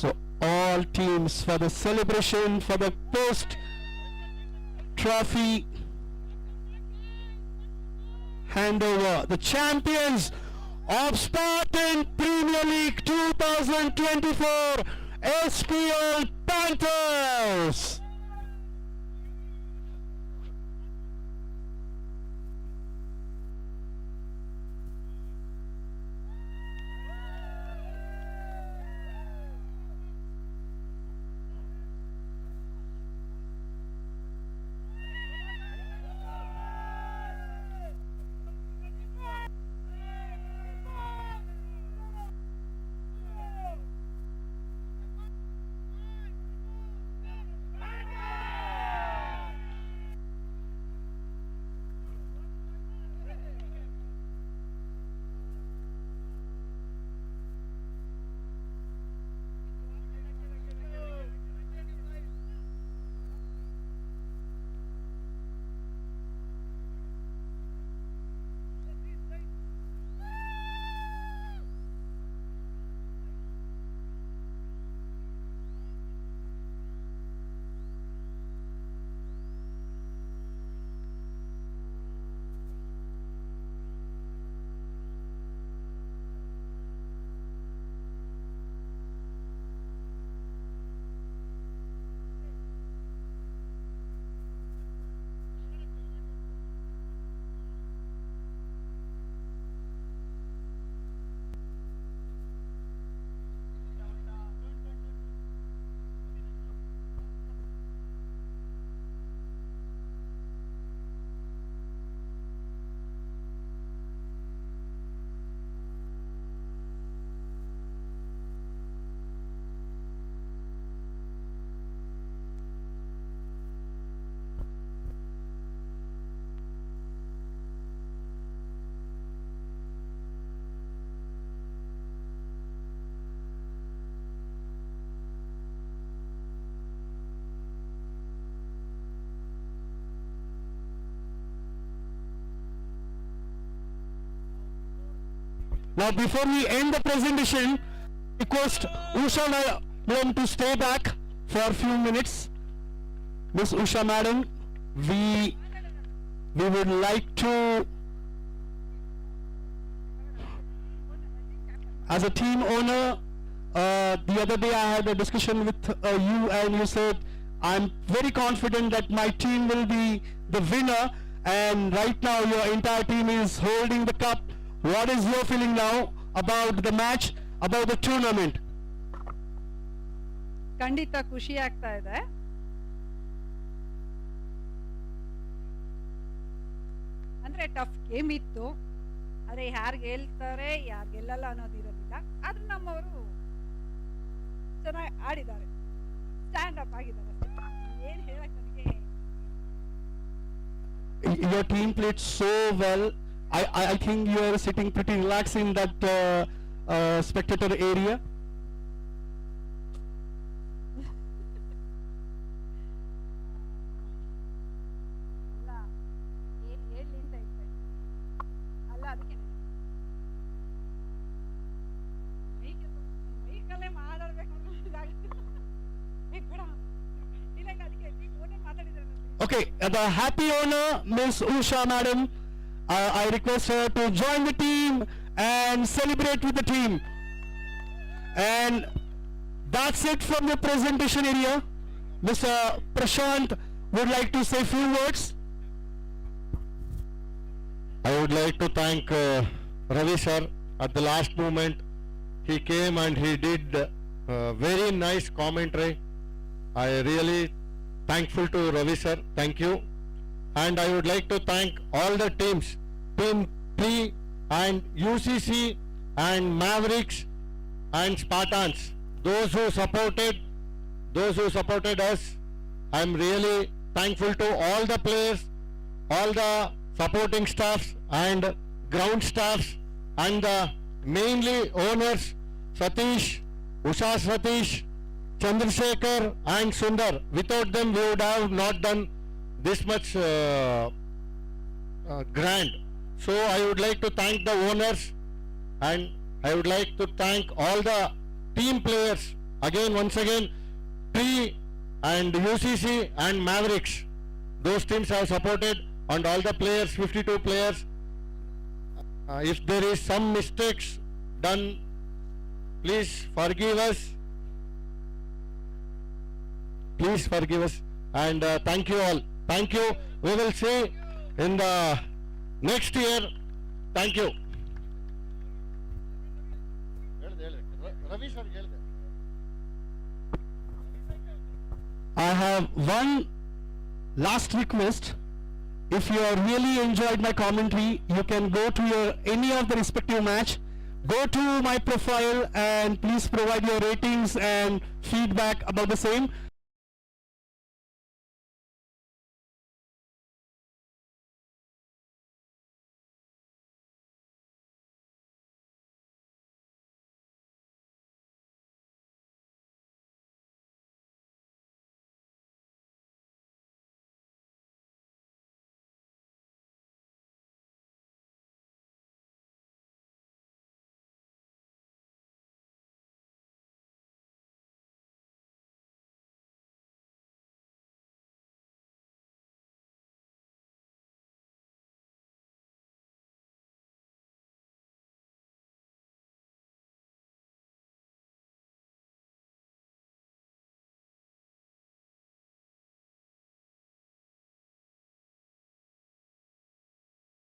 So all teams for the celebration, for the post trophy handover, the champions of Spartan Premier League 2024 SPL Panthers. Now before we end the presentation, request Usha Madam to stay back for a few minutes. Miss Usha Madam, we would like to, as a team owner, the other day I had a discussion with you and you said, I'm very confident that my team will be the winner, and right now your entire team is holding the cup. What is your feeling now about the match, about the tournament? ಖಂಡಿತ ಖುಷಿ ಆಗ್ತಾ ಇದೆ. ಅಂದ್ರೆ tough game ಇತ್ತು, ಆದ್ರೆ ಯಾರು ಗೆಲ್ತಾರೆ ಯಾರು ಗೆಲ್ಲಲ್ಲ ಅನ್ನೋದಿರೋದಿಲ್ಲ. ಆದ್ರೆ ನಮ್ಮವರು ಚೆನ್ನಾಗಿ ಆಡಿದ್ದಾರೆ, ಸ್ಟ್ಯಾಂಡ್ ಅಪ್ ಆಗಿದ್ದಾರೆ. ಏನ್ ಹೇಳಕ್ ನನಗೆ, your team played so well. I think you are sitting pretty relaxed in that spectator area. ಅಲ್ಲ ಹೇಳಿ ಅಂತ ಇದ್ದೆ ಅಲ್ಲ, ಅದಕ್ಕೆ ಮೈಕಲ್ಲೇ ಮಾತಾಡ್ಬೇಕು ಬೇಡ ಇಲ್ಲ, ಅದಕ್ಕೆ ಫೋನೇ ಮಾತಾಡಿದ್ರೆ Okay, the happy owner, Miss Usha Madam, I request her to join the team and celebrate with the team. And that's it from the presentation area. Mr. Prashant would like to say few words. I would like to thank Ravi sir. At the last moment, he came and he did very nice commentary. I really thankful to Ravi sir. Thank you. And I would like to thank all the teams, Team 3 and UCC and Mavericks and Spartans. Those who supported us. I'm really thankful to all the players, all the supporting staffs and ground staffs, and the mainly owners Satish, Usha Satish, Chandrasekhar and Sundar. Without them we would have not done this much grand. So I would like to thank the owners, and I would like to thank all the team players again, once again, P and UCC and Mavericks. Those teams have supported, and all the players, 52 players. If there is some mistakes done, please forgive us. Please forgive us, and thank you all. Thank you. We will see in the next year. Thank you. I have one last request. If you have really enjoyed my commentary, you can go to any of the respective match, go to my profile and please provide your ratings and feedback about the same.